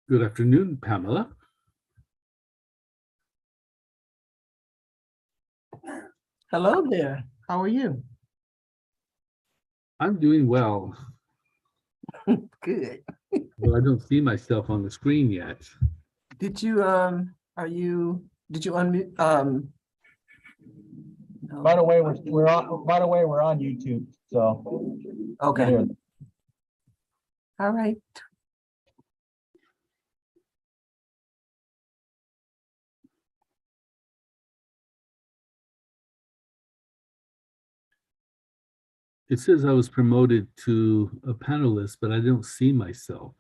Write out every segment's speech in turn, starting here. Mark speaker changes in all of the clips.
Speaker 1: Good afternoon, Pamela.
Speaker 2: Hello there. How are you?
Speaker 1: I'm doing well,
Speaker 2: Good.
Speaker 1: but I don't see myself on the screen yet.
Speaker 2: Did you did you unmute no.
Speaker 3: By the way, we're on YouTube, so.
Speaker 2: Okay.
Speaker 3: Here.
Speaker 2: All right.
Speaker 1: It says I was promoted to a panelist, but I don't see myself.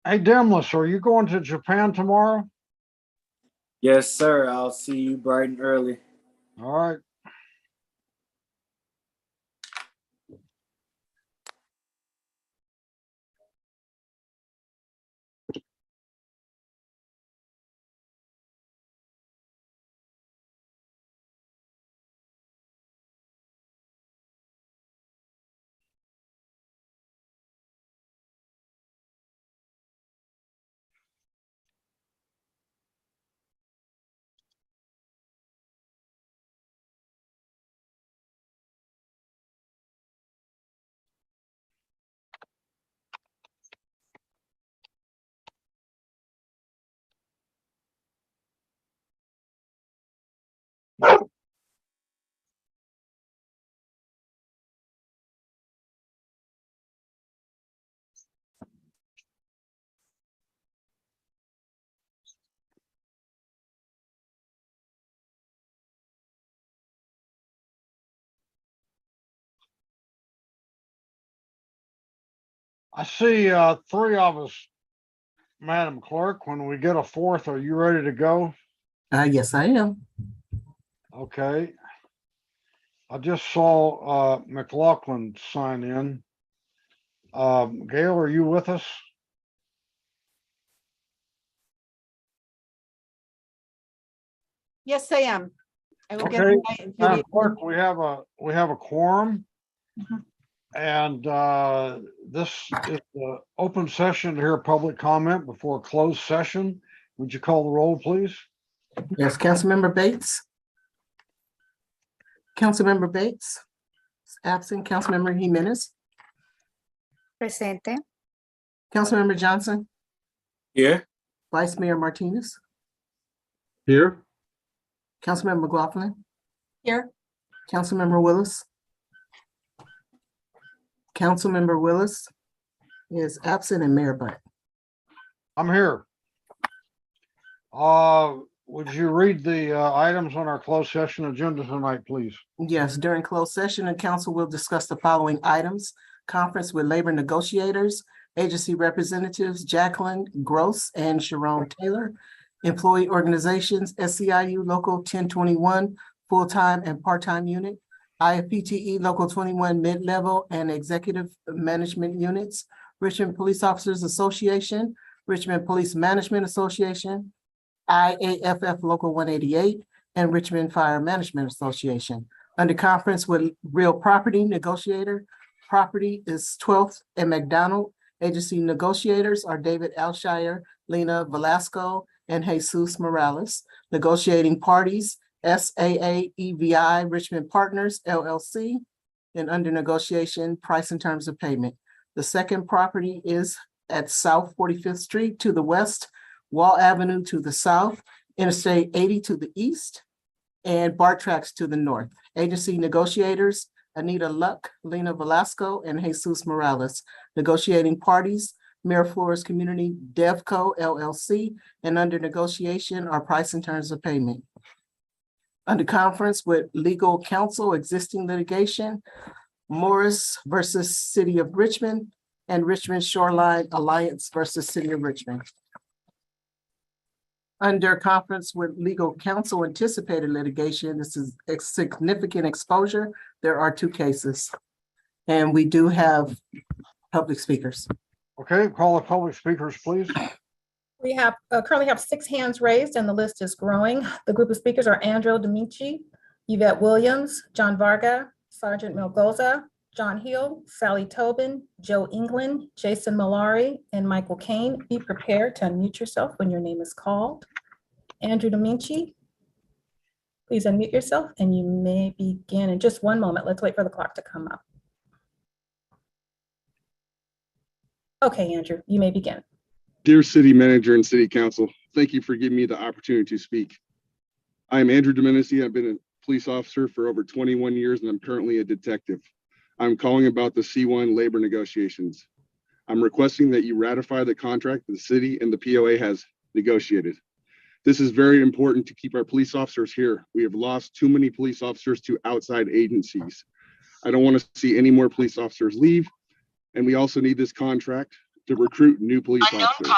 Speaker 4: Hey, Demlis, are you going to Japan tomorrow?
Speaker 5: Yes, sir. I'll see you bright and early.
Speaker 4: All right. I see 3 of us, Madam Clerk. When we get a 4th, are you ready to go?
Speaker 2: Yes, I am.
Speaker 4: Okay. I just saw McLaughlin sign in. Gail, are you with us?
Speaker 6: Yes, I am. I will get
Speaker 4: Okay,
Speaker 6: my
Speaker 4: Madam
Speaker 6: video.
Speaker 4: Clerk, we have a quorum.
Speaker 6: Mhm.
Speaker 4: And this is the open session to hear public comment before a closed session. Would you call the roll, please?
Speaker 2: Yes, Councilmember Bates. Councilmember Bates. Absent. Councilmember Jimenez.
Speaker 7: Presente.
Speaker 2: Councilmember Johnson.
Speaker 5: Here?
Speaker 2: Vice Mayor Martinez.
Speaker 1: Here?
Speaker 2: Councilmember McLaughlin.
Speaker 6: Here.
Speaker 2: Councilmember Willis. Councilmember Willis is absent, and Mayor Butt.
Speaker 4: I'm here. Would you read the items on our closed session agenda tonight, please?
Speaker 2: Yes, during closed session, the council will discuss the following items: conference with labor negotiators, agency representatives Jacqueline Gross and Sharon Taylor, employee organizations, SCIU Local 1021, full-time and part-time unit, IFPTE Local 21 mid-level and executive management units, Richmond Police Officers Association, Richmond Police Management Association, IAFF Local 188, and Richmond Fire Management Association. Under conference with real property negotiator, property is 12th and McDonald. Agency negotiators are David Alshire, Lena Velasco, and Jesus Morales. Negotiating parties, SAA EVI Richmond Partners LLC, and under negotiation, price and terms of payment. The second property is at South 45th Street to the west, Wall Avenue to the south, Interstate 80 to the east, and BART tracks to the north. Agency negotiators, Anita Luck, Lena Velasco, and Jesus Morales. Negotiating parties, Miraflores Community DevCo LLC, and under negotiation are price and terms of payment. Under conference with legal counsel, existing litigation, Morris versus City of Richmond, and Richmond Shoreline Alliance versus City of Richmond. Under conference with legal counsel, anticipated litigation, this is a significant exposure. There are 2 cases. And we do have public speakers.
Speaker 4: Okay, call the public speakers, please.
Speaker 6: We have currently have 6 hands raised and the list is growing. The group of speakers are Andrew Dominci, Yvette Williams, John Varga, Sergeant Melgoza, John Hill, Sally Tobin, Joe England, Jason Malari, and Michael Kane. Be prepared to unmute yourself when your name is called. Andrew Dominci, please unmute yourself and you may begin in just 1 moment. Let's wait for the clock to come up. Okay, Andrew, you may begin.
Speaker 8: Dear City Manager and City Council, thank you for giving me the opportunity to speak. I am Andrew Domenici. I've been a police officer for over 21 years and I'm currently a detective. I'm calling about the C1 labor negotiations. I'm requesting that you ratify the contract that the city and the POA has negotiated. This is very important to keep our police officers here. We have lost too many police officers to outside agencies. I don't want to see any more police officers leave. And we also need this contract to recruit new police officers.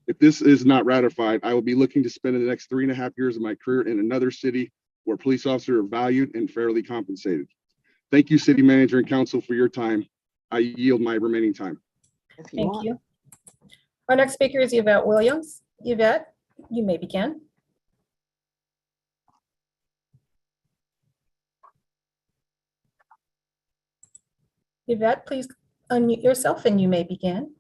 Speaker 8: If this is not ratified, I will be looking to spend the next 3.5 years of my career in another city where police officers are valued and fairly compensated. Thank you, city manager and council, for your time. I yield my remaining time.
Speaker 2: If you
Speaker 6: Thank
Speaker 2: want.
Speaker 6: you. Our next speaker is Yvette Williams. Yvette, you may begin. Yvette, please unmute yourself and you may begin.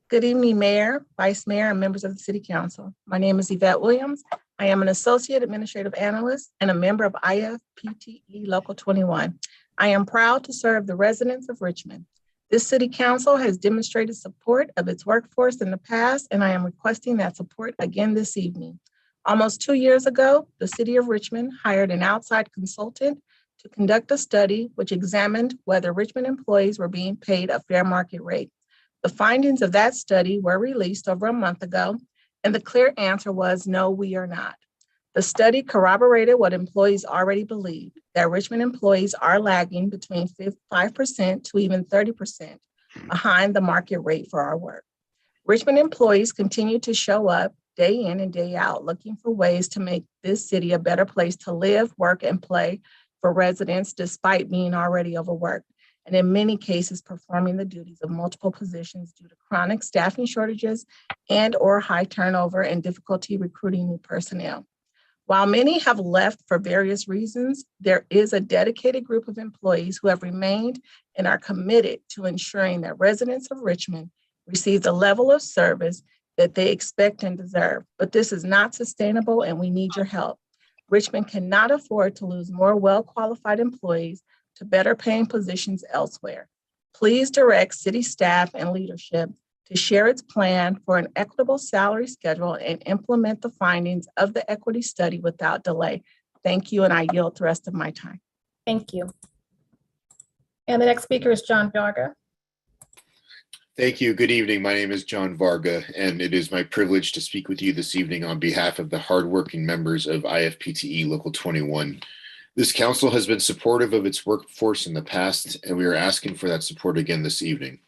Speaker 9: Good evening, Mayor, Vice Mayor, and members of the City Council. My name is Yvette Williams. I am an Associate Administrative Analyst and a member of IFPTE Local 21. I am proud to serve the residents of Richmond. This City Council has demonstrated support of its workforce in the past, and I am requesting that support again this evening. Almost 2 years ago, the City of Richmond hired an outside consultant to conduct a study which examined whether Richmond employees were being paid a fair market rate. The findings of that study were released over a month ago, and the clear answer was no, we are not. The study corroborated what employees already believed, that Richmond employees are lagging between 5% to even 30% behind the market rate for our work. Richmond employees continue to show up day in and day out looking for ways to make this city a better place to live, work, and play for residents despite being already overworked, and in many cases performing the duties of multiple positions due to chronic staffing shortages and/or high turnover and difficulty recruiting new personnel. While many have left for various reasons, there is a dedicated group of employees who have remained and are committed to ensuring that residents of Richmond receive the level of service that they expect and deserve. But this is not sustainable and we need your help. Richmond cannot afford to lose more well-qualified employees to better paying positions elsewhere. Please direct city staff and leadership to share its plan for an equitable salary schedule and implement the findings of the equity study without delay. Thank you, and I yield the rest of my time.
Speaker 6: Thank you. And the next speaker is John Varga.
Speaker 10: Thank you. Good evening. My name is John Varga, and it is my privilege to speak with you this evening on behalf of the hardworking members of IFPTE Local 21. This council has been supportive of its workforce in the past, and we are asking for that support again this evening.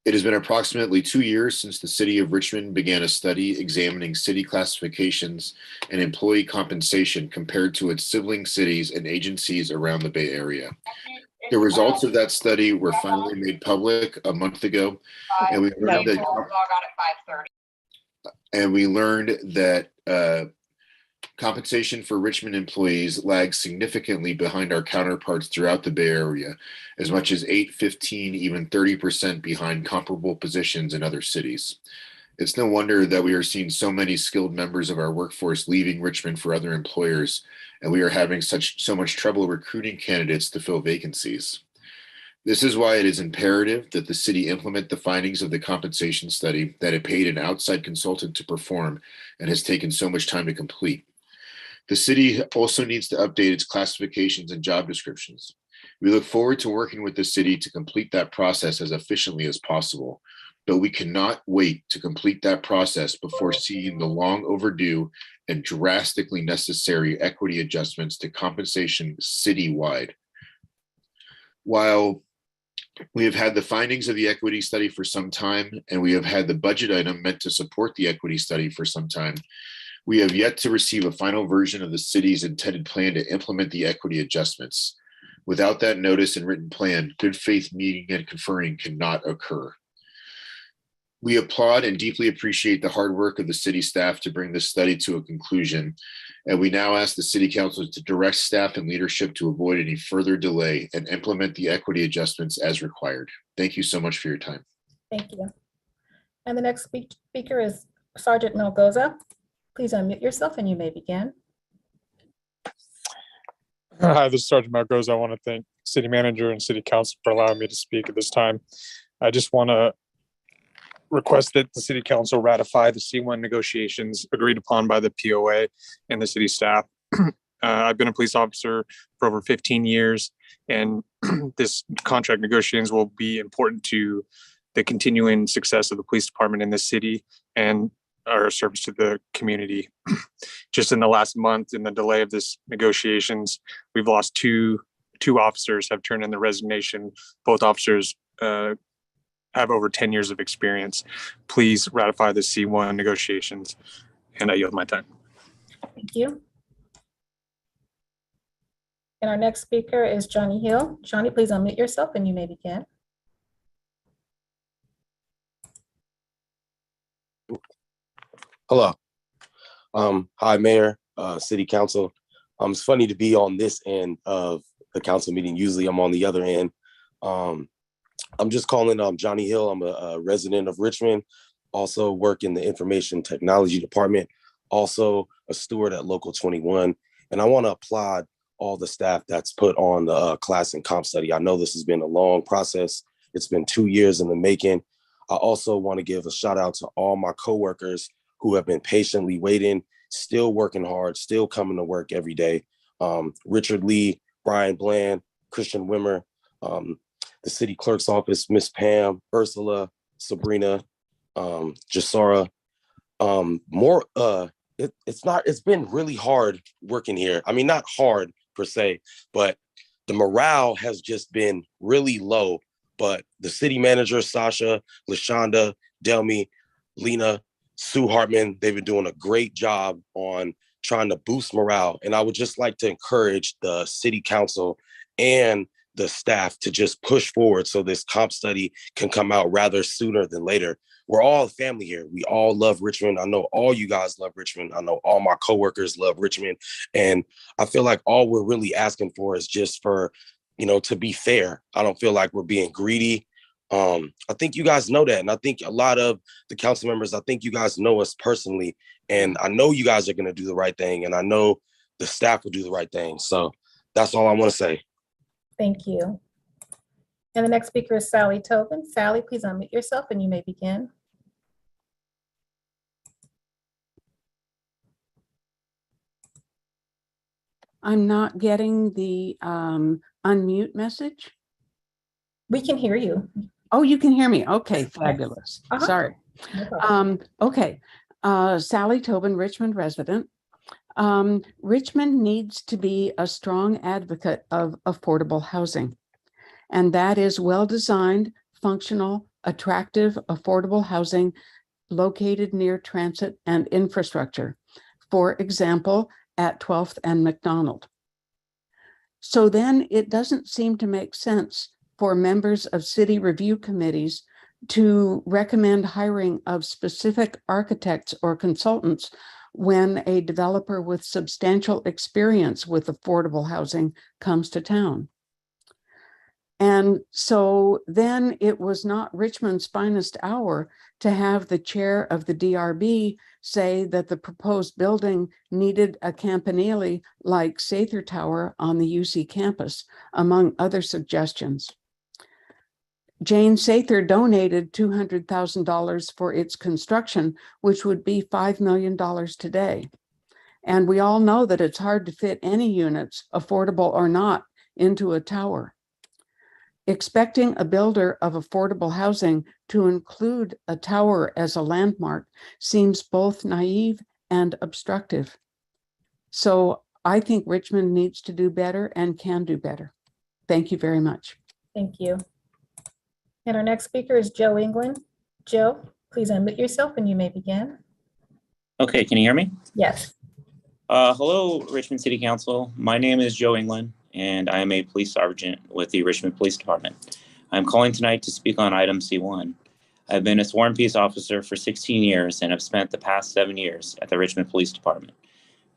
Speaker 10: It has been approximately 2 years since the city of Richmond began a study examining city classifications and employee compensation compared to its sibling cities and agencies around the Bay Area. The results of that study were finally made public a month ago, and we learned that compensation for Richmond employees lags significantly behind our counterparts throughout the Bay Area, as much as 8, 15, even 30% behind comparable positions in other cities. It's no wonder that we are seeing so many skilled members of our workforce leaving Richmond for other employers, and we are having so much trouble recruiting candidates to fill vacancies. This is why it is imperative that the city implement the findings of the compensation study that it paid an outside consultant to perform and has taken so much time to complete. The city also needs to update its classifications and job descriptions. We look forward to working with the city to complete that process as efficiently as possible, but we cannot wait to complete that process before seeing the long overdue and drastically necessary equity adjustments to compensation citywide. While we have had the findings of the equity study for some time, and we have had the budget item meant to support the equity study for some time, we have yet to receive a final version of the city's intended plan to implement the equity adjustments. Without that notice and written plan, good faith meeting and conferring cannot occur. We applaud and deeply appreciate the hard work of the city staff to bring this study to a conclusion, and we now ask the city council to direct staff and leadership to avoid any further delay and implement the equity adjustments as required. Thank you so much for your time.
Speaker 6: Thank you. And the next speaker is Sergeant Melgoza. Please unmute yourself and you may begin.
Speaker 11: Hi, this is Sergeant Melgoza. I want to thank City Manager and City Council for allowing me to speak at this time. I just want to request that the City Council ratify the C1 negotiations agreed upon by the POA and the city staff. I've been a police officer for over 15 years, and this contract negotiations will be important to the continuing success of the police department in the city and our service to the community. Just in the last month, in the delay of this negotiations, we've lost two officers have turned in the resignation. Both officers have over 10 years of experience. Please ratify the C1 negotiations, and I yield my time.
Speaker 6: Thank you. And our next speaker is Johnny Hill. Johnny, please unmute yourself and you may begin.
Speaker 12: Hello. Hi, Mayor, City Council. It's funny to be on this end of the council meeting. Usually I'm on the other end. I'm just calling Johnny Hill. I'm a resident of Richmond, also work in the information technology department, also a steward at Local 21. And I want to applaud all the staff that's put on the class and comp study. I know this has been a long process. It's been 2 years in the making. I also want to give a shout out to all my coworkers who have been patiently waiting, still working hard, still coming to work every day. Richard Lee, Brian Bland, Christian Wimmer, the city clerk's office, Miss Pam, Ursula, Sabrina, Jasara. It's been really hard working here. I mean, not hard per se, but the morale has just been really low. But the city manager, Sasha, LaShonda, Delmy, Lena, Sue Hartman, they've been doing a great job on trying to boost morale. And I would just like to encourage the city council and the staff to just push forward so this comp study can come out rather sooner than later. We're all a family here. We all love Richmond. I know all you guys love Richmond. I know all my coworkers love Richmond. And I feel like all we're really asking for is just for, to be fair. I don't feel like we're being greedy. I think you guys know that. And I think a lot of the council members, I think you guys know us personally. And I know you guys are going to do the right thing. And I know the staff will do the right thing. So that's all I want to say.
Speaker 6: Thank you. And the next speaker is Sally Tobin. Sally, please unmute yourself and you may begin.
Speaker 13: I'm not getting the unmute message.
Speaker 6: We can hear you.
Speaker 13: Oh, you can hear me. Okay, fabulous.
Speaker 6: Uh-huh.
Speaker 13: Sorry.
Speaker 6: No problem.
Speaker 13: Okay, Sally Tobin, Richmond resident. Richmond needs to be a strong advocate of affordable housing. And that is well-designed, functional, attractive, affordable housing located near transit and infrastructure. For example, at 12th and McDonald. So then it doesn't seem to make sense for members of city review committees to recommend hiring of specific architects or consultants when a developer with substantial experience with affordable housing comes to town. And so then it was not Richmond's finest hour to have the chair of the DRB say that the proposed building needed a campanile like Sather Tower on the UC campus, among other suggestions. Jane Sather donated $200,000 for its construction, which would be $5 million today. And we all know that it's hard to fit any units, affordable or not, into a tower. Expecting a builder of affordable housing to include a tower as a landmark seems both naive and obstructive. So I think Richmond needs to do better and can do better. Thank you very much.
Speaker 6: Thank you. And our next speaker is Joe England. Joe, please unmute yourself and you may begin.
Speaker 14: Okay, can you hear me?
Speaker 6: Yes.
Speaker 14: Hello, Richmond City Council. My name is Joe England, and I am a police sergeant with the Richmond Police Department. I'm calling tonight to speak on item C1. I've been a sworn peace officer for 16 years and have spent the past 7 years at the Richmond Police Department.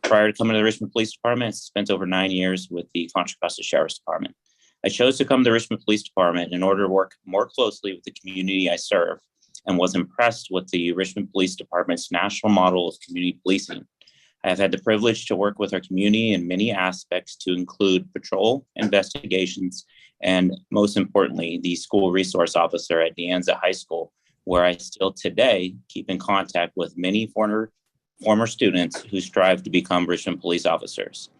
Speaker 14: Prior to coming to the Richmond Police Department, I spent over 9 years with the Contra Costa Sheriff's Department. I chose to come to the Richmond Police Department in order to work more closely with the community I serve and was impressed with the Richmond Police Department's national model of community policing. I have had the privilege to work with our community in many aspects to include patrol, investigations, and most importantly, the school resource officer at De Anza High School, where I still today keep in contact with many former students who strive to become Richmond police officers.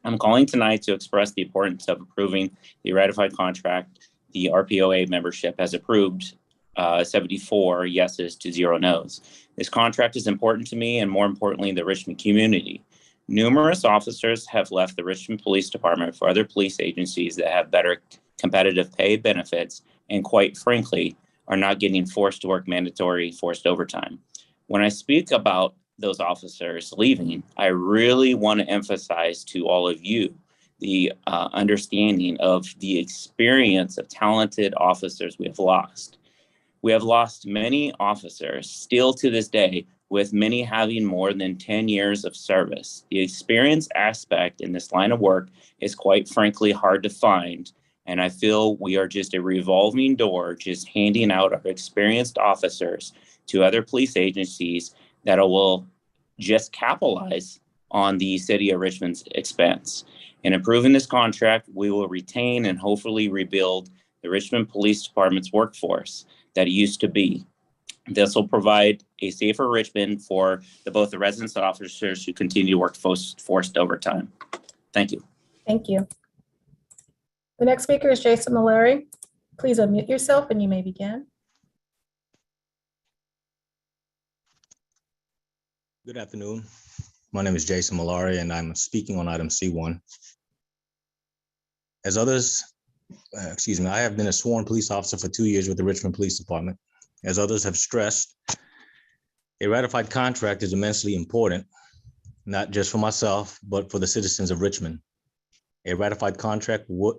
Speaker 14: I'm calling tonight to express the importance of approving the ratified contract. The RPOA membership has approved 74 yeses to 0 nos. This contract is important to me and more importantly, the Richmond community. Numerous officers have left the Richmond Police Department for other police agencies that have better competitive pay, benefits, and quite frankly, are not getting forced to work mandatory forced overtime. When I speak about those officers leaving, I really want to emphasize to all of you the understanding of the experience of talented officers we have lost. We have lost many officers still to this day, with many having more than 10 years of service. The experience aspect in this line of work is quite frankly hard to find. And I feel we are just a revolving door, just handing out our experienced officers to other police agencies that will just capitalize on the city of Richmond's expense. In approving this contract, we will retain and hopefully rebuild the Richmond Police Department's workforce that it used to be. This will provide a safer Richmond for both the residents and officers who continue to work forced overtime. Thank you.
Speaker 6: Thank you. The next speaker is Jason Mallory. Please unmute yourself and you may begin.
Speaker 15: Good afternoon. My name is Jason Mallory and I'm speaking on item C1. As others, I have been a sworn police officer for 2 years with the Richmond Police Department. As others have stressed, a ratified contract is immensely important, not just for myself, but for the citizens of Richmond. A ratified contract would,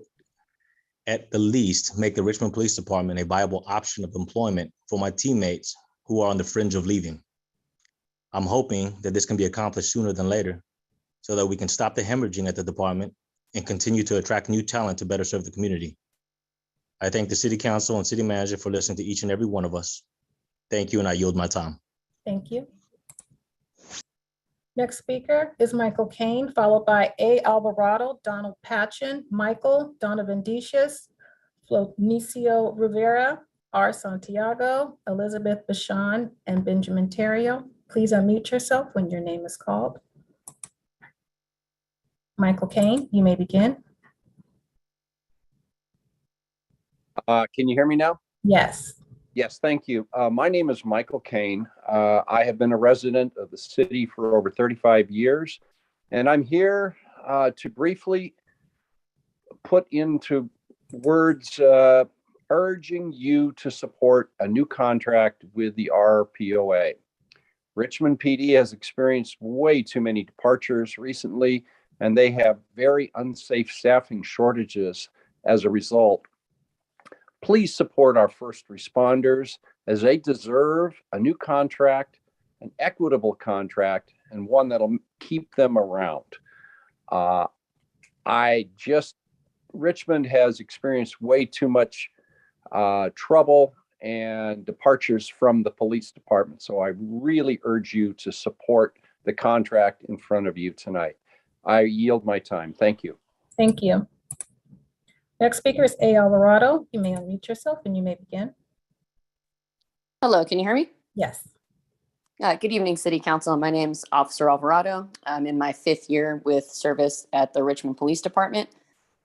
Speaker 15: at the least, make the Richmond Police Department a viable option of employment for my teammates who are on the fringe of leaving. I'm hoping that this can be accomplished sooner than later so that we can stop the hemorrhaging at the department and continue to attract new talent to better serve the community. I thank the City Council and City Manager for listening to each and every one of us. Thank you, and I yield my time.
Speaker 6: Thank you. Next speaker is Michael Kane, followed by A. Alvarado, Donald Patchen, Michael, Donovan Decius, Flonicio Rivera, R. Santiago, Elizabeth Bashan, and Benjamin Terrio. Please unmute yourself when your name is called. Michael Kane, you may begin.
Speaker 16: Can you hear me now?
Speaker 6: Yes.
Speaker 16: Yes, thank you. My name is Michael Kane. I have been a resident of the city for over 35 years, and I'm here to briefly put into words urging you to support a new contract with the RPOA. Richmond PD has experienced way too many departures recently, and they have very unsafe staffing shortages as a result. Please support our first responders as they deserve a new contract, an equitable contract, and one that'll keep them around. Richmond has experienced way too much trouble and departures from the police department. So I really urge you to support the contract in front of you tonight. I yield my time. Thank you.
Speaker 6: Thank you. Next speaker is A. Alvarado. You may unmute yourself and you may begin.
Speaker 17: Hello, can you hear me?
Speaker 6: Yes.
Speaker 17: Good evening, City Council. My name's Officer Alvarado. I'm in my 5th year with service at the Richmond Police Department.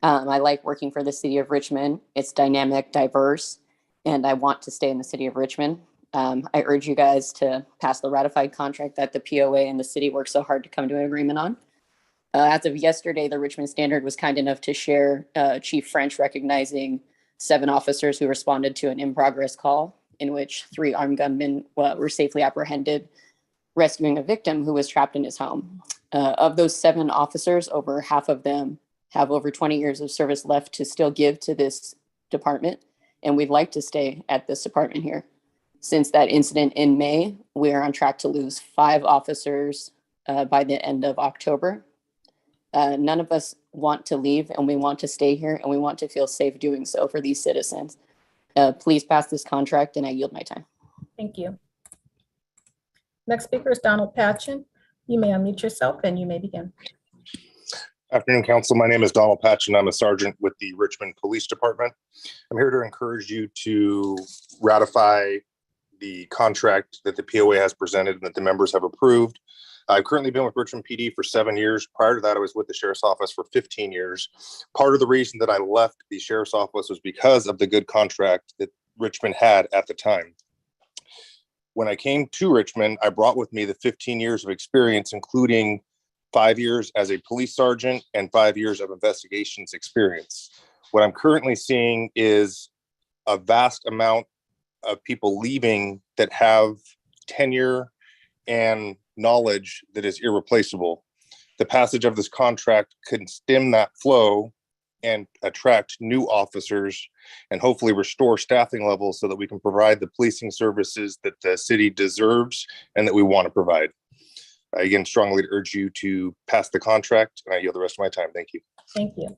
Speaker 17: I like working for the city of Richmond. It's dynamic, diverse, and I want to stay in the city of Richmond. I urge you guys to pass the ratified contract that the POA and the city worked so hard to come to an agreement on. As of yesterday, the Richmond Standard was kind enough to share Chief French recognizing 7 officers who responded to an in-progress call in which 3 armed gunmen were safely apprehended, rescuing a victim who was trapped in his home. Of those 7 officers, over half of them have over 20 years of service left to still give to this department, and we'd like to stay at this department here. Since that incident in May, we're on track to lose 5 officers by the end of October. None of us want to leave, and we want to stay here, and we want to feel safe doing so for these citizens. Please pass this contract, and I yield my time.
Speaker 6: Thank you. Next speaker is Donald Patchen. You may unmute yourself and you may begin.
Speaker 18: Afternoon, Council. My name is Donald Patchen. I'm a sergeant with the Richmond Police Department. I'm here to encourage you to ratify the contract that the POA has presented and that the members have approved. I've currently been with Richmond PD for 7 years. Prior to that, I was with the Sheriff's Office for 15 years. Part of the reason that I left the Sheriff's Office was because of the good contract that Richmond had at the time. When I came to Richmond, I brought with me the 15 years of experience, including 5 years as a police sergeant and 5 years of investigations experience. What I'm currently seeing is a vast amount of people leaving that have tenure and knowledge that is irreplaceable. The passage of this contract could stem that flow and attract new officers and hopefully restore staffing levels so that we can provide the policing services that the city deserves and that we want to provide. I again strongly urge you to pass the contract, and I yield the rest of my time. Thank you.
Speaker 6: Thank you.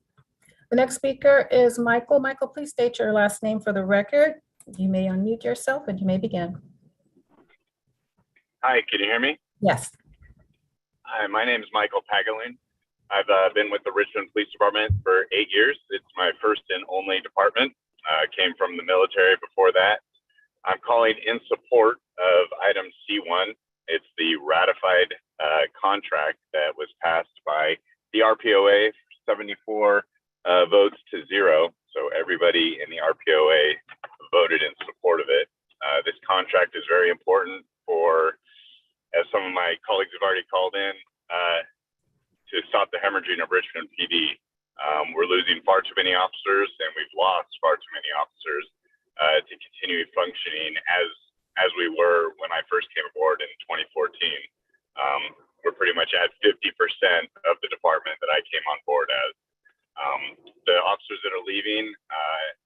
Speaker 6: The next speaker is Michael. Michael, please state your last name for the record. You may unmute yourself and you may begin.
Speaker 19: Hi, can you hear me?
Speaker 6: Yes.
Speaker 19: Hi, my name is Michael Pagolin. I've been with the Richmond Police Department for 8 years. It's my first and only department. Came from the military before that. I'm calling in support of item C1. It's the ratified contract that was passed by the RPOA, 74 votes to 0. So everybody in the RPOA voted in support of it. This contract is very important for, as some of my colleagues have already called in, to stop the hemorrhaging of Richmond PD. We're losing far too many officers, and we've lost far too many officers to continue functioning as we were when I first came aboard in 2014. We're pretty much at 50% of the department that I came on board as. The officers that are leaving,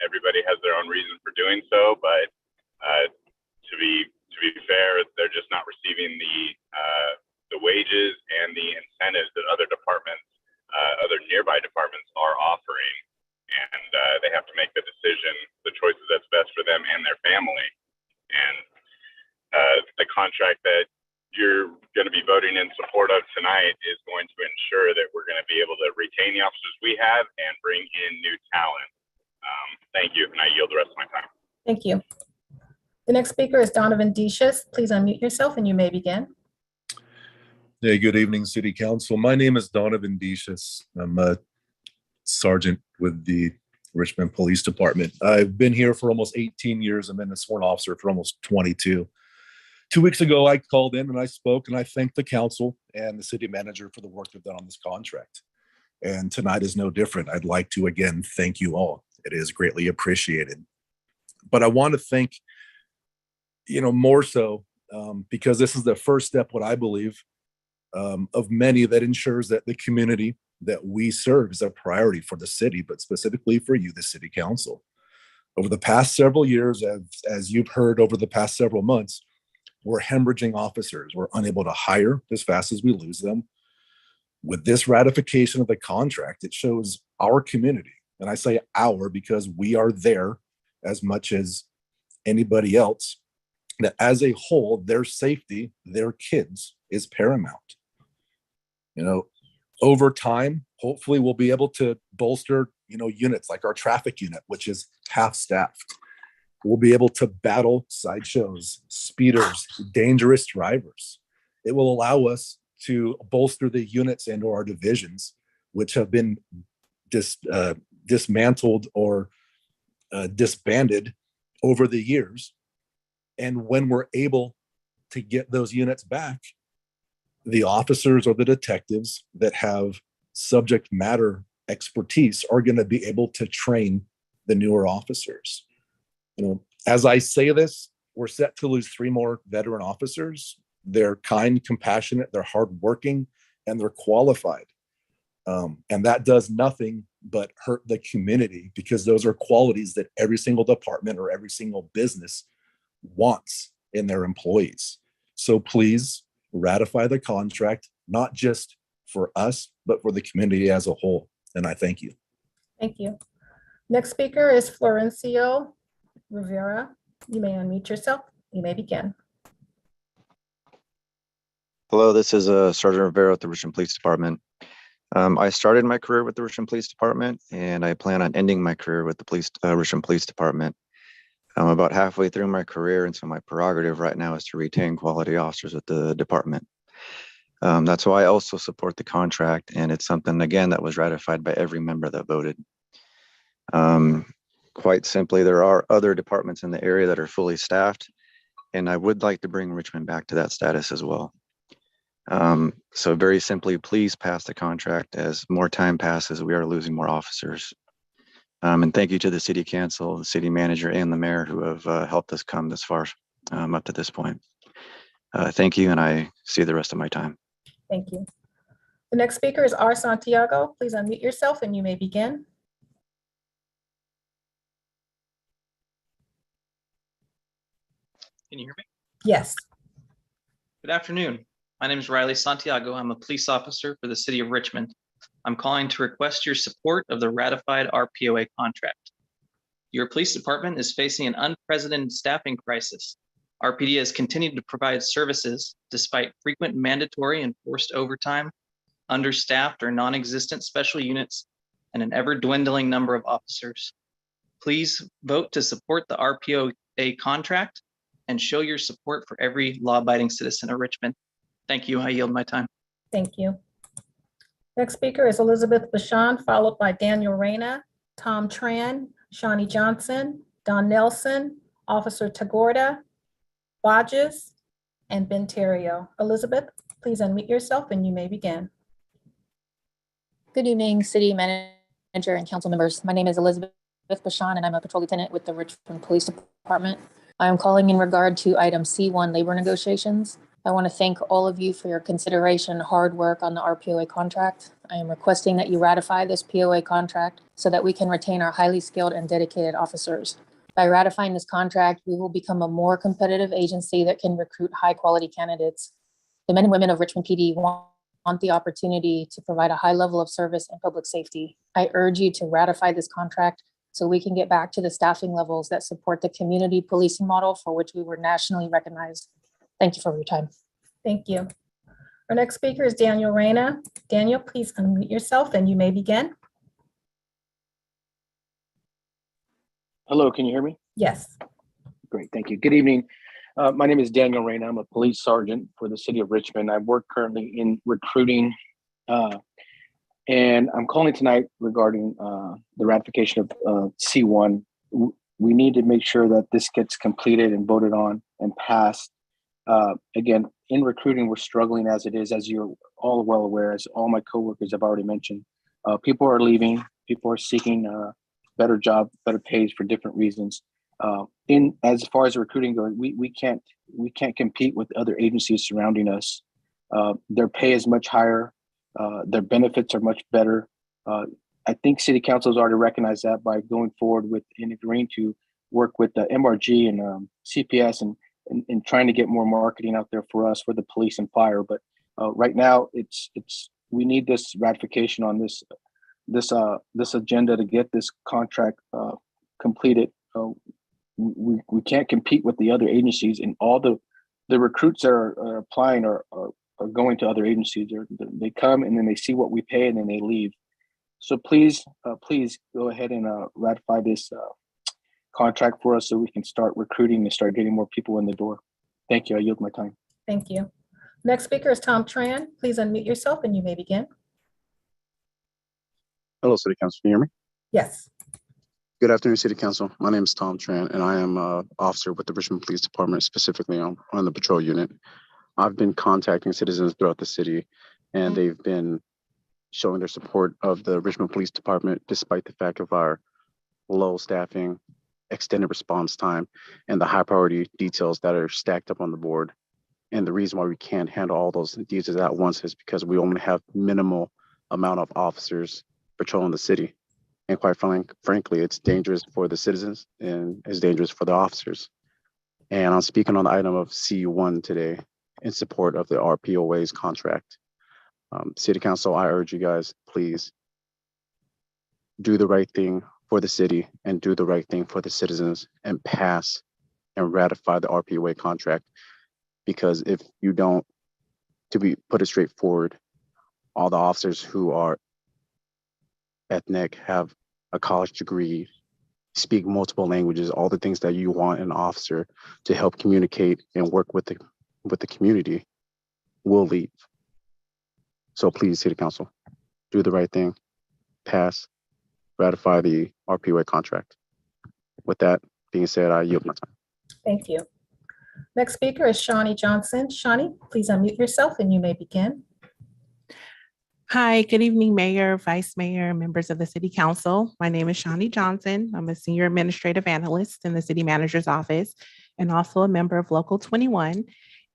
Speaker 19: everybody has their own reason for doing so, but to be fair, they're just not receiving the wages and the incentives that other departments, other nearby departments are offering, and they have to make the decision, the choices that's best for them and their family. And the contract that you're going to be voting in support of tonight is going to ensure that we're going to be able to retain the officers we have and bring in new talent. Thank you, and I yield the rest of my time.
Speaker 6: Thank you. The next speaker is Donovan Deschus. Please unmute yourself and you may begin.
Speaker 20: Yeah, good evening, City Council. My name is Donovan Deschus. I'm a sergeant with the Richmond Police Department. I've been here for almost 18 years. I've been a sworn officer for almost 22. 2 weeks ago, I called in and I spoke and I thanked the council and the city manager for the work they've done on this contract. And tonight is no different. I'd like to again thank you all. It is greatly appreciated. But I want to thank, more so because this is the first step, what I believe, of many that ensures that the community that we serve is a priority for the city, but specifically for you, the city council. Over the past several years, as you've heard over the past several months, we're hemorrhaging officers. We're unable to hire as fast as we lose them. With this ratification of the contract, it shows our community, and I say our because we are there as much as anybody else, that as a whole, their safety, their kids is paramount. Over time, hopefully we'll be able to bolster, units like our traffic unit, which is half staffed. We'll be able to battle sideshows, speeders, dangerous drivers. It will allow us to bolster the units and or our divisions, which have been dismantled or disbanded over the years. And when we're able to get those units back, the officers or the detectives that have subject matter expertise are going to be able to train the newer officers. As I say this, we're set to lose 3 more veteran officers. They're kind, compassionate, they're hardworking, and they're qualified. And that does nothing but hurt the community because those are qualities that every single department or every single business wants in their employees. So please ratify the contract, not just for us, but for the community as a whole. And I thank you.
Speaker 6: Thank you. Next speaker is Florencio Rivera. You may unmute yourself. You may begin.
Speaker 21: Hello, this is Sergeant Rivera with the Richmond Police Department. I started my career with the Richmond Police Department, and I plan on ending my career with the Richmond Police Department. I'm about halfway through my career, and so my prerogative right now is to retain quality officers with the department. That's why I also support the contract, and it's something, again, that was ratified by every member that voted. Quite simply, there are other departments in the area that are fully staffed, and I would like to bring Richmond back to that status as well. So very simply, please pass the contract. As more time passes, we are losing more officers. And thank you to the city council, the city manager, and the mayor who have helped us come this far up to this point. Thank you, and I see the rest of my time.
Speaker 6: Thank you. The next speaker is R. Santiago. Please unmute yourself and you may begin.
Speaker 3: Can you hear me?
Speaker 6: Yes.
Speaker 3: Good afternoon. My name is Riley Santiago. I'm a police officer for the city of Richmond. I'm calling to request your support of the ratified RPOA contract. Your police department is facing an unprecedented staffing crisis. RPD has continued to provide services despite frequent mandatory and forced overtime, understaffed or non-existent special units, and an ever-dwindling number of officers. Please vote to support the RPOA contract and show your support for every law-abiding citizen of Richmond. Thank you. I yield my time.
Speaker 6: Thank you. Next speaker is Elizabeth Bashan, followed by Daniel Reyna, Tom Tran, Shawnee Johnson, Don Nelson, Officer Tagorda, Bodges, and Ben Terrio. Elizabeth, please unmute yourself and you may begin.
Speaker 22: Good evening, city manager and council members. My name is Elizabeth Bashan, and I'm a patrol lieutenant with the Richmond Police Department. I'm calling in regard to item C1 labor negotiations. I want to thank all of you for your consideration and hard work on the RPOA contract. I am requesting that you ratify this POA contract so that we can retain our highly skilled and dedicated officers. By ratifying this contract, we will become a more competitive agency that can recruit high-quality candidates. The men and women of Richmond PD want the opportunity to provide a high level of service and public safety. I urge you to ratify this contract so we can get back to the staffing levels that support the community policing model for which we were nationally recognized. Thank you for your time.
Speaker 6: Thank you. Our next speaker is Daniel Reyna. Daniel, please unmute yourself and you may begin.
Speaker 23: Hello, can you hear me?
Speaker 6: Yes.
Speaker 23: Great, thank you. Good evening. My name is Daniel Reyna. I'm a police sergeant for the city of Richmond. I work currently in recruiting, and I'm calling tonight regarding the ratification of C1. We need to make sure that this gets completed and voted on and passed. Again, in recruiting, we're struggling as it is, as you're all well aware, as all my coworkers have already mentioned. People are leaving, people are seeking better job, better pays for different reasons. As far as recruiting goes, we can't compete with other agencies surrounding us. Their pay is much higher. Their benefits are much better. I think City Council has already recognized that by going forward with and agreeing to work with the MRG and CPS and trying to get more marketing out there for us, for the police and fire. But right now, we need this ratification on this agenda to get this contract completed. We can't compete with the other agencies, and all the recruits that are applying are going to other agencies. They come and then they see what we pay and then they leave. So please go ahead and ratify this contract for us so we can start recruiting and start getting more people in the door. Thank you. I yield my time.
Speaker 6: Thank you. Next speaker is Tom Tran. Please unmute yourself and you may begin.
Speaker 21: Hello, City Council. Can you hear me?
Speaker 6: Yes.
Speaker 21: Good afternoon, City Council. My name is Tom Tran, and I am an officer with the Richmond Police Department, specifically on the patrol unit. I've been contacting citizens throughout the city, and they've been showing their support of the Richmond Police Department, despite the fact of our low staffing, extended response time, and the high priority details that are stacked up on the board. And the reason why we can't handle all those details at once is because we only have minimal amount of officers patrolling the city. And quite frankly, it's dangerous for the citizens and it's dangerous for the officers. And I'm speaking on the item of C1 today in support of the RPOA's contract. City Council, I urge you guys, please do the right thing for the city and do the right thing for the citizens and pass and ratify the RPOA contract. Because if you don't, to put it straightforward, all the officers who are ethnic, have a college degree, speak multiple languages, all the things that you want an officer to help communicate and work with the community will leave. So please, City Council, do the right thing, pass, ratify the RPOA contract. With that being said, I yield my time.
Speaker 6: Thank you. Next speaker is Shawnee Johnson. Shawnee, please unmute yourself and you may begin.
Speaker 1: Hi, good evening, Mayor, Vice Mayor, members of the City Council. My name is Shawnee Johnson. I'm a Senior Administrative Analyst in the City Manager's Office and also a member of Local 21.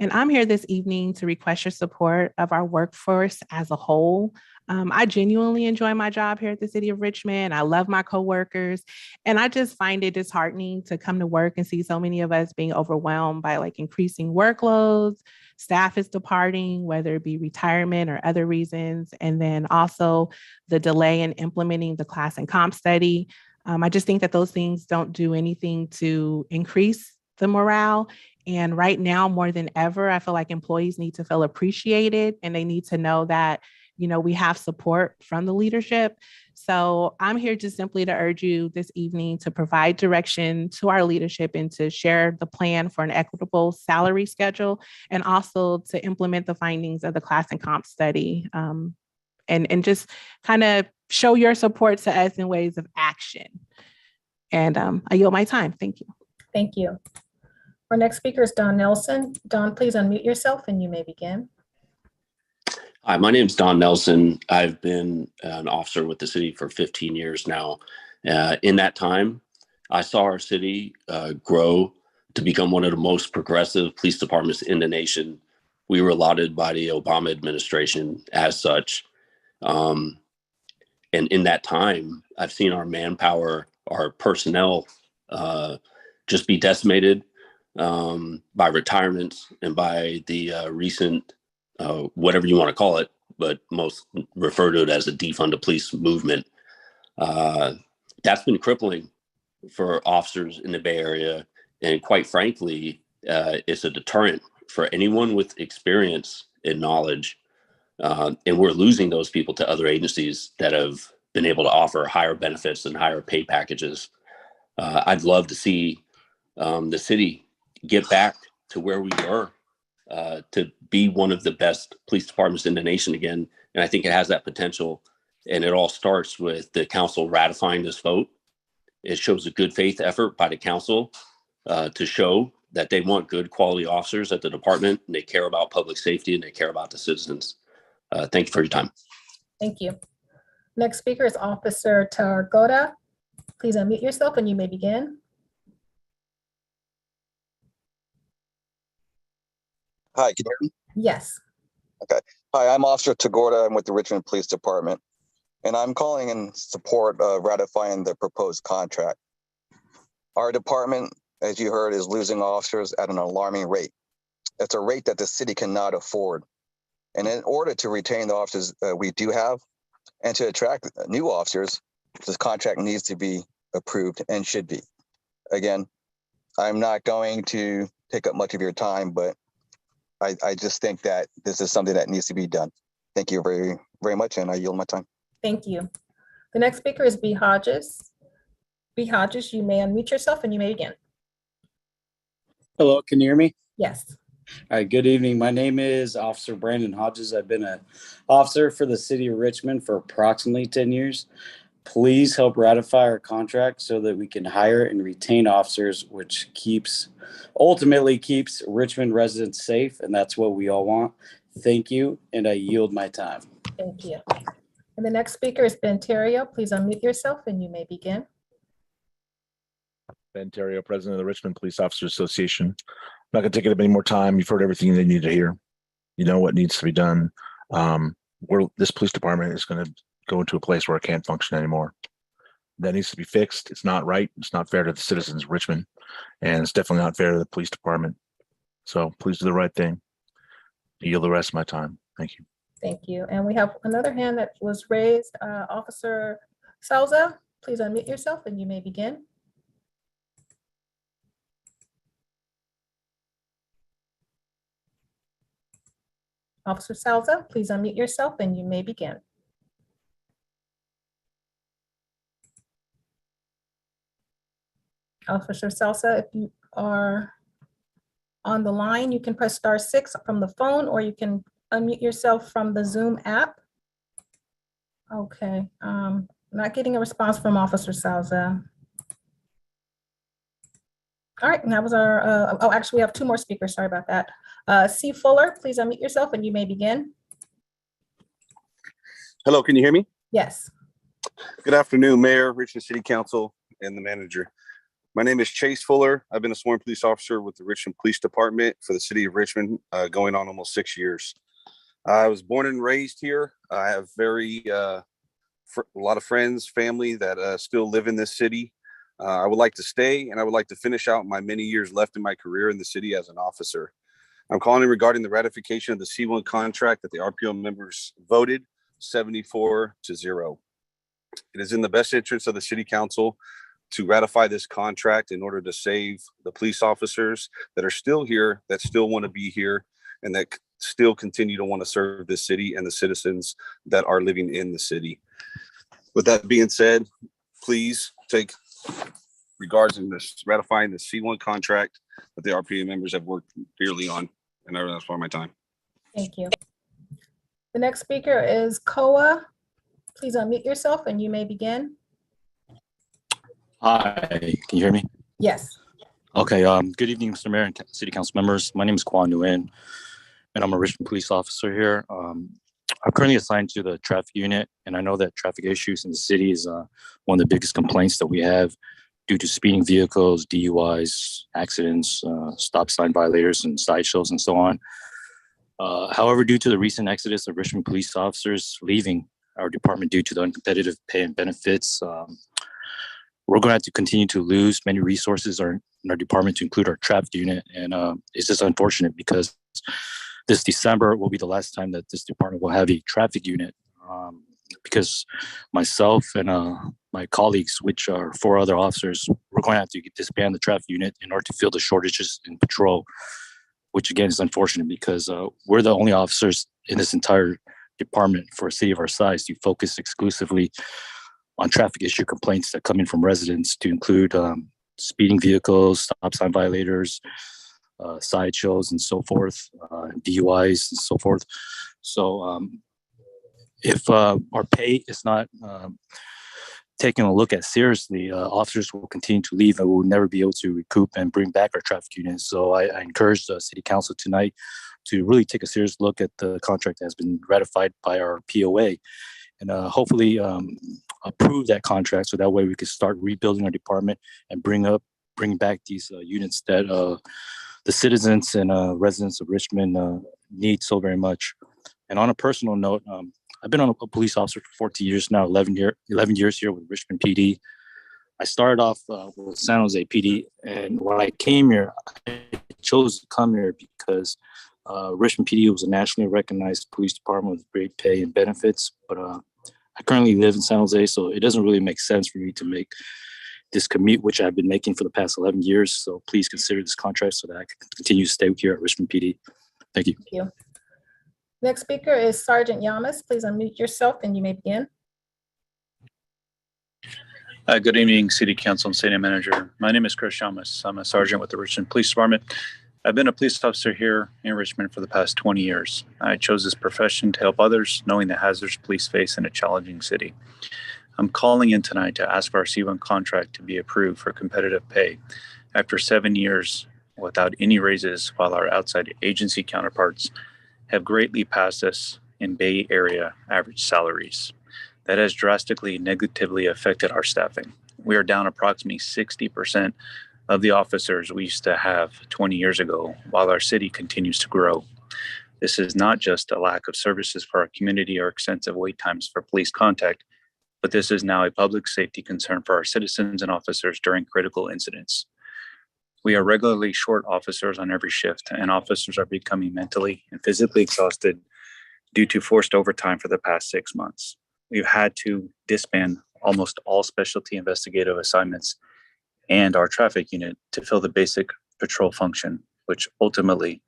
Speaker 1: And I'm here this evening to request your support of our workforce as a whole. I genuinely enjoy my job here at the City of Richmond. I love my coworkers, and I just find it disheartening to come to work and see so many of us being overwhelmed by like increasing workloads. Staff is departing, whether it be retirement or other reasons, and then also the delay in implementing the class and comp study. I just think that those things don't do anything to increase the morale. And right now, more than ever, I feel like employees need to feel appreciated, and they need to know that, you know, we have support from the leadership. So I'm here just simply to urge you this evening to provide direction to our leadership and to share the plan for an equitable salary schedule, and also to implement the findings of the class and comp study, and just kind of show your support to us in ways of action. And I yield my time. Thank you.
Speaker 6: Thank you. Our next speaker is Don Nelson. Don, please unmute yourself and you may begin.
Speaker 5: Hi, my name is Don Nelson. I've been an officer with the city for 15 years now. In that time, I saw our city grow to become one of the most progressive police departments in the nation. We were lauded by the Obama administration as such. And in that time, I've seen our manpower, our personnel just be decimated by retirements and by the recent whatever you want to call it, but most refer to it as a defund the police movement. That's been crippling for officers in the Bay Area. And quite frankly, it's a deterrent for anyone with experience and knowledge. And we're losing those people to other agencies that have been able to offer higher benefits and higher pay packages. I'd love to see the city get back to where we were, to be one of the best police departments in the nation again. And I think it has that potential. And it all starts with the council ratifying this vote. It shows a good faith effort by the council to show that they want good quality officers at the department, and they care about public safety, and they care about the citizens. Thank you for your time.
Speaker 6: Thank you. Next speaker is Officer Targoda. Please unmute yourself and you may begin.
Speaker 7: Hi, can you hear me?
Speaker 6: Yes.
Speaker 7: Okay. Hi, I'm Officer Tagorda. I'm with the Richmond Police Department, and I'm calling in support of ratifying the proposed contract. Our department, as you heard, is losing officers at an alarming rate. It's a rate that the city cannot afford. And in order to retain the officers we do have and to attract new officers, this contract needs to be approved and should be. Again, I'm not going to take up much of your time, but I just think that this is something that needs to be done. Thank you very, very much, and I yield my time.
Speaker 6: Thank you. The next speaker is B. Hodges. B. Hodges, you may unmute yourself and you may begin.
Speaker 24: Hello, can you hear me?
Speaker 6: Yes.
Speaker 24: All right, good evening. My name is Officer Brandon Hodges. I've been an officer for the city of Richmond for approximately 10 years. Please help ratify our contract so that we can hire and retain officers, which ultimately keeps Richmond residents safe, and that's what we all want. Thank you, and I yield my time.
Speaker 6: Thank you. And the next speaker is Ben Terrio. Please unmute yourself and you may begin.
Speaker 25: Ben Terrio, President of the Richmond Police Officers Association. I'm not going to take up any more time. You've heard everything they need to hear. You know what needs to be done. This police department is going to go into a place where it can't function anymore. That needs to be fixed. It's not right. It's not fair to the citizens of Richmond, and it's definitely not fair to the police department. So please do the right thing. I yield the rest of my time. Thank you.
Speaker 6: Thank you. And we have another hand that was raised. Officer Souza, please unmute yourself and you may begin. Officer Souza, please unmute yourself and you may begin. Officer Souza, if you are on the line, you can press *6 from the phone, or you can unmute yourself from the Zoom app. Okay, not getting a response from Officer Souza. All right, and that was our, oh, actually we have two more speakers, sorry about that. C. Fuller, please unmute yourself and you may begin.
Speaker 2: Hello, can you hear me?
Speaker 6: Yes.
Speaker 2: Good afternoon, Mayor, Richmond City Council, and the manager. My name is Chase Fuller. I've been a sworn police officer with the Richmond Police Department for the city of Richmond, going on almost 6 years. I was born and raised here. I have a lot of friends, family that still live in this city. I would like to stay, and I would like to finish out my many years left in my career in the city as an officer. I'm calling regarding the ratification of the C1 contract that the RPO members voted 74-0. It is in the best interest of the city council to ratify this contract in order to save the police officers that are still here, that still want to be here, and that still continue to want to serve this city and the citizens that are living in the city. With that being said, please take regards in this ratifying the C1 contract that the RPA members have worked dearly on. And that's for my time.
Speaker 6: Thank you. The next speaker is Koa. Please unmute yourself and you may begin.
Speaker 4: Hi, can you hear me?
Speaker 6: Yes.
Speaker 4: Okay, good evening, Mr. Mayor and City Council members. My name is Kwan Nguyen, and I'm a Richmond police officer here. I'm currently assigned to the traffic unit, and I know that traffic issues in the city is one of the biggest complaints that we have due to speeding vehicles, DUIs, accidents, stop sign violators, and sideshows, and so on. However, due to the recent exodus of Richmond police officers leaving our department due to the uncompetitive pay and benefits, we're going to have to continue to lose many resources in our department to include our traffic unit. And it's just unfortunate because this December will be the last time that this department will have a traffic unit, because myself and my colleagues, which are 4 other officers, we're going to have to disband the traffic unit in order to fill the shortages in patrol, which again is unfortunate because we're the only officers in this entire department for a city of our size to focus exclusively on traffic issue complaints that come in from residents, to include speeding vehicles, stop sign violators, sideshows and so forth, DUIs and so forth. So if our pay is not taken a look at seriously, officers will continue to leave and we'll never be able to recoup and bring back our traffic units. So I encourage the city council tonight to really take a serious look at the contract that has been ratified by our POA, and hopefully approve that contract so that way we can start rebuilding our department and bring back these units that the citizens and residents of Richmond need so very much. And on a personal note, I've been a police officer for 14 years now, 11 years here with Richmond PD. I started off with San Jose PD, and when I came here, I chose to come here because Richmond PD was a nationally recognized police department with great pay and benefits, but I currently live in San Jose, so it doesn't really make sense for me to make this commute, which I've been making for the past 11 years. So please consider this contract so that I can continue to stay here at Richmond PD. Thank you.
Speaker 6: Thank you. Next speaker is Sergeant Yamas. Please unmute yourself and you may begin.
Speaker 8: Good evening, City Council and City Manager. My name is Chris Yamas. I'm a sergeant with the Richmond Police Department. I've been a police officer here in Richmond for the past 20 years. I chose this profession to help others, knowing the hazards police face in a challenging city. I'm calling in tonight to ask for our C1 contract to be approved for competitive pay after 7 years without any raises, while our outside agency counterparts have greatly passed us in Bay Area average salaries. That has drastically negatively affected our staffing. We are down approximately 60% of the officers we used to have 20 years ago, while our city continues to grow. This is not just a lack of services for our community or extensive wait times for police contact, but this is now a public safety concern for our citizens and officers during critical incidents. We are regularly short officers on every shift, and officers are becoming mentally and physically exhausted due to forced overtime for the past 6 months. We've had to disband almost all specialty investigative assignments and our traffic unit to fill the basic patrol function, which ultimately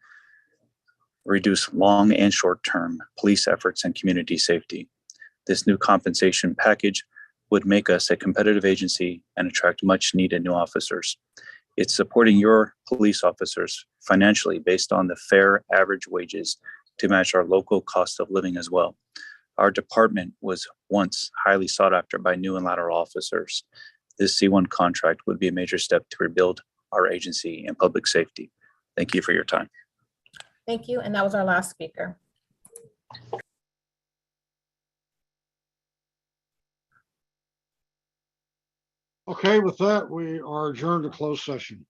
Speaker 8: reduce long and short-term police efforts and community safety. This new compensation package would make us a competitive agency and attract much needed new officers. It's supporting your police officers financially based on the fair average wages to match our local cost of living as well. Our department was once highly sought after by new and lateral officers. This C1 contract would be a major step to rebuild our agency and public safety. Thank you for your time.
Speaker 6: Thank you. And that was our last speaker.
Speaker 9: Okay, with that, we are adjourned to closed session.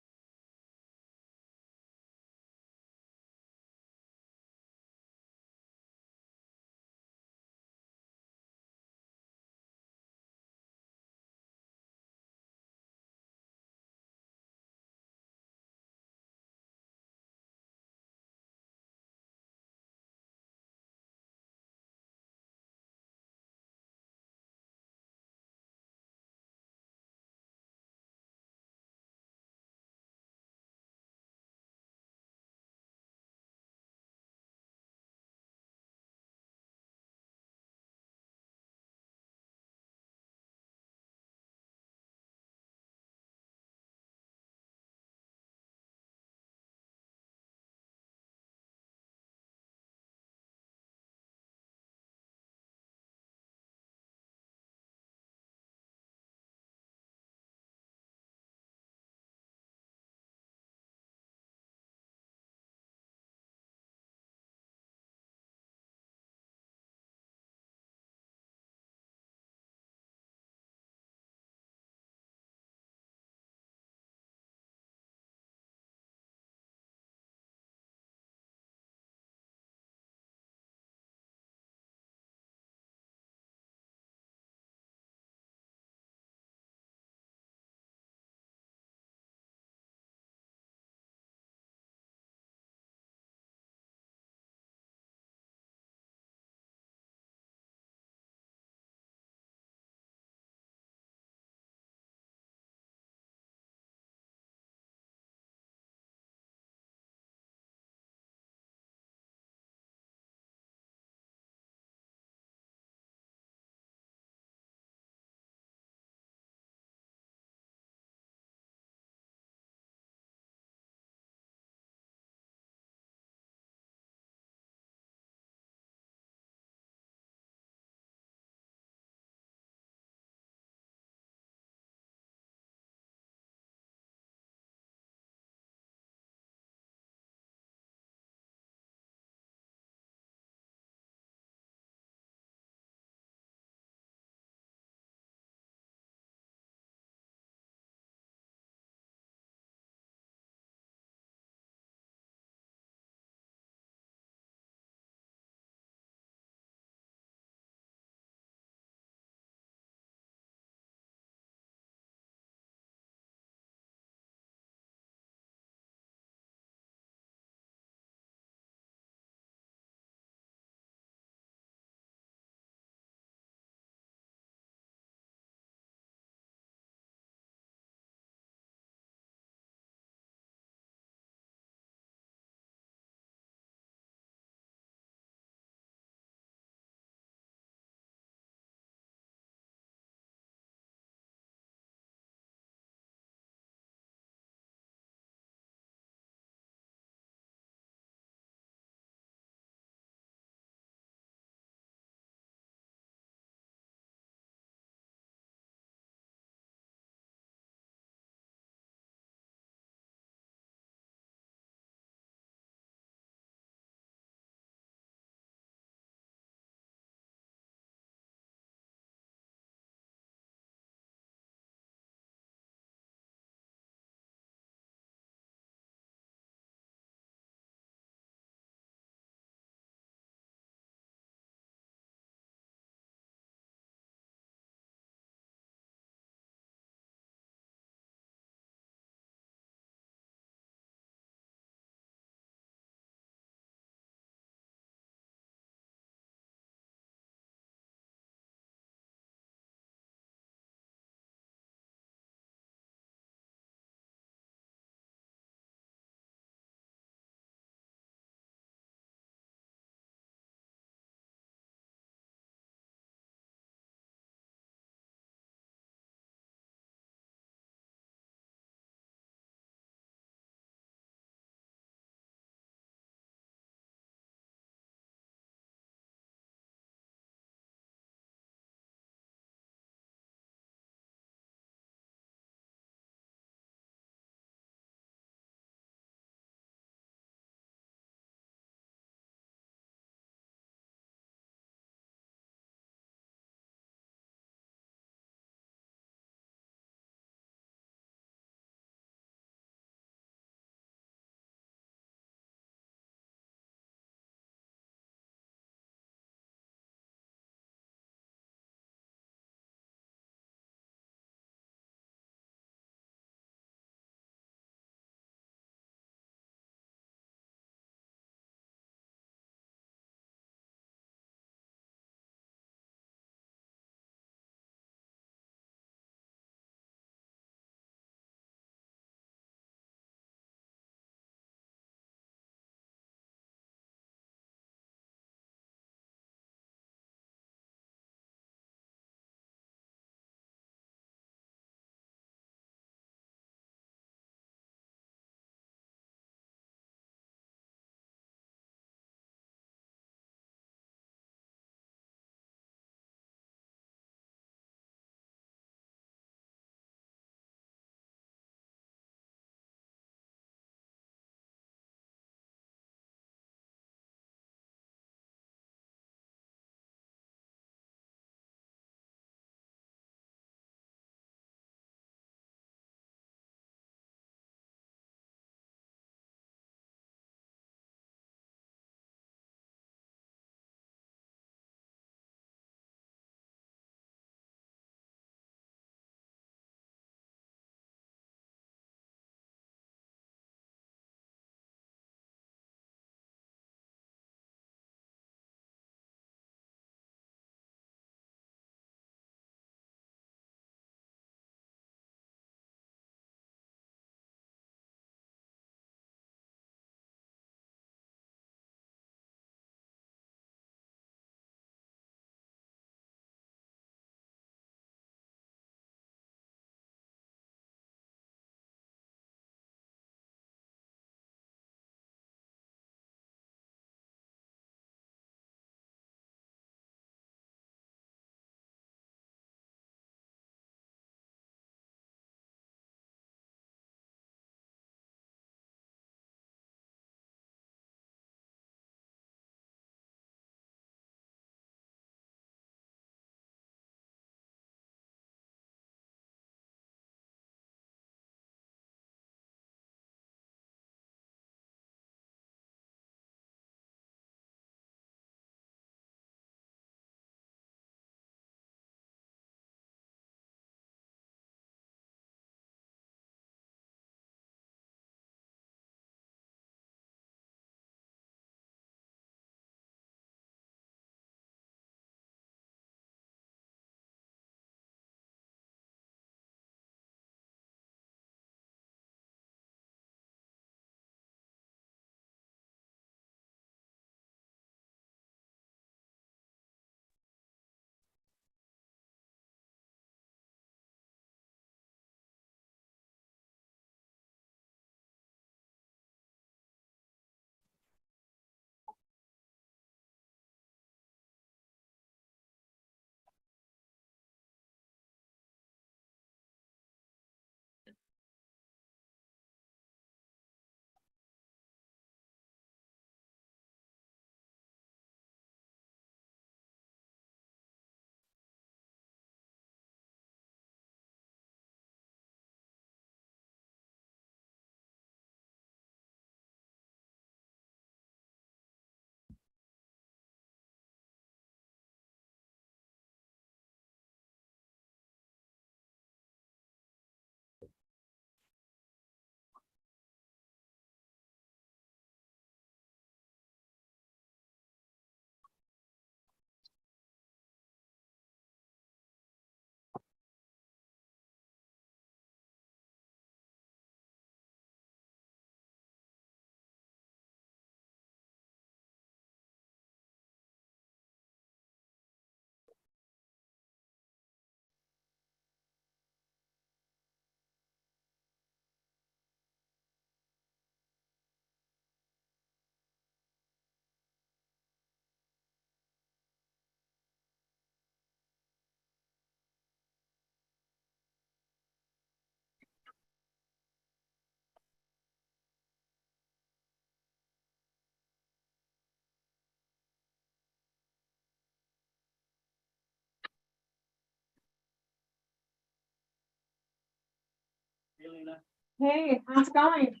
Speaker 10: Hey, how's it going?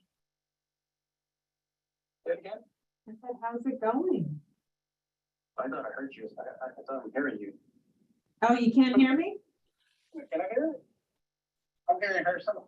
Speaker 11: Say it again?
Speaker 10: I said, how's it going?
Speaker 11: I thought I heard you. I thought I'm hearing you.
Speaker 10: Oh, you can't hear me?
Speaker 11: Can I hear it? I'm hearing her. So.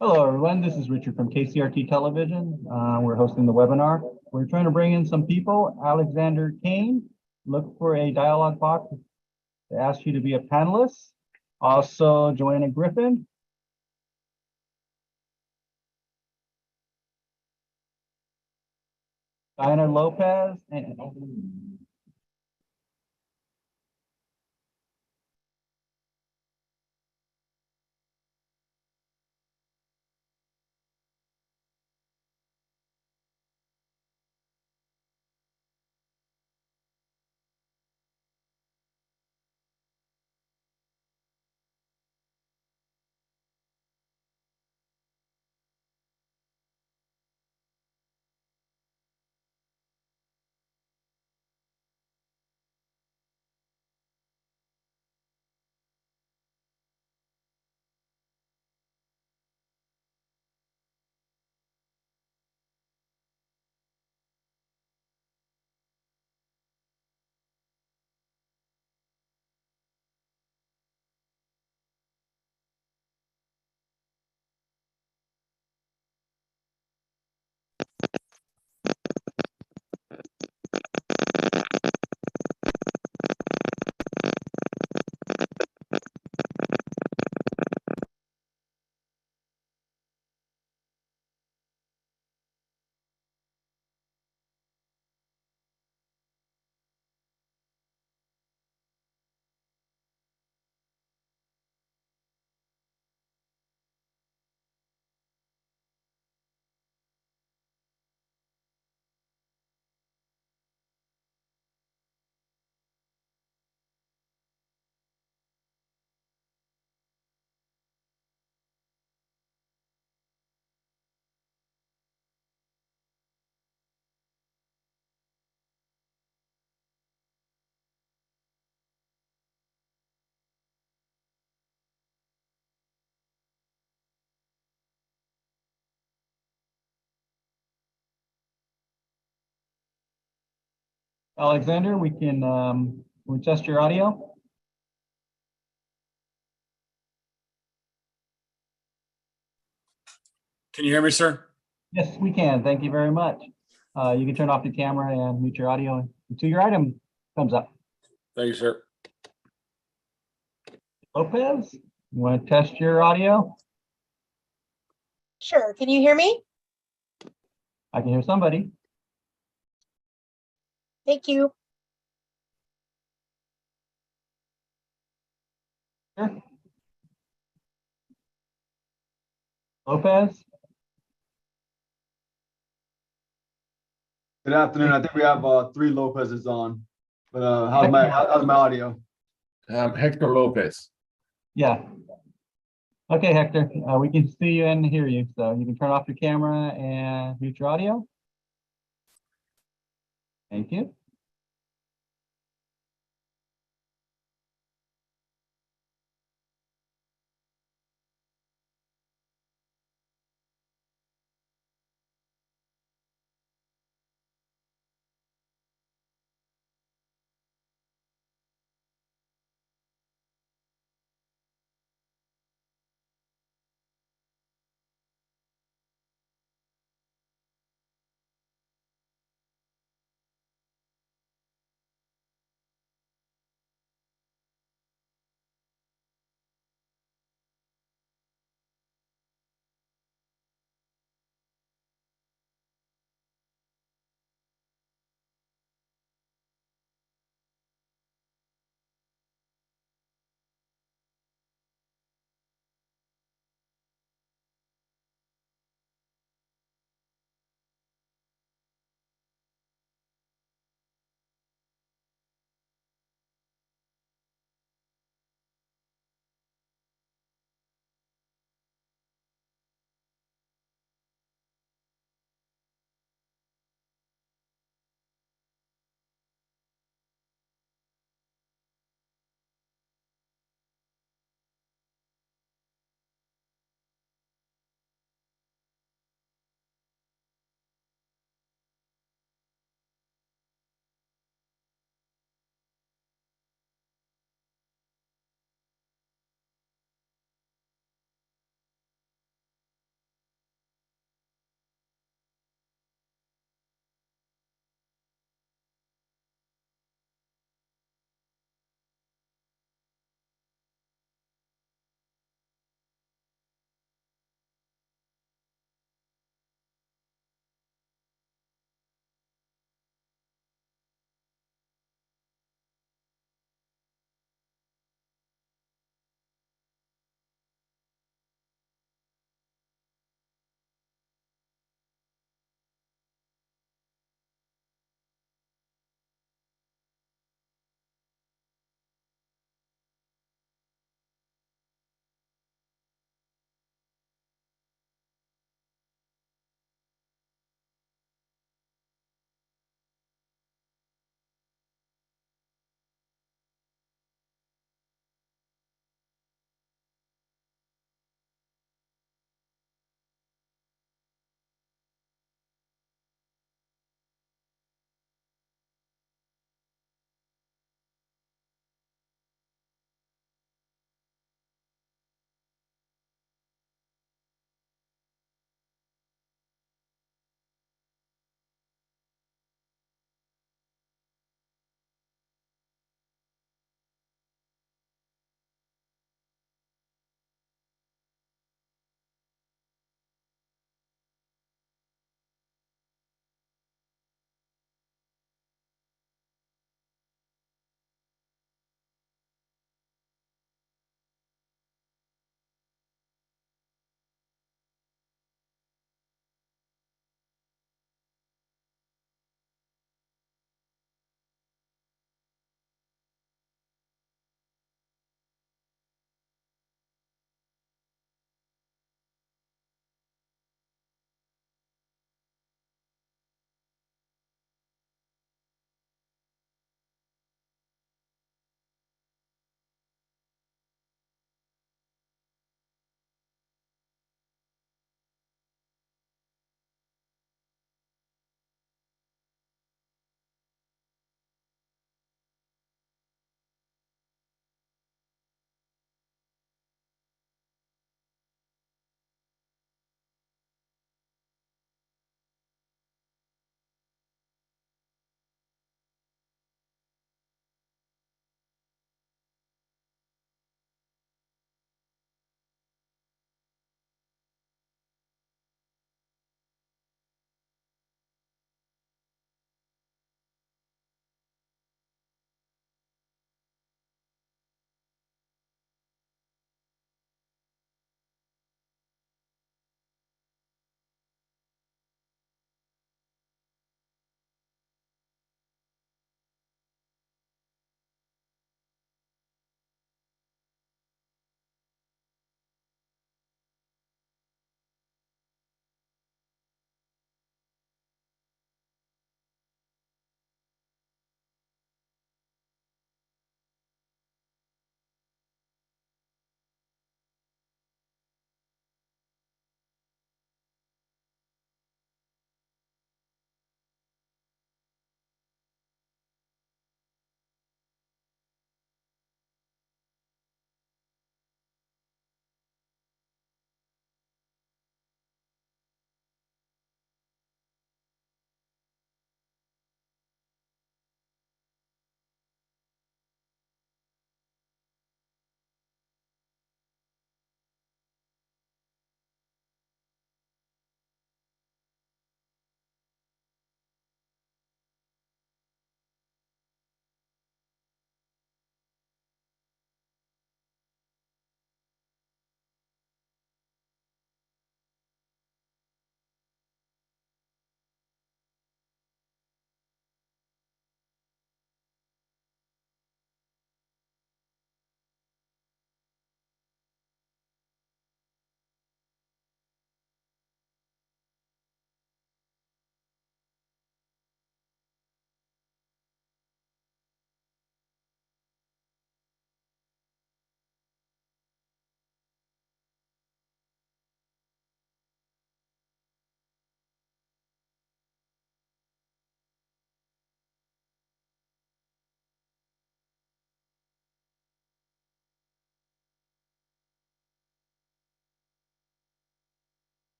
Speaker 12: Hello, everyone. This is Richard from KCRT Television. We're hosting the webinar. We're trying to bring in some people. Alexander Kane, look for a dialogue box to ask you to be a panelist. Also, Joanna Griffin. Diana Lopez and Alexander, we can we test your audio.
Speaker 13: Can you hear me, sir?
Speaker 12: Yes, we can. Thank you very much. You can turn off the camera and mute your audio until your item comes up.
Speaker 13: Thank you, sir.
Speaker 12: Lopez, you want to test your audio?
Speaker 14: Sure. Can you hear me?
Speaker 12: I can hear somebody.
Speaker 14: Thank you.
Speaker 12: Sure. Lopez?
Speaker 15: Good afternoon. I think we have 3 Lopez's on. But how's my audio?
Speaker 13: Hector Lopez.
Speaker 12: Yeah. Okay, Hector, we can see you and hear you. So you can turn off your camera and mute your audio. Thank you.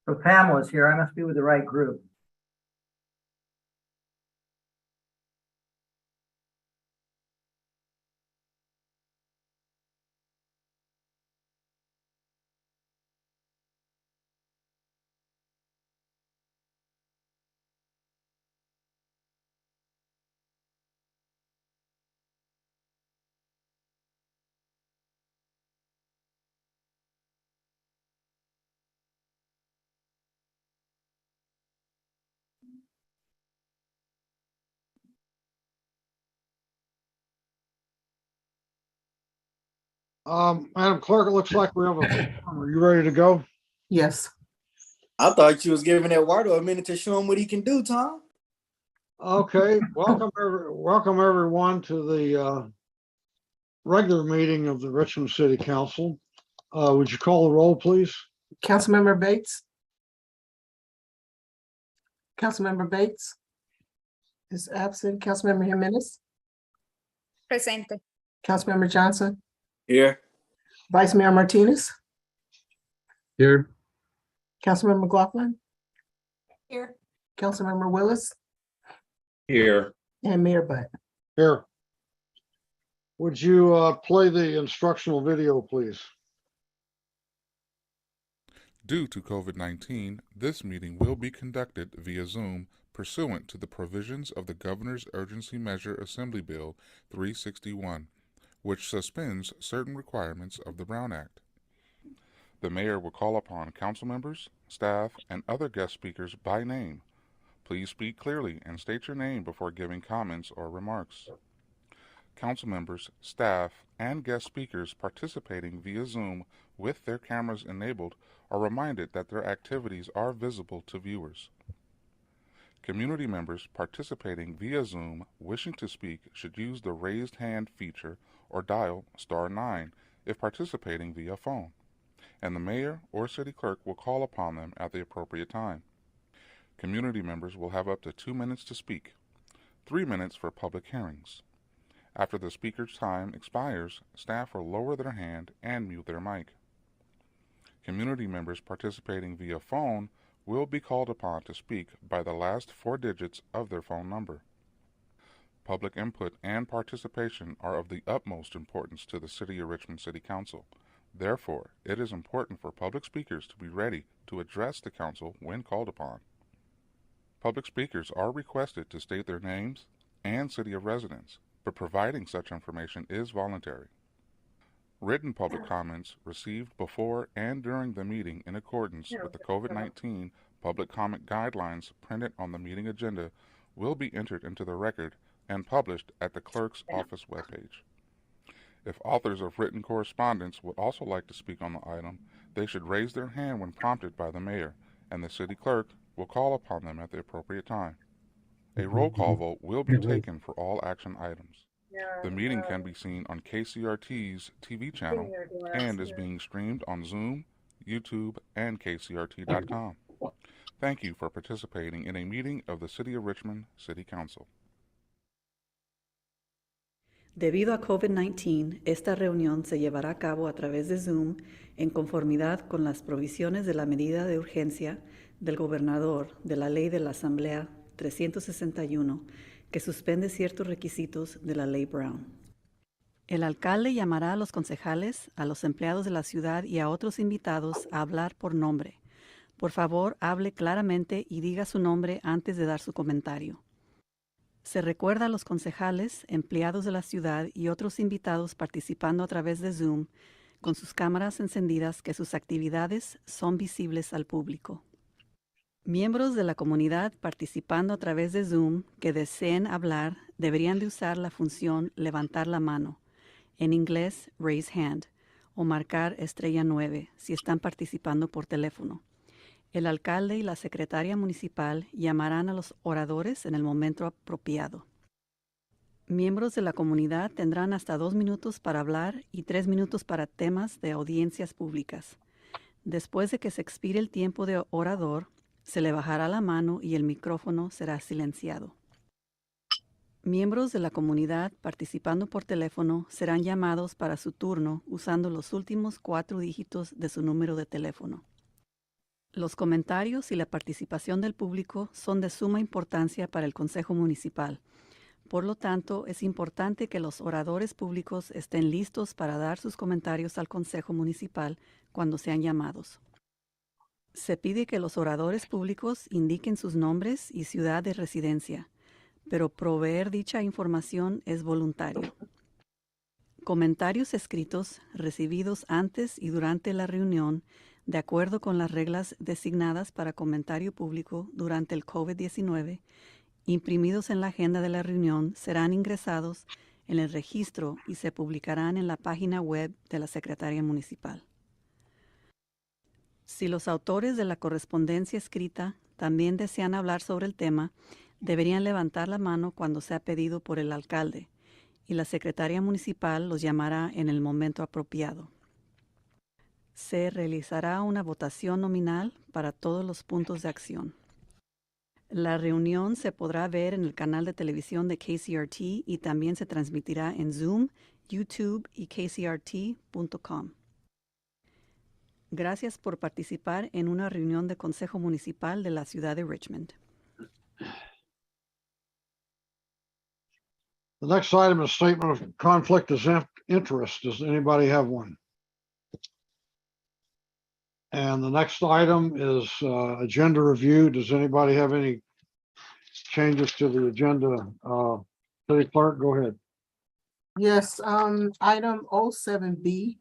Speaker 14: So Pamela's here. I must be with the right group.
Speaker 9: Madam Clerk, it looks like we have a quorum. Are you ready to go?
Speaker 14: Yes.
Speaker 16: I thought you was giving Eduardo a minute to show him what he can do, Tom.
Speaker 9: Okay, welcome everyone to the regular meeting of the Richmond City Council. Would you call the roll, please?
Speaker 14: Councilmember Bates. Councilmember Bates is absent. Councilmember Jimenez.
Speaker 17: Presente.
Speaker 14: Councilmember Johnson.
Speaker 16: Here.
Speaker 14: Vice Mayor Martinez.
Speaker 13: Here.
Speaker 14: Councilmember McLaughlin.
Speaker 17: Here.
Speaker 14: Councilmember Willis.
Speaker 16: Here.
Speaker 14: And Mayor Butt.
Speaker 9: Here. Would you play the instructional video, please?
Speaker 18: Due to COVID-19, this meeting will be conducted via Zoom pursuant to the provisions of the Governor's Urgency Measure Assembly Bill 361, which suspends certain requirements of the Brown Act. The mayor will call upon council members, staff, and other guest speakers by name. Please speak clearly and state your name before giving comments or remarks. Council members, staff, and guest speakers participating via Zoom with their cameras enabled are reminded that their activities are visible to viewers. Community members participating via Zoom wishing to speak should use the raised hand feature or dial *9 if participating via phone, and the mayor or city clerk will call upon them at the appropriate time. Community members will have up to 2 minutes to speak, 3 minutes for public hearings. After the speaker's time expires, staff will lower their hand and mute their mic. Community members participating via phone will be called upon to speak by the last 4 digits of their phone number. Public input and participation are of the utmost importance to the City of Richmond City Council. Therefore, it is important for public speakers to be ready to address the council when called upon. Public speakers are requested to state their names and city of residence, but providing such information is voluntary. Written public comments received before and during the meeting in accordance with the COVID-19 public comment guidelines printed on the meeting agenda will be entered into the record and published at the clerk's office webpage. If authors of written correspondence would also like to speak on the item, they should raise their hand when prompted by the mayor, and the city clerk will call upon them at the appropriate time. A roll call vote will be taken for all action items. The meeting can be seen on KCRT's TV channel and is being streamed on Zoom, YouTube, and KCRT.com. Thank you for participating in a meeting of the City of Richmond City Council.
Speaker 3: Debido a COVID-19, esta reunión se llevará a cabo a través de Zoom en conformidad con las provisiones de la medida de urgencia del gobernador de la Ley de la Asamblea 361, que suspende ciertos requisitos de la Ley Brown. El alcalde llamará a los concejales, a los empleados de la ciudad y a otros invitados a hablar por nombre. Por favor, hable claramente y diga su nombre antes de dar su comentario. Se recuerda a los concejales, empleados de la ciudad y otros invitados participando a través de Zoom con sus cámaras encendidas que sus actividades son visibles al público. Miembros de la comunidad participando a través de Zoom que deseen hablar deberían de usar la función levantar la mano, en inglés raise hand, o marcar estrella 9 si están participando por teléfono. El alcalde y la secretaria municipal llamarán a los oradores en el momento apropiado. Miembros de la comunidad tendrán hasta 2 minutos para hablar y 3 minutos para temas de audiencias públicas. Después de que se expire el tiempo de orador, se le bajará la mano y el micrófono será silenciado. Miembros de la comunidad participando por teléfono serán llamados para su turno usando los últimos 4 dígitos de su número de teléfono. Los comentarios y la participación del público son de suma importancia para el Consejo Municipal. Por lo tanto, es importante que los oradores públicos estén listos para dar sus comentarios al Consejo Municipal cuando sean llamados. Se pide que los oradores públicos indiquen sus nombres y ciudad de residencia, pero proveer dicha información es voluntario. Comentarios escritos recibidos antes y durante la reunión, de acuerdo con las reglas designadas para comentario público durante el COVID-19, imprimidos en la agenda de la reunión, serán ingresados en el registro y se publicarán en la página web de la Secretaría Municipal. Si los autores de la correspondencia escrita también desean hablar sobre el tema, deberían levantar la mano cuando sea pedido por el alcalde, y la Secretaría Municipal los llamará en el momento apropiado. Se realizará una votación nominal para todos los puntos de acción. La reunión se podrá ver en el canal de televisión de KCRT y también se transmitirá en Zoom, YouTube y kcrt.com. Gracias por participar en una reunión de Consejo Municipal de la ciudad de Richmond.
Speaker 9: The next item is statement of conflict of interest. Does anybody have one? And the next item is agenda review. Does anybody have any changes to the agenda? City Clerk, go ahead.
Speaker 19: Yes, item 07B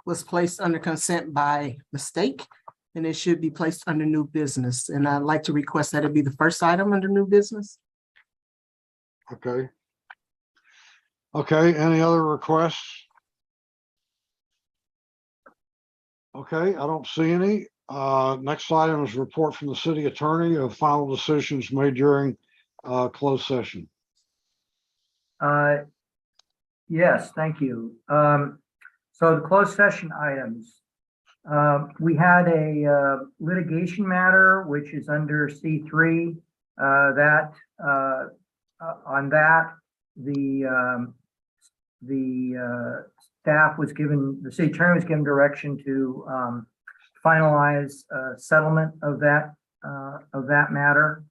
Speaker 19: was placed under consent by mistake, and it should be placed under new business. And I'd like to request that it be the first item under new business.
Speaker 9: Okay. Okay, any other requests? Okay, I don't see any. Next item is report from the city attorney of final decisions made during closed session.
Speaker 14: Yes, thank you. So the closed session items. We had a litigation matter, which is under C3. On that, the staff was given, the city attorney was given direction to finalize settlement of that matter.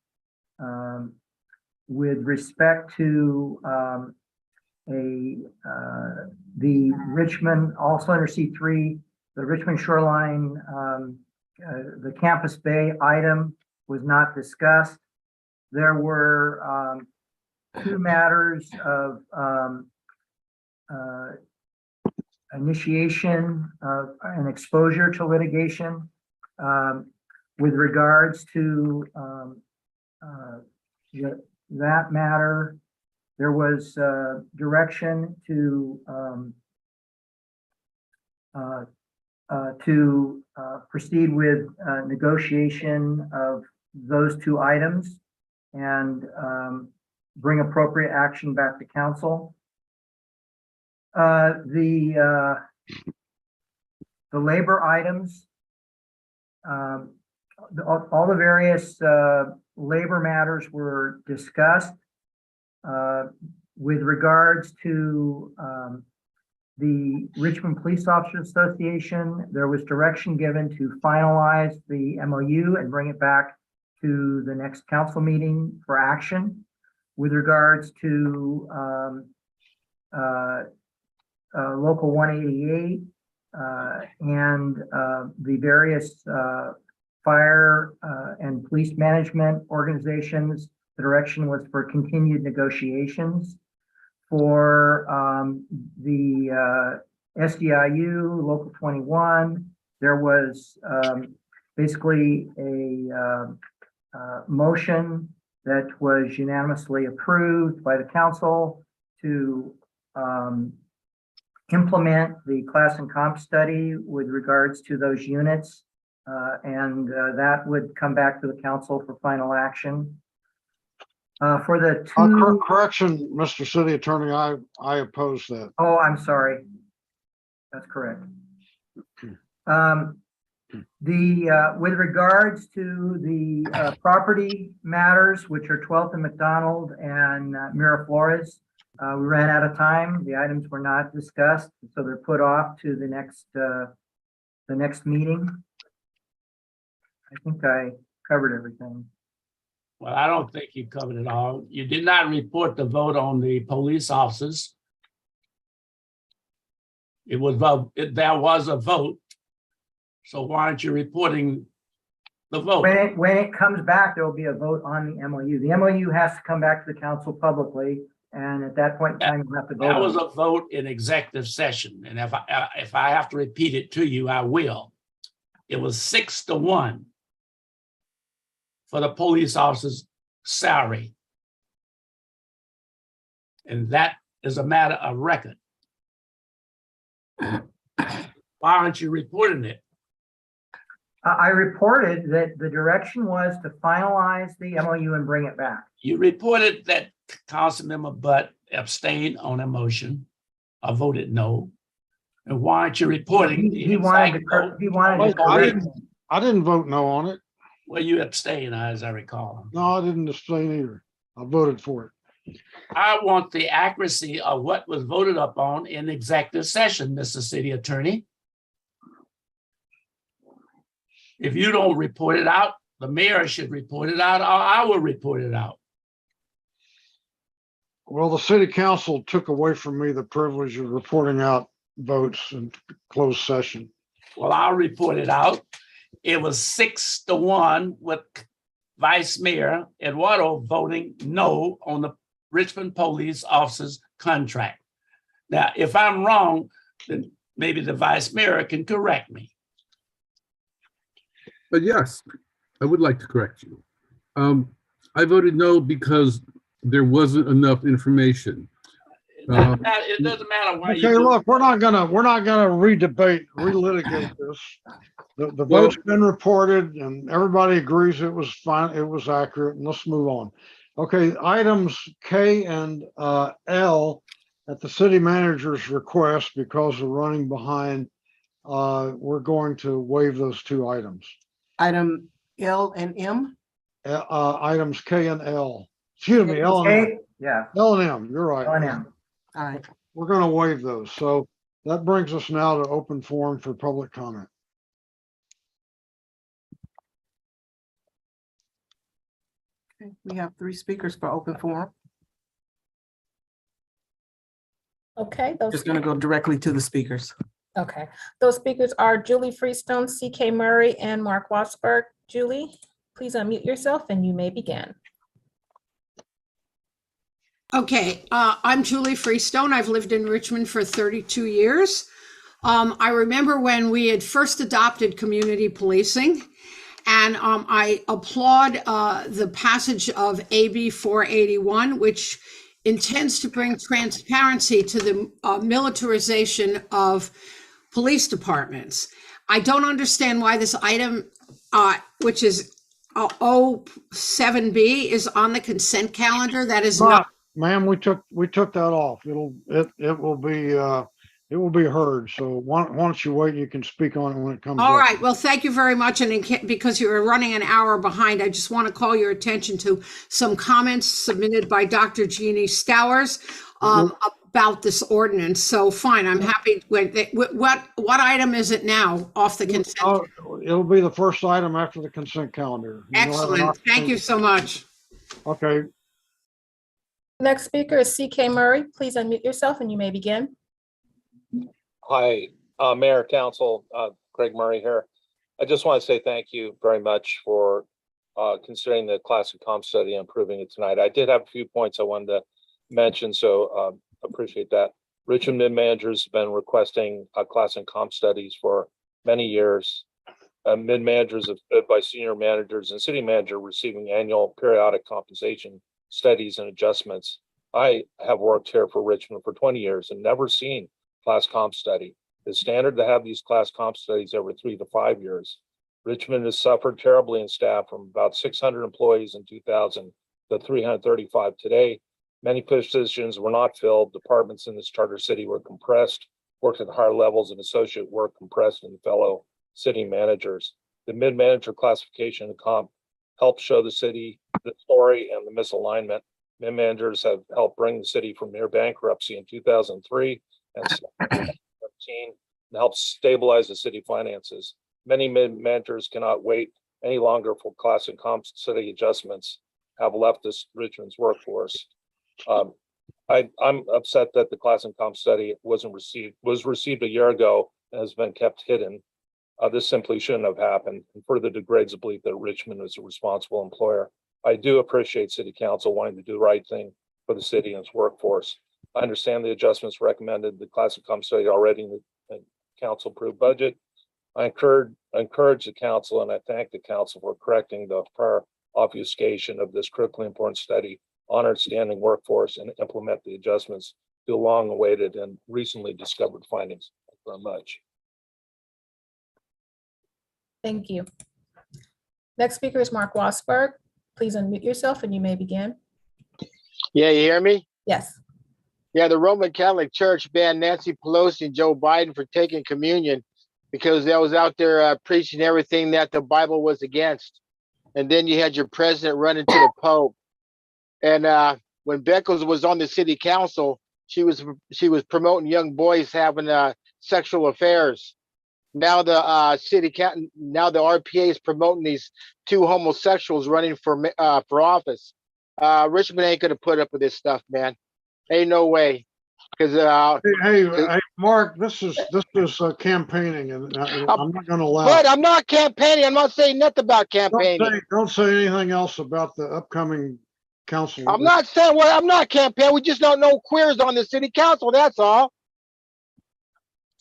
Speaker 14: With respect to the Richmond, also under C3, the Richmond Shoreline, the Campus Bay item was not discussed. There were 2 matters of initiation of an exposure to litigation. With regards to that matter, there was direction to proceed with negotiation of those 2 items and bring appropriate action back to council. The labor items, all the various labor matters were discussed. with regards to the Richmond Police Officers Association, there was direction given to finalize the MOU and bring it back to the next council meeting for action. With regards to Local 188 and the various fire and police management organizations, the direction was for continued negotiations. For the SDIU, Local 21, there was basically a motion that was unanimously approved by the council to implement the class and comp study with regards to those units. And that would come back to the council for final action. For the two.
Speaker 9: Correction, Mr. City Attorney, I oppose that.
Speaker 14: Oh, I'm sorry. That's correct. With regards to the property matters, which are 12th and McDonald and Miraflores, we ran out of time. The items were not discussed, so they're put off to the next meeting. I think I covered everything.
Speaker 1: Well, I don't think you covered it all. You did not report the vote on the police officers. There was a vote. So why aren't you reporting the vote?
Speaker 14: When it comes back, there will be a vote on the MOU. The MOU has to come back to the council publicly, and at that point in time, you have to vote.
Speaker 1: That was a vote in executive session, and if I have to repeat it to you, I will. It was 6-1 for the police officer's salary. And that is a matter of record. Why aren't you reporting it?
Speaker 14: I reported that the direction was to finalize the MOU and bring it back.
Speaker 1: You reported that Councilmember Butt abstained on a motion or voted no. And why aren't you reporting?
Speaker 14: He wanted to.
Speaker 9: I didn't vote no on it.
Speaker 1: Well, you abstained, as I recall.
Speaker 9: No, I didn't abstain either. I voted for it.
Speaker 1: I want the accuracy of what was voted upon in executive session, Mr. City Attorney. If you don't report it out, the mayor should report it out, or I will report it out.
Speaker 9: Well, the city council took away from me the privilege of reporting out votes in closed session.
Speaker 1: Well, I'll report it out. It was 6-1 with Vice Mayor Eduardo voting no on the Richmond police officers contract. Now, if I'm wrong, then maybe the Vice Mayor can correct me.
Speaker 13: But yes, I would like to correct you. I voted no because there wasn't enough information.
Speaker 1: It doesn't matter why.
Speaker 9: Okay, look, we're not gonna relitigate this. The vote's been reported and everybody agrees it was fine, it was accurate, and let's move on. Okay, items K and L at the city manager's request, because we're running behind, we're going to waive those two items.
Speaker 19: Item L and M?
Speaker 9: Items K and L. Excuse me, L and M.
Speaker 14: Yeah.
Speaker 9: L and M, you're right.
Speaker 14: L and M.
Speaker 19: All right.
Speaker 9: We're going to waive those. So that brings us now to open forum for public comment.
Speaker 19: Okay, we have 3 speakers for open forum.
Speaker 6: Okay.
Speaker 19: Just going to go directly to the speakers.
Speaker 6: Okay. Those speakers are Julie Freestone, C.K. Murray, and Mark Wassberg. Julie, please unmute yourself and you may begin.
Speaker 20: Okay, I'm Julie Freestone. I've lived in Richmond for 32 years. I remember when we had first adopted community policing, and I applaud the passage of AB 481, which intends to bring transparency to the militarization of police departments. I don't understand why this item, which is 07B, is on the consent calendar. That is not.
Speaker 9: Ma'am, we took that off. It will be It will be heard. So why don't you wait? You can speak on it when it comes
Speaker 20: All
Speaker 9: up.
Speaker 20: right. Well, thank you very much. And because you're running an hour behind, I just want to call your attention to some comments submitted by Dr. Jeannie Stowers about this ordinance. So fine, I'm happy. What item is it now off the consent?
Speaker 9: It'll be the first item after the consent calendar.
Speaker 20: Excellent. Thank you so much.
Speaker 9: Okay.
Speaker 6: Next speaker is C.K. Murray. Please unmute yourself and you may begin.
Speaker 5: Hi, Mayor, Council, Greg Murray here. I just want to say thank you very much for considering the class and comp study and approving it tonight. I did have a few points I wanted to mention, so appreciate that. Richmond mid-managers have been requesting class and comp studies for many years. Mid-managers have stood by senior managers and city manager receiving annual periodic compensation studies and adjustments. I have worked here for Richmond for 20 years and never seen class comp study. It's standard to have these class comp studies every 3 to 5 years. Richmond has suffered terribly in staff from about 600 employees in 2000 to 335 today. Many positions were not filled. Departments in this charter city were compressed, worked at higher levels and associate work compressed in fellow city managers. The mid-manager classification and comp helped show the city the story and the misalignment. Mid-managers have helped bring the city from near bankruptcy in 2003 and 2017 to help stabilize the city finances. Many mid-managers cannot wait any longer for class and comp study adjustments have left this Richmond's workforce. I'm upset that the class and comp study was received a year ago and has been kept hidden. This simply shouldn't have happened and further degrades the belief that Richmond is a responsible employer. I do appreciate City Council wanting to do the right thing for the city and its workforce. I understand the adjustments recommended, the class and comp study already in the council approved budget. I encourage the council and I thank the council for correcting the prior obfuscation of this critically important study on our standing workforce and implement the adjustments to long awaited and recently discovered findings. Thank you very much.
Speaker 6: Thank you. Next speaker is Mark Wassberg. Please unmute yourself and you may begin.
Speaker 11: Yeah, you hear me?
Speaker 6: Yes.
Speaker 11: Yeah, the Roman Catholic Church banned Nancy Pelosi and Joe Biden for taking communion because they was out there preaching everything that the Bible was against. And then you had your president running to the Pope. And when Beckles was on the city council, she was promoting young boys having sexual affairs. Now the now the RPA is promoting these two homosexuals running for office. Richmond ain't gonna put up with this stuff, man. Ain't no way. Because
Speaker 9: hey, Mark, this is campaigning, and I'm not going to allow.
Speaker 11: But I'm not campaigning. I'm not saying nothing about campaigning.
Speaker 9: Don't say anything else about the upcoming council.
Speaker 11: I'm not saying I'm not campaigning. We just don't know queers on the city council. That's all.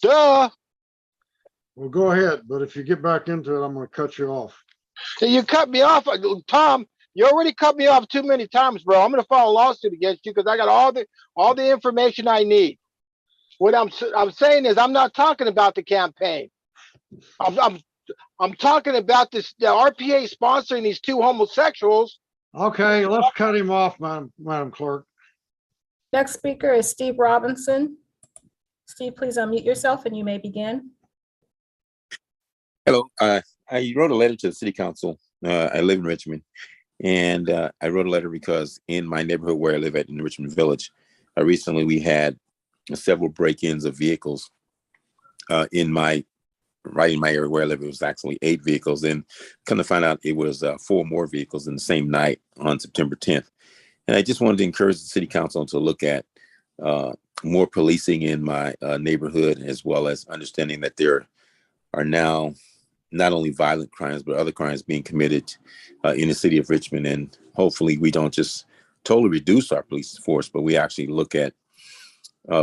Speaker 11: Duh.
Speaker 9: Well, go ahead, but if you get back into it, I'm going to cut you off.
Speaker 11: So you cut me off, Tom. You already cut me off too many times, bro. I'm going to file a lawsuit against you because I got all the information I need. What I'm saying is I'm not talking about the campaign. I'm talking about the RPA sponsoring these two homosexuals.
Speaker 9: Okay, let's cut him off, Madam Clerk.
Speaker 6: Next speaker is Steve Robinson. Steve, please unmute yourself and you may begin.
Speaker 7: Hello. I wrote a letter to the city council. I live in Richmond. And I wrote a letter because in my neighborhood where I live at in Richmond Village, recently we had several break-ins of vehicles in my area where I live. It was actually 8 vehicles. And come to find out it was 4 more vehicles in the same night on September 10th. And I just wanted to encourage the city council to look at more policing in my neighborhood, as well as understanding that there are now not only violent crimes, but other crimes being committed in the city of Richmond. And hopefully we don't just totally reduce our police force, but we actually look at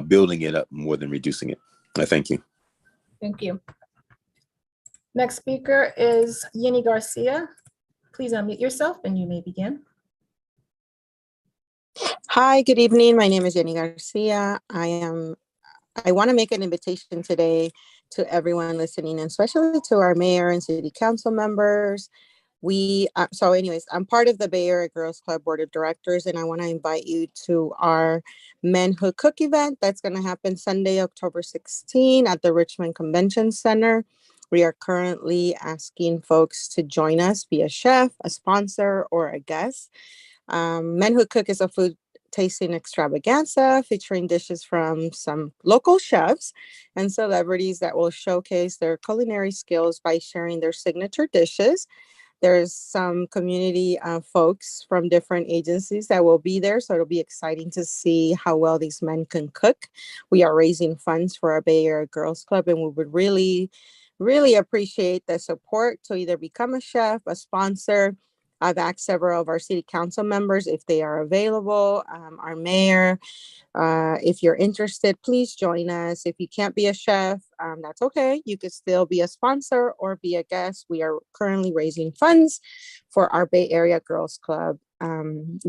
Speaker 7: building it up more than reducing it. Thank you.
Speaker 6: Thank you. Next speaker is Yeni Garcia. Please unmute yourself and you may begin.
Speaker 21: Hi, good evening. My name is Yeni Garcia. I want to make an invitation today to everyone listening, and especially to our mayor and city council members. So anyways, I'm part of the Bay Area Girls Club Board of Directors, and I want to invite you to our Men Who Cook event that's going to happen Sunday, October 16 at the Richmond Convention Center. We are currently asking folks to join us, be a chef, a sponsor, or a guest. Men Who Cook is a food tasting extravaganza featuring dishes from some local chefs and celebrities that will showcase their culinary skills by sharing their signature dishes. There's some community folks from different agencies that will be there, so it'll be exciting to see how well these men can cook. We are raising funds for our Bay Area Girls Club, and we would really appreciate the support to either become a chef, a sponsor. I've asked several of our city council members if they are available, our mayor. If you're interested, please join us. If you can't be a chef, that's okay. You could still be a sponsor or be a guest. We are currently raising funds for our Bay Area Girls Club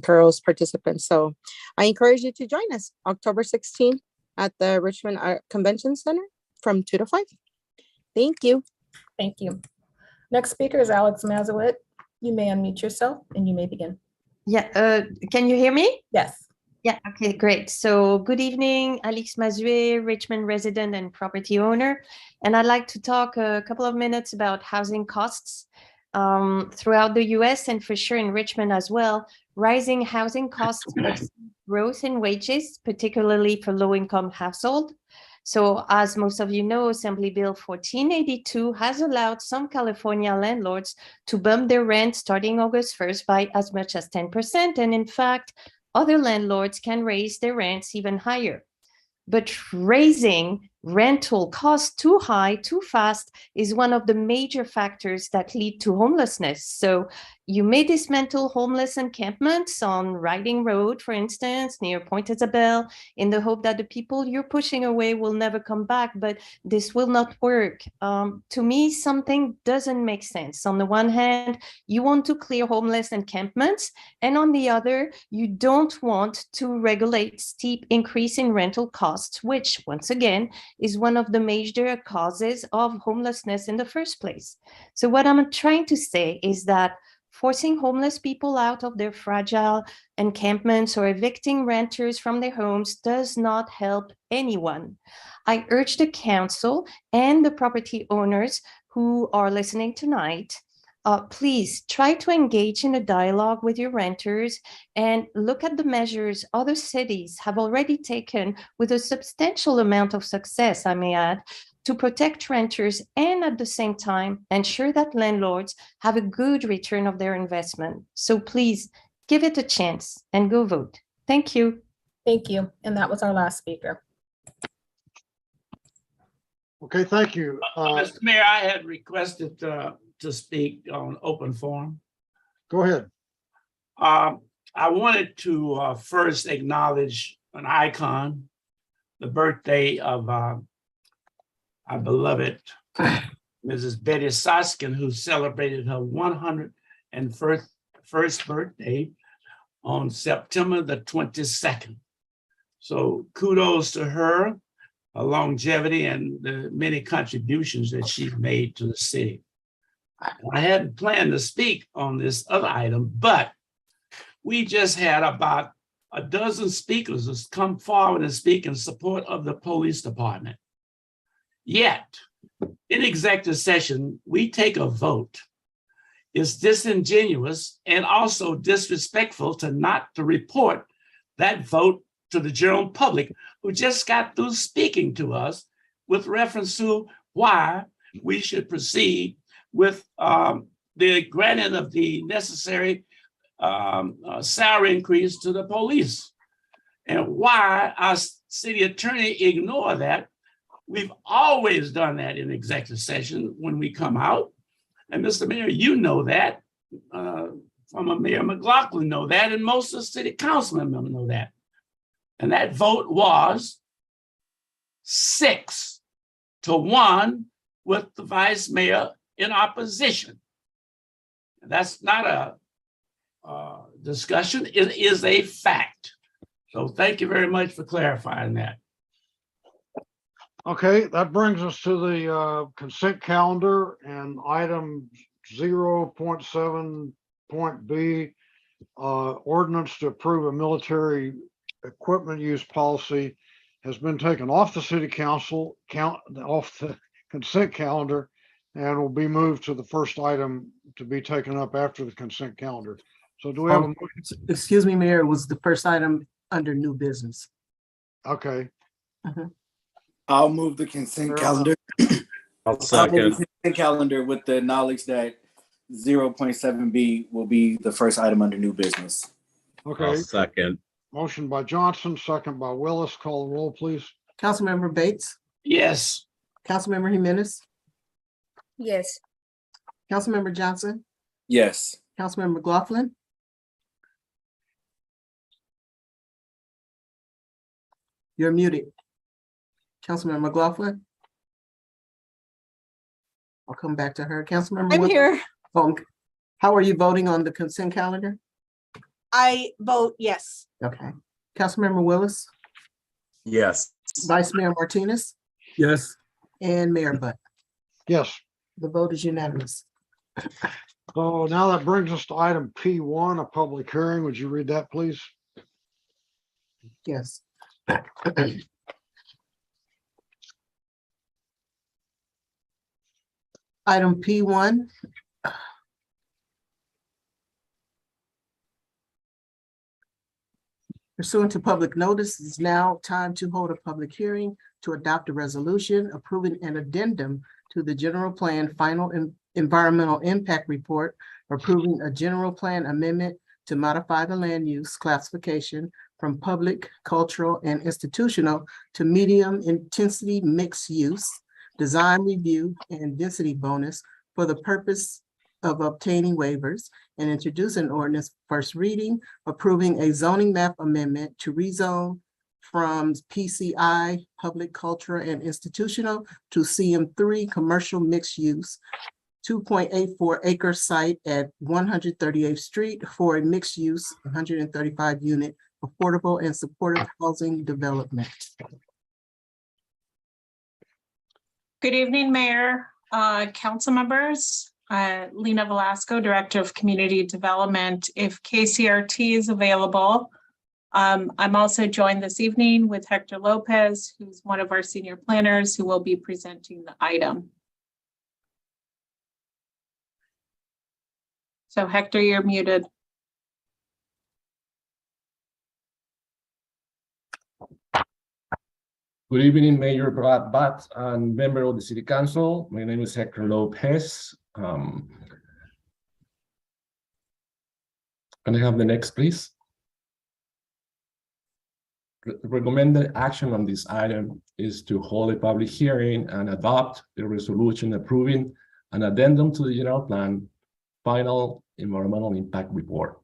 Speaker 21: girls participants. So I encourage you to join us October 16th at the Richmond Convention Center from 2 to 5. Thank you.
Speaker 6: Thank you. Next speaker is Alex Mazowit. You may unmute yourself and you may begin.
Speaker 2: Yeah, can you hear me?
Speaker 6: Yes.
Speaker 2: Yeah, okay, great. So good evening, Alex Mazouet, Richmond resident and property owner. And I'd like to talk a couple of minutes about housing costs throughout the US and for sure in Richmond as well. Rising housing costs exceed growth in wages, particularly for low-income households. So as most of you know, Assembly Bill 1482 has allowed some California landlords to bump their rent starting August 1st by as much as 10%. And in fact, other landlords can raise their rents even higher. But raising rental costs too high, too fast is one of the major factors that lead to homelessness. So you may dismantle homeless encampments on Riding Road, for instance, near Point Isabel, in the hope that the people you're pushing away will never come back, but this will not work. To me, something doesn't make sense. On the one hand, you want to clear homeless encampments, and on the other, you don't want to regulate steep increase in rental costs, which, once again, is one of the major causes of homelessness in the first place. So what I'm trying to say is that forcing homeless people out of their fragile encampments or evicting renters from their homes does not help anyone. I urge the council and the property owners who are listening tonight, please try to engage in a dialogue with your renters and look at the measures other cities have already taken with a substantial amount of success, I may add, to protect renters and at the same time ensure that landlords have a good return of their investment. So please give it a chance and go vote. Thank you.
Speaker 6: Thank you. And that was our last speaker.
Speaker 9: Okay, thank you.
Speaker 1: Mr. Mayor, I had requested to speak on open forum.
Speaker 9: Go ahead.
Speaker 1: I wanted to first acknowledge an icon, the birthday of our beloved Mrs. Betty Soskin, who celebrated her 101st birthday on September the 22nd. So kudos to her, her longevity and the many contributions that she's made to the city. I hadn't planned to speak on this other item, but we just had about a dozen speakers who's come forward and speak in support of the police department. Yet, in executive session, we take a vote. It's disingenuous and also disrespectful to not to report that vote to the general public who just got through speaking to us with reference to why we should proceed with the granting of the necessary salary increase to the police. And why our city attorney ignore that. We've always done that in executive session when we come out. And Mr. Mayor, you know that, former Mayor McLaughlin know that, and most of the city council members know that. And that vote was 6-1 with the vice mayor in opposition. That's not a discussion, it is a fact. So thank you very much for clarifying that.
Speaker 9: Okay, that brings us to the consent calendar and items 0.7.b, ordinance to approve a military equipment use policy has been taken off the city council, off the consent calendar, and will be moved to the first item to be taken up after the consent calendar. So do we have a motion?
Speaker 19: Excuse me, Mayor, it was the first item under new business.
Speaker 9: Okay,
Speaker 16: I'll move the consent
Speaker 9: Fair
Speaker 16: calendar.
Speaker 4: I'll
Speaker 16: I'll move
Speaker 4: second.
Speaker 16: the consent calendar with the knowledge that 0.7B will be the first item under new business.
Speaker 4: I'll
Speaker 9: okay.
Speaker 4: second.
Speaker 9: Motion by Johnson, second by Willis. Call the roll, please.
Speaker 19: Councilmember Bates,
Speaker 1: Yes.
Speaker 19: Councilmember Jimenez,
Speaker 17: Yes.
Speaker 19: Councilmember Johnson,
Speaker 16: Yes.
Speaker 19: Councilmember McLaughlin. You're muted. Councilmember McLaughlin. I'll come back to her. Councilmember.
Speaker 22: I'm here.
Speaker 19: How are you voting on the consent calendar?
Speaker 22: I vote yes.
Speaker 19: Okay. Councilmember Willis,
Speaker 4: Yes.
Speaker 19: Vice Mayor Martinez,
Speaker 13: Yes.
Speaker 19: and Mayor Butt.
Speaker 9: Yes.
Speaker 19: The vote is unanimous.
Speaker 9: So now that brings us to item P1, a public hearing. Would you read that, please?
Speaker 19: Yes. Item P1. Pursuant to public notice, it's now time to hold a public hearing to adopt a resolution approving an addendum to the general plan final environmental impact report, approving a general plan amendment to modify the land use classification from public, cultural, and institutional to medium intensity mixed use, design review, and density bonus for the purpose of obtaining waivers, and introduce an ordinance first reading, approving a zoning map amendment to rezone from PCI, public, cultural, and institutional to CM3, commercial mixed use, 2.84 acre site at 138th Street for a mixed use, 135 unit affordable and supportive housing development.
Speaker 23: Good evening, Mayor, council members. Lena Velasco, Director of Community Development. If KCRT is available, I'm also joined this evening with Hector Lopez, who's one of our senior planners who will be presenting the item. So Hector, you're muted.
Speaker 24: Good evening, Mayor Butt and member of the City Council. My name is Hector Lopez. Can I have the next, please? Recommended action on this item is to hold a public hearing and adopt a resolution approving an addendum to the general plan final environmental impact report,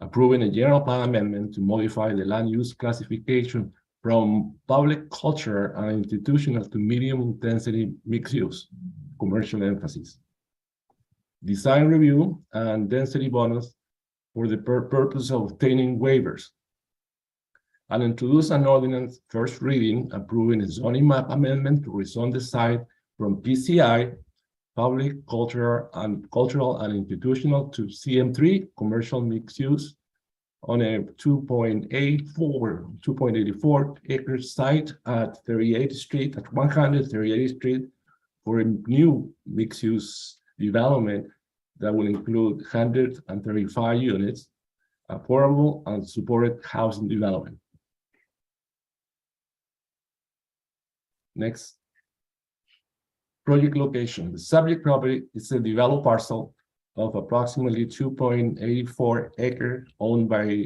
Speaker 24: approving a general plan amendment to modify the land use classification from public, culture, and institutional to medium intensity mixed use, commercial emphasis, design review, and density bonus for the purpose of obtaining waivers, and introduce an ordinance first reading approving a zoning map amendment to rezone the site from PCI, public, cultural, and institutional to CM3, commercial mixed use, on a 2.84 acre site at 138th Street for a new mixed use development that will include 135 units, affordable and supported housing development. Next. Project location. The subject property is a developed parcel of approximately 2.84 acres owned by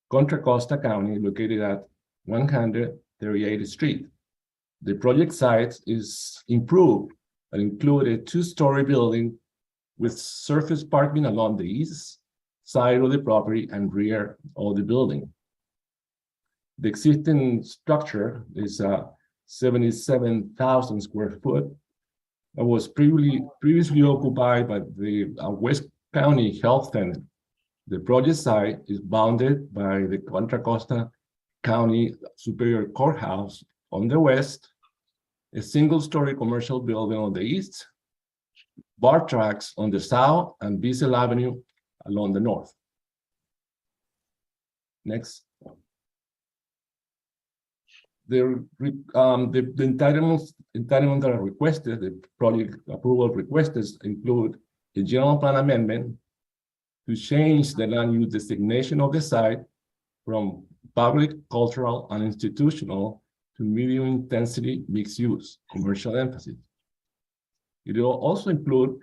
Speaker 24: Contra Costa County, located at 138th Street. The project site is improved and include a two-story building with surface parking along the east side of the property and rear of the building. The existing structure is 77,000 square foot. It was previously occupied by the West County Health Center. The project site is bounded by the Contra Costa County Superior Courthouse on the west, a single-story commercial building on the east, bar tracks on the south and Bissell Avenue along the north. Next. The entitlements that are requested, the project approval requests include a general plan amendment to change the land use designation of the site from public, cultural, and institutional to medium intensity mixed use, commercial emphasis. It will also include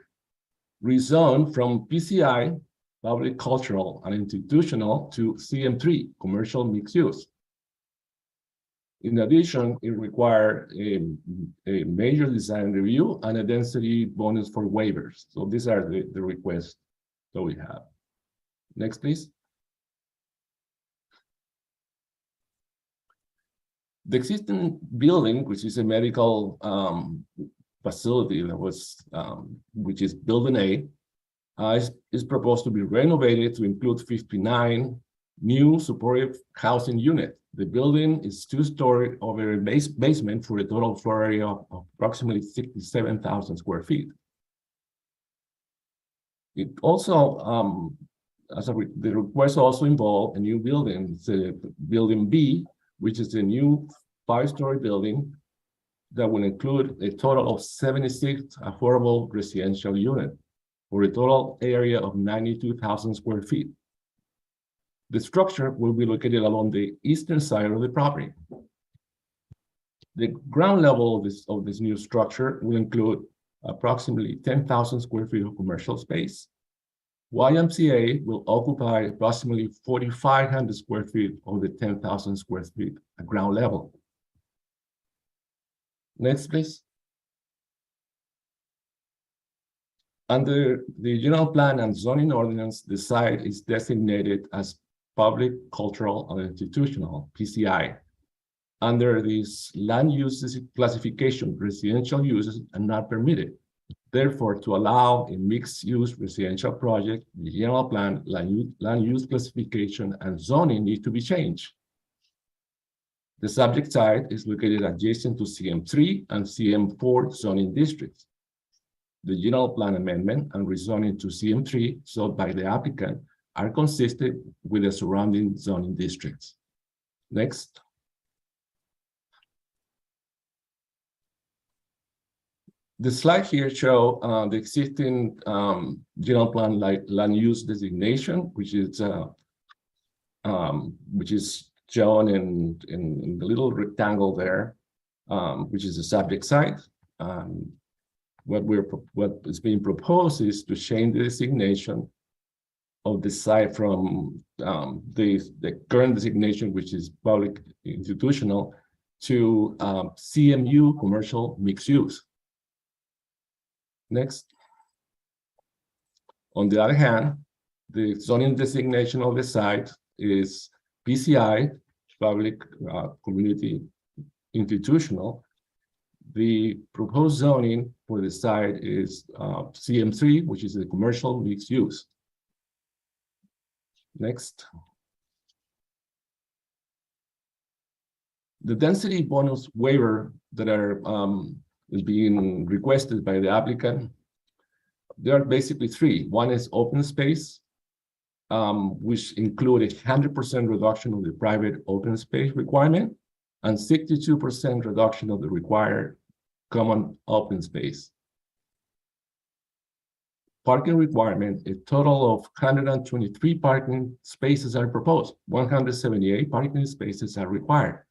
Speaker 24: rezone from PCI, public, cultural, and institutional to CM3, commercial mixed use. In addition, it requires a major design review and a density bonus for waivers. So these are the requests that we have. Next, please. The existing building, which is a medical facility that was, which is Building A, is proposed to be renovated to include 59 new supportive housing units. The building is 2-story over a basement for a total floor area of approximately 67,000 square feet. It also, the request also involve a new building. It's a Building B, which is a new 5-story building that will include a total of 76 affordable residential units for a total area of 92,000 square feet. The structure will be located along the eastern side of the property. The ground level of this new structure will include approximately 10,000 square feet of commercial space. YMCA will occupy approximately 4,500 square feet of the 10,000 square feet at ground level. Next, please. Under the general plan and zoning ordinance, the site is designated as public, cultural, and institutional, PCI. Under this land use classification, residential uses are not permitted. Therefore, to allow a mixed-use residential project, the general plan, land use classification, and zoning need to be changed. The subject site is located adjacent to CM3 and CM4 zoning districts. The general plan amendment and rezoning to CM3 sought by the applicant are consistent with the surrounding zoning districts. Next. The slide here shows the existing general plan land use designation, which is shown in the little rectangle there, which is the subject site. What is being proposed is to change the designation of the site from the current designation, which is public institutional, to CMU, commercial mixed use. Next. On the other hand, the zoning designation of the site is PCI, public community institutional. The proposed zoning for the site is CM3, which is a commercial mixed use. Next. The density bonus waiver that is being requested by the applicant, there are basically three. One is open space, which include a 100% reduction of the private open space requirement and 62% reduction of the required common open space. Parking requirement, a total of 123 parking spaces are proposed. 178 parking spaces are required.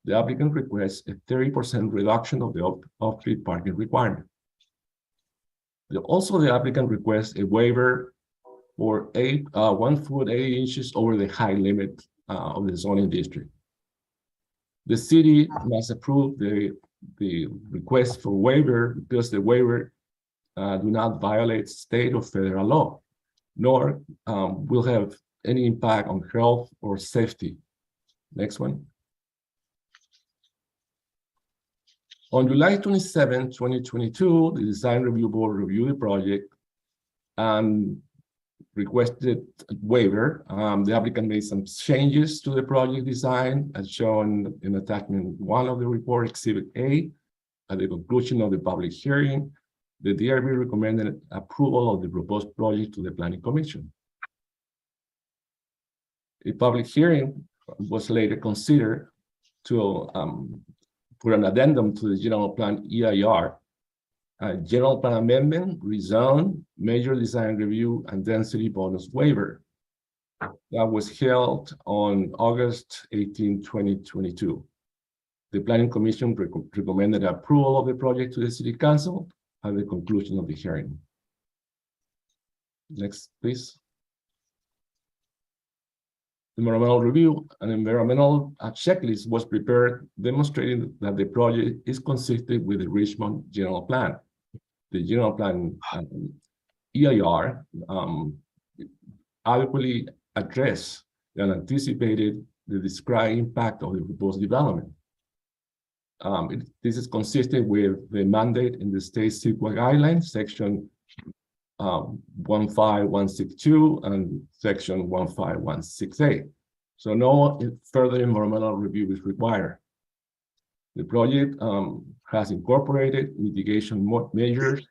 Speaker 24: The applicant requests a 30% reduction of the off-street parking requirement. Also, the applicant requests a waiver for 1 foot 8 inches over the height limit of the zoning district. The city must approve the request for waiver because the waiver do not violate state or federal law, nor will have any impact on health or safety. Next one. On July 27, 2022, the Design Review Board reviewed the project and requested a waiver. The applicant made some changes to the project design as shown in attachment 1 of the report, Exhibit A, at the conclusion of the public hearing. The DRB recommended approval of the proposed project to the Planning Commission. A public hearing was later considered to for an addendum to the general plan EIR, general plan amendment, rezone, major design review, and density bonus waiver. That was held on August 18, 2022. The Planning Commission recommended approval of the project to the City Council at the conclusion of the hearing. Next, please. Environmental review. An environmental checklist was prepared demonstrating that the project is consistent with the Richmond General Plan. The General Plan EIR adequately addressed and anticipated the described impact of the proposed development. This is consistent with the mandate in the state CEQA guidelines, section 15162 and section 15168. So no further environmental review is required. The project has incorporated mitigation measures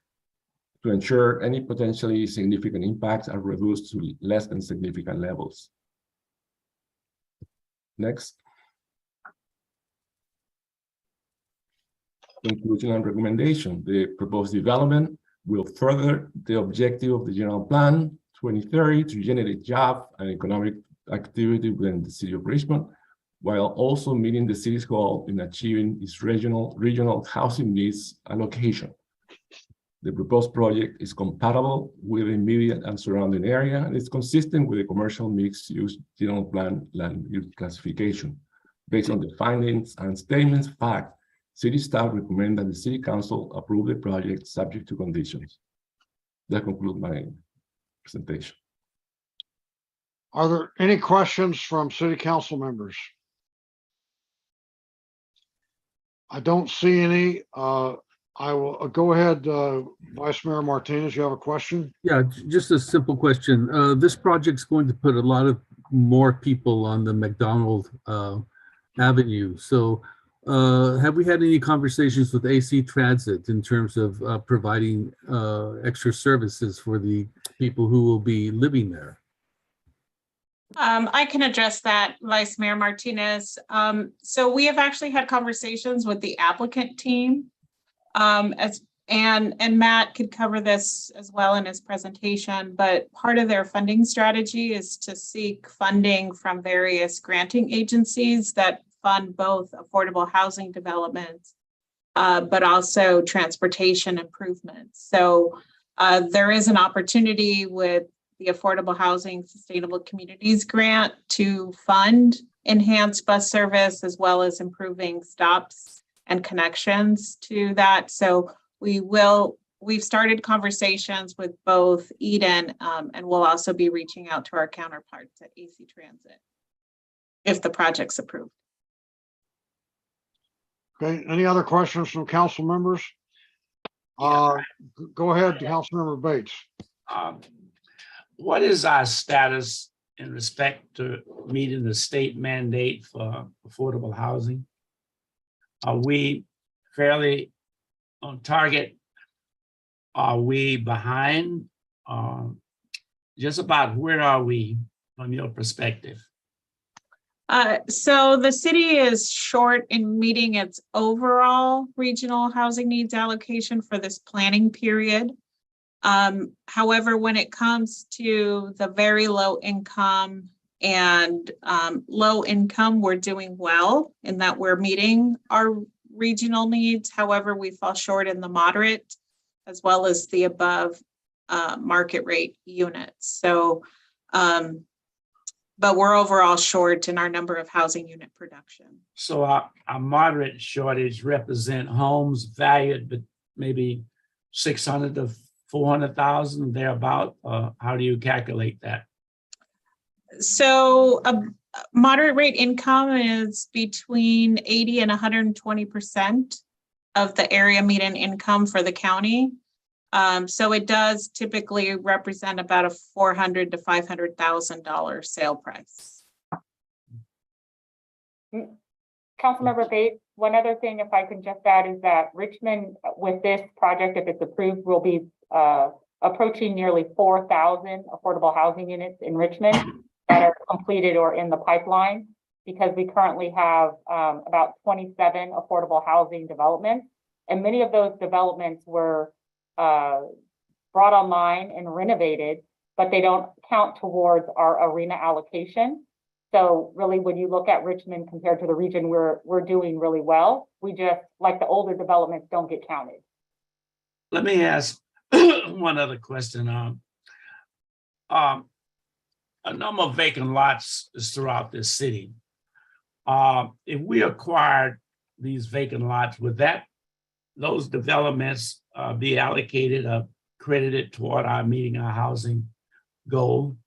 Speaker 24: to ensure any potentially significant impacts are reduced to less than significant levels. Next. Conclusion and recommendation. The proposed development will further the objective of the General Plan 2030 to generate job and economic activity within the city of Richmond, while also meeting the city's goal in achieving its regional housing needs allocation. The proposed project is compatible with the immediate and surrounding area and is consistent with the commercial mixed-use general plan land use classification. Based on the findings and statements of fact, city staff recommend that the City Council approve the project subject to conditions. That concludes my presentation.
Speaker 9: Are there any questions from City Council members? I don't see any. I will go ahead, Vice Mayor Martinez, you have a question?
Speaker 13: Yeah, just a simple question. This project's going to put a lot of more people on the McDonald Avenue. So have we had any conversations with AC Transit in terms of providing extra services for the people who will be living there?
Speaker 23: I can address that, Vice Mayor Martinez. So we have actually had conversations with the applicant team, and Matt could cover this as well in his presentation, but part of their funding strategy is to seek funding from various granting agencies that fund both affordable housing developments, but also transportation improvements. So there is an opportunity with the Affordable Housing Sustainable Communities Grant to fund enhanced bus service as well as improving stops and connections to that. So we've started conversations with both Eden and we'll also be reaching out to our counterparts at AC Transit if the project's approved.
Speaker 9: Okay, any other questions from council members? Go ahead, Councilmember Bates.
Speaker 1: What is our status in respect to meeting the state mandate for affordable housing? Are we fairly on target? Are we behind? Just about where are we from your perspective?
Speaker 23: So the city is short in meeting its overall regional housing needs allocation for this planning period. However, when it comes to the very low income and low income, we're doing well in that we're meeting our regional needs. However, we fall short in the moderate as well as the above market rate units. So, but we're overall short in our number of housing unit production.
Speaker 1: So our moderate shortage represent homes valued but maybe 600 to 400,000 thereabout. How do you calculate that?
Speaker 23: So a moderate rate income is between 80 and 120% of the area median income for the county. So it does typically represent about a $400,000 to $500,000 sale price.
Speaker 8: Councilmember Bates, one other thing, if I can just add, is that Richmond, with this project, if it's approved, will be approaching nearly 4,000 affordable housing units in Richmond that are completed or in the pipeline, because we currently have about 27 affordable housing developments. And many of those developments were brought online and renovated, but they don't count towards our arena allocation. So really, when you look at Richmond compared to the region, we're doing really well. We just, like the older developments, don't get counted.
Speaker 1: Let me ask one other question. A number of vacant lots is throughout this city. If we acquired these vacant lots, would those developments be allocated or credited toward our meeting our housing goal?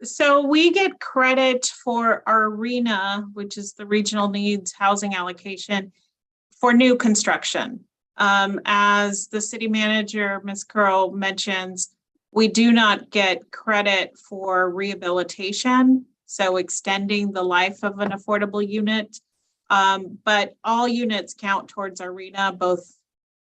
Speaker 23: So we get credit for our arena, which is the regional needs housing allocation, for new construction. As the city manager, Ms. Curl, mentions, we do not get credit for rehabilitation, so extending the life of an affordable unit. But all units count towards arena, both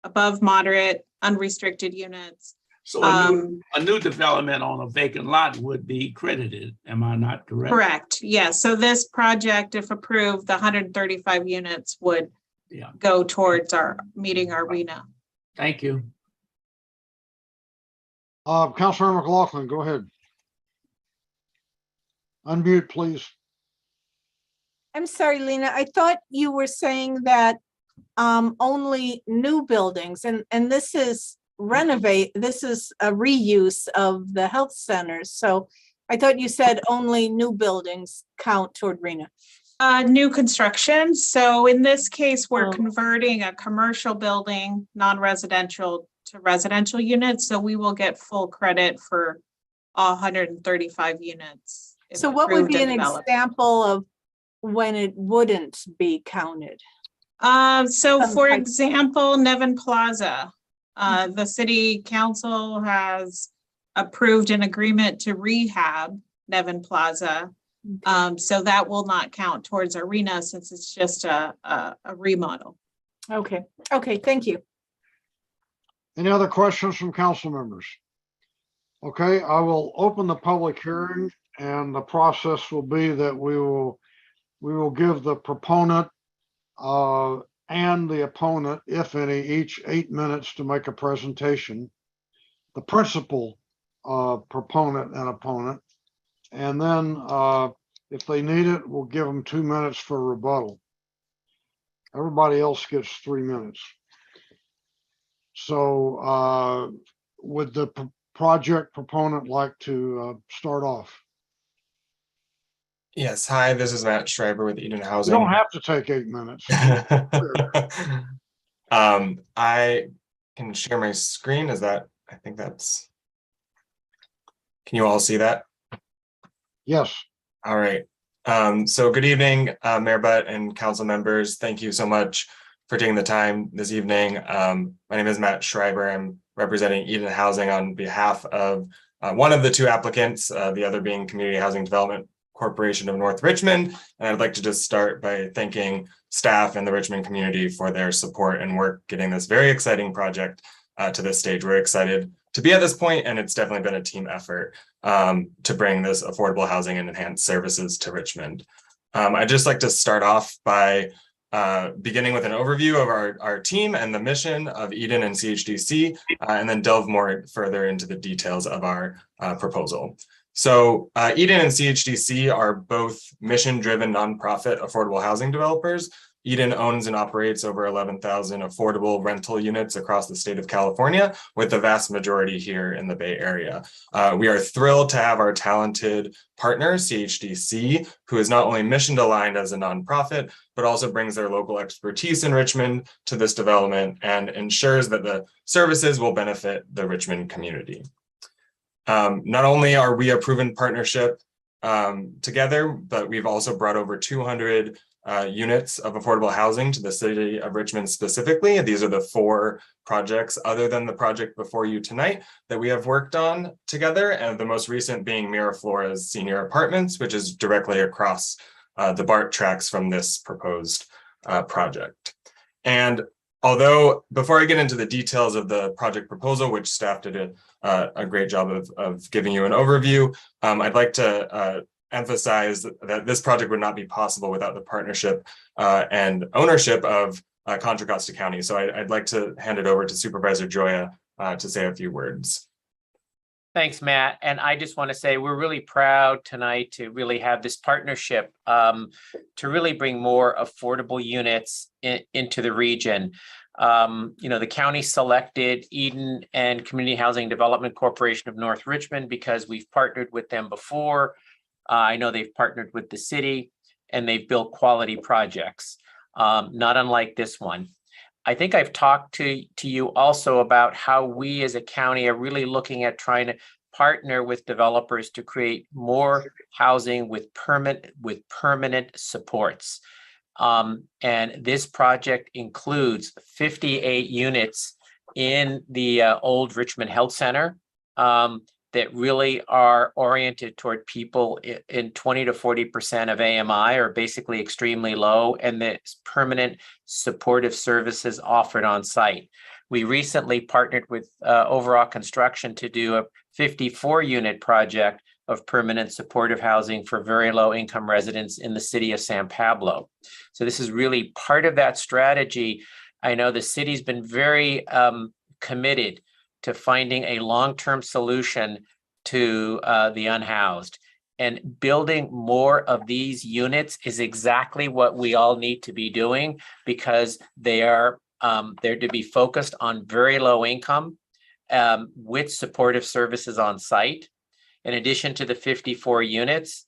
Speaker 23: above, moderate, unrestricted units.
Speaker 1: So a new development on a vacant lot would be credited, am I not correct?
Speaker 23: Correct, yes. So this project, if approved, the 135 units would go towards our meeting our arena.
Speaker 1: Thank you.
Speaker 9: Councilmember McLaughlin, go ahead. Unmute, please.
Speaker 22: I'm sorry, Lena, I thought you were saying that only new buildings, and this is this is a reuse of the health centers. So I thought you said only new buildings count toward RENA.
Speaker 23: New construction. So in this case, we're converting a commercial building, non-residential, to residential units. So we will get full credit for 135 units.
Speaker 22: So what would be an example of when it wouldn't be counted?
Speaker 23: So for example, Nevin Plaza, the city council has approved an agreement to rehab Nevin Plaza. So that will not count towards arena since it's just a remodel.
Speaker 22: Okay, okay, thank you.
Speaker 9: Any other questions from council members? Okay, I will open the public hearing, and the process will be that we will give the proponent and the opponent, if any, each 8 minutes to make a presentation. The principal proponent and opponent, and then if they need it, we'll give them 2 minutes for rebuttal. Everybody else gets 3 minutes. So would the project proponent like to start off?
Speaker 10: Yes, hi, this is Matt Schreiber with Eden Housing.
Speaker 9: You don't have to take 8 minutes.
Speaker 10: I can share my screen. Is that, I think that's, can you all see that?
Speaker 9: Yes.
Speaker 10: All right. So good evening, Mayor Butt and council members. Thank you so much for taking the time this evening. My name is Matt Schreiber. I'm representing Eden Housing on behalf of one of the two applicants, the other being Community Housing Development Corporation of North Richmond. And I'd like to just start by thanking staff and the Richmond community for their support and work getting this very exciting project to this stage. We're excited to be at this point, and it's definitely been a team effort to bring this affordable housing and enhanced services to Richmond. I'd just like to start off by beginning with an overview of our team and the mission of Eden and CHDC, and then delve more further into the details of our proposal. So Eden and CHDC are both mission-driven nonprofit affordable housing developers. Eden owns and operates over 11,000 affordable rental units across the state of California, with the vast majority here in the Bay Area. We are thrilled to have our talented partner, CHDC, who is not only mission-aligned as a nonprofit, but also brings their local expertise in Richmond to this development and ensures that the services will benefit the Richmond community. Not only are we a proven partnership together, but we've also brought over 200 units of affordable housing to the city of Richmond specifically. These are the 4 projects other than the project before you tonight that we have worked on together, and the most recent being Miraflora's Senior Apartments, which is directly across the BART tracks from this proposed project. And although, before I get into the details of the project proposal, which staff did a great job of giving you an overview, I'd like to emphasize that this project would not be possible without the partnership and ownership of Contra Costa County. So I'd like to hand it over to Supervisor Joya to say a few words.
Speaker 3: Thanks, Matt. And I just want to say we're really proud tonight to really have this partnership to really bring more affordable units into the region. The county selected Eden and Community Housing Development Corporation of North Richmond because we've partnered with them before. I know they've partnered with the city and they've built quality projects, not unlike this one. I think I've talked to you also about how we as a county are really looking at trying to partner with developers to create more housing with permanent supports. And this project includes 58 units in the old Richmond Health Center that really are oriented toward people in 20 to 40% of AMI, or basically extremely low, and there's permanent supportive services offered on site. We recently partnered with Overall Construction to do a 54-unit project of permanent supportive housing for very low income residents in the city of San Pablo. So this is really part of that strategy. I know the city's been very committed to finding a long-term solution to the unhoused. And building more of these units is exactly what we all need to be doing, because they're to be focused on very low income with supportive services on site. In addition to the 54 units,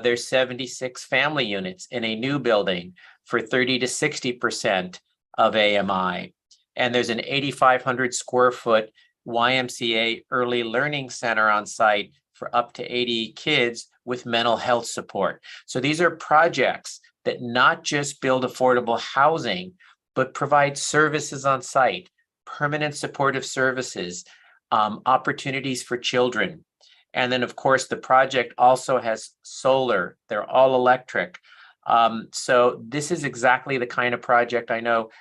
Speaker 3: there's 76 family units in a new building for 30 to 60% of AMI. And there's an 8,500 square foot YMCA early learning center on site for up to 80 kids with mental health support. So these are projects that not just build affordable housing, but provide services on site, permanent supportive services, opportunities for children. And then, of course, the project also has solar. They're all electric. So this is exactly the kind of project I know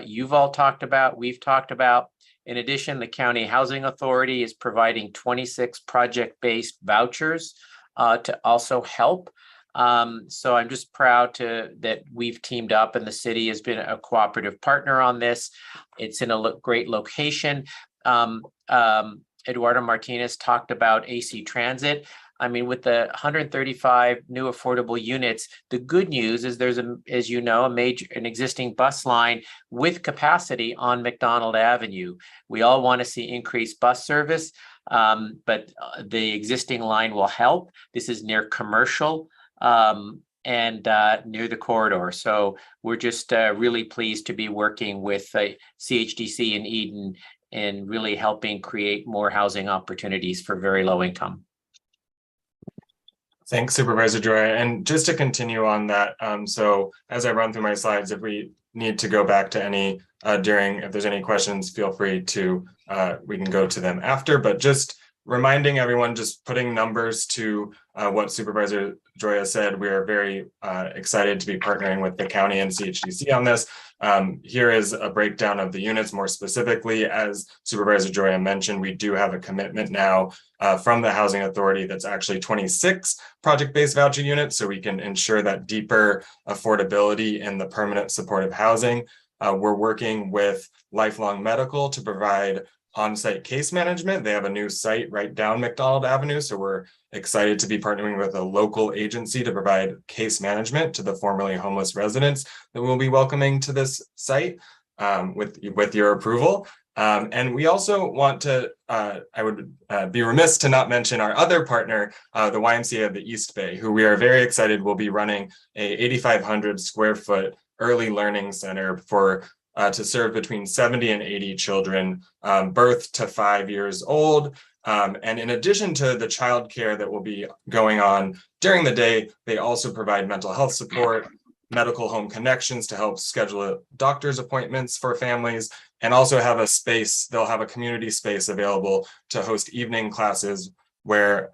Speaker 3: you've all talked about, we've talked about. In addition, the County Housing Authority is providing 26 project-based vouchers to also help. So I'm just proud that we've teamed up and the city has been a cooperative partner on this. It's in a great location. Eduardo Martinez talked about AC Transit. I mean, with the 135 new affordable units, the good news is there's as you know, an existing bus line with capacity on McDonald Avenue. We all want to see increased bus service, but the existing line will help. This is near commercial and near the corridor. So we're just really pleased to be working with CHDC in Eden and really helping create more housing opportunities for very low income.
Speaker 10: Thanks, Supervisor Joy. And just to continue on that, so as I run through my slides, if we need to go back to any if there's any questions, feel free to, we can go to them after, but just reminding everyone, just putting numbers to what Supervisor Joya said, we are very excited to be partnering with the county and CHDC on this. Here is a breakdown of the units. More specifically, as Supervisor Joya mentioned, we do have a commitment now from the Housing Authority that's actually 26 project-based voucher units, so we can ensure that deeper affordability in the permanent supportive housing. We're working with Lifelong Medical to provide on-site case management. They have a new site right down McDonald Avenue, so we're excited to be partnering with a local agency to provide case management to the formerly homeless residents that we'll be welcoming to this site with your approval. And we also want to, I would be remiss to not mention our other partner, the YMCA of the East Bay, who we are very excited will be running a 8,500 square foot early learning center for to serve between 70 and 80 children, birth to 5 years old. And in addition to the childcare that will be going on during the day, they also provide mental health support, medical home connections to help schedule doctor's appointments for families, and also have a space, they'll have a community space available to host evening classes where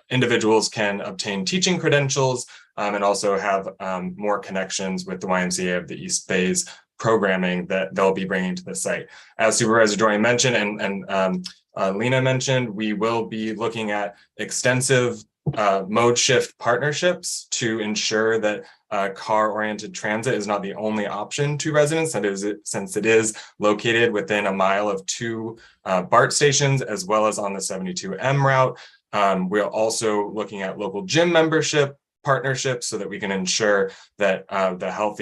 Speaker 10: individuals can obtain teaching credentials and also have more connections with the YMCA of the East Bay's programming that they'll be bringing to the site. As Supervisor Dorian mentioned and Lena mentioned, we will be looking at extensive mode shift partnerships to ensure that car-oriented transit is not the only option to residents, since it is located within a mile of 2 BART stations, as well as on the 72M route. We're also looking at local gym membership partnerships so that we can ensure that the health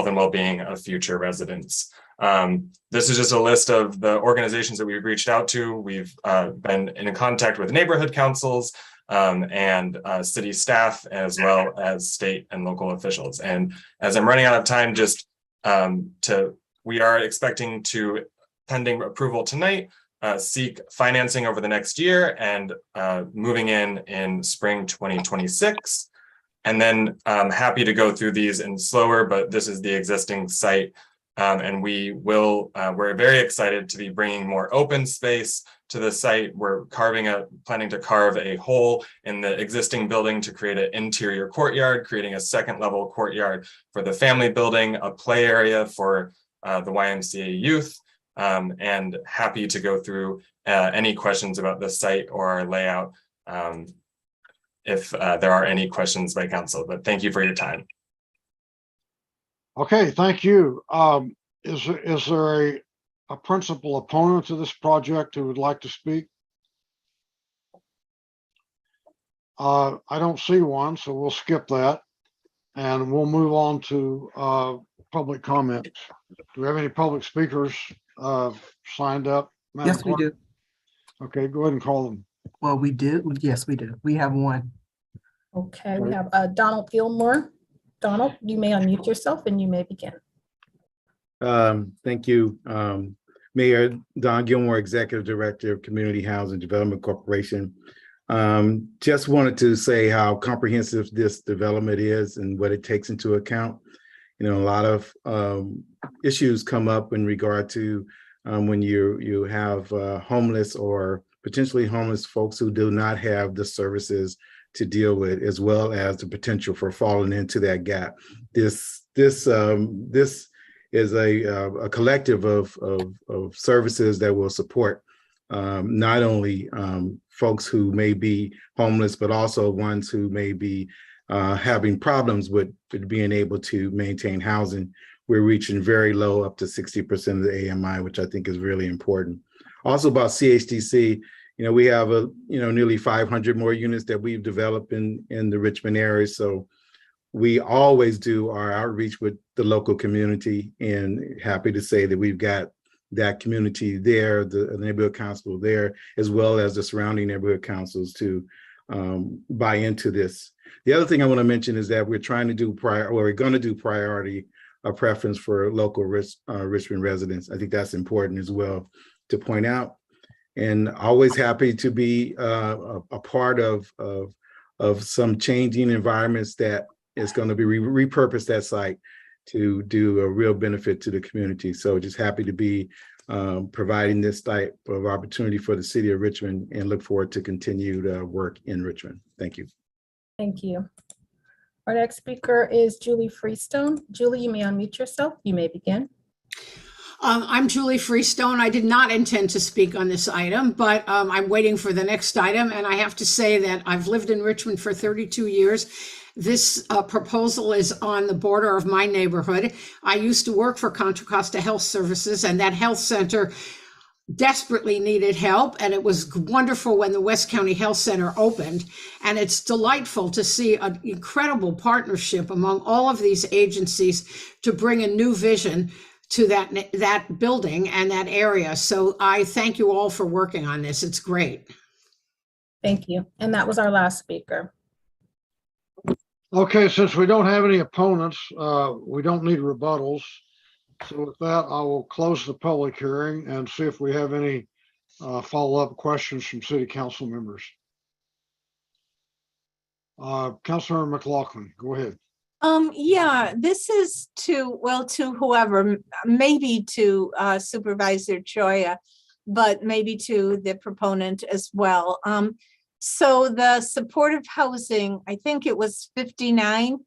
Speaker 10: and well-being of future residents. This is just a list of the organizations that we've reached out to. We've been in contact with neighborhood councils and city staff, as well as state and local officials. And as I'm running out of time, we are expecting to, pending approval tonight, seek financing over the next year and moving in spring 2026. And then I'm happy to go through these in slower, but this is the existing site. And we're very excited to be bringing more open space to the site. We're planning to carve a hole in the existing building to create an interior courtyard, creating a second level courtyard for the family building, a play area for the YMCA youth, and happy to go through any questions about the site or our layout if there are any questions by council, but thank you for your time.
Speaker 9: Okay, thank you. Is there a principal opponent to this project who would like to speak? I don't see one, so we'll skip that. And we'll move on to public comments. Do we have any public speakers signed up? Madam
Speaker 19: Yes, we
Speaker 9: Clerk?
Speaker 19: do.
Speaker 9: Okay, go ahead and call them.
Speaker 19: Well, we do. Yes, we do. We have one.
Speaker 6: Okay, we have Donald Gilmore. Donald, you may unmute yourself and you may begin.
Speaker 12: Thank you, Mayor. Don Gilmore, Executive Director of Community Housing Development Corporation. Just wanted to say how comprehensive this development is and what it takes into account. You know, a lot of issues come up in regard to when you have homeless or potentially homeless folks who do not have the services to deal with, as well as the potential for falling into that gap. This is a collective of services that will support not only folks who may be homeless, but also ones who may be having problems with being able to maintain housing. We're reaching very low, up to 60% of the AMI, which I think is really important. Also about CHDC, you know, we have nearly 500 more units that we've developed in the Richmond area. So we always do our outreach with the local community, and happy to say that we've got that community there, the neighborhood council there, as well as the surrounding neighborhood councils to buy into this. The other thing I want to mention is that we're trying to do we're going to do priority preference for local Richmond residents. I think that's important as well to point out. And always happy to be a part of some changing environments that is going to be repurpose that site to do a real benefit to the community. So just happy to be providing this type of opportunity for the city of Richmond, and look forward to continued work in Richmond. Thank you.
Speaker 6: Thank you. Our next speaker is Julie Freestone. Julie, you may unmute yourself. You may begin.
Speaker 20: I'm Julie Freestone. I did not intend to speak on this item, but I'm waiting for the next item. And I have to say that I've lived in Richmond for 32 years. This proposal is on the border of my neighborhood. I used to work for Contra Costa Health Services, and that health center desperately needed help. And it was wonderful when the West County Health Center opened. And it's delightful to see an incredible partnership among all of these agencies to bring a new vision to that building and that area. So I thank you all for working on this. It's great.
Speaker 6: Thank you. And that was our last speaker.
Speaker 9: Okay, since we don't have any opponents, we don't need rebuttals. So with that, I will close the public hearing and see if we have any follow-up questions from city council members. Councilmember McLaughlin, go ahead.
Speaker 22: Yeah, this is to whoever, maybe to Supervisor Choya, but maybe to the proponent as well. So the supportive housing, I think it was 59,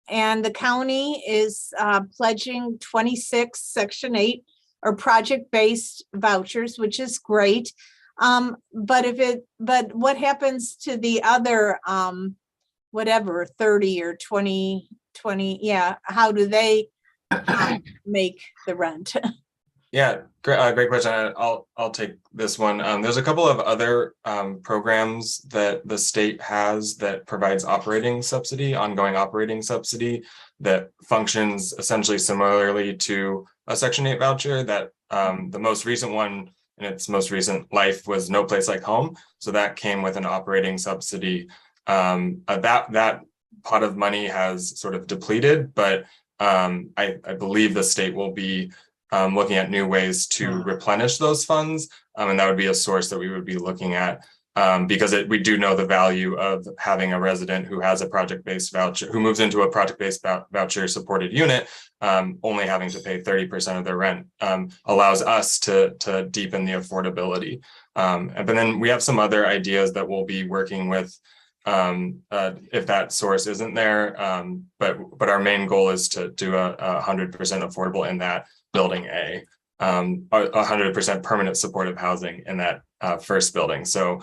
Speaker 22: and the county is pledging 26 Section 8 or project-based vouchers, which is great. But what happens to the other whatever 30 or 20, yeah, how do they make the rent?
Speaker 10: Yeah, great question. I'll take this one. There's a couple of other programs that the state has that provides ongoing operating subsidy that functions essentially similarly to a Section 8 voucher. That the most recent one in its most recent life was No Place Like Home. So that came with an operating subsidy. That pot of money has sort of depleted, but I believe the state will be looking at new ways to replenish those funds. And that would be a source that we would be looking at because we do know the value of having a resident who has a project-based voucher, who moves into a project-based voucher supported unit, only having to pay 30% of their rent allows us to deepen the affordability. But then we have some other ideas that we'll be working with if that source isn't there. But our main goal is to do a 100% affordable in that building A, 100% permanent supportive housing in that first building. So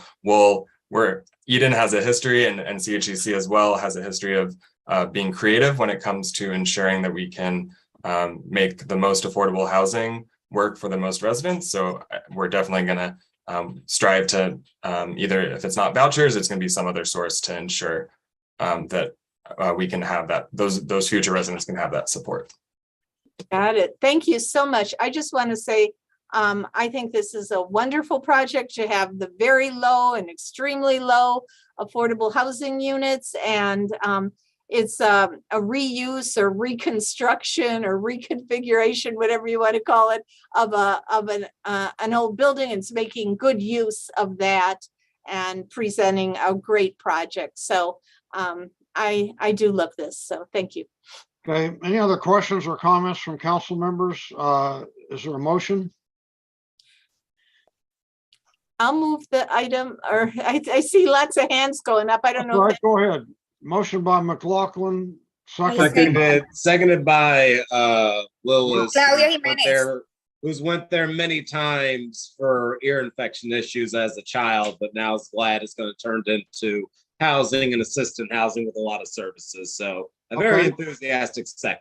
Speaker 10: Eden has a history, and CHEC as well has a history of being creative when it comes to ensuring that we can make the most affordable housing work for the most residents. So we're definitely going to strive to either, if it's not vouchers, it's going to be some other source to ensure that we can have that, those future residents can have that support.
Speaker 22: Got it. Thank you so much. I just want to say, I think this is a wonderful project to have the very low and extremely low affordable housing units. And it's a reuse or reconstruction or reconfiguration, whatever you want to call it, of an old building. It's making good use of that and presenting a great project. So I do love this. So thank you.
Speaker 9: Okay, any other questions or comments from council members? Is there a motion?
Speaker 22: I'll move the item, or I see lots of hands going up. I don't know.
Speaker 9: All right, go ahead. Motion by McLaughlin,
Speaker 5: seconded by Willis,
Speaker 17: Claudia Jimenez.
Speaker 5: who's went there many times for ear infection issues as a child, but now is glad it's going to turn into housing and assistant housing with a lot of services. So a very enthusiastic second.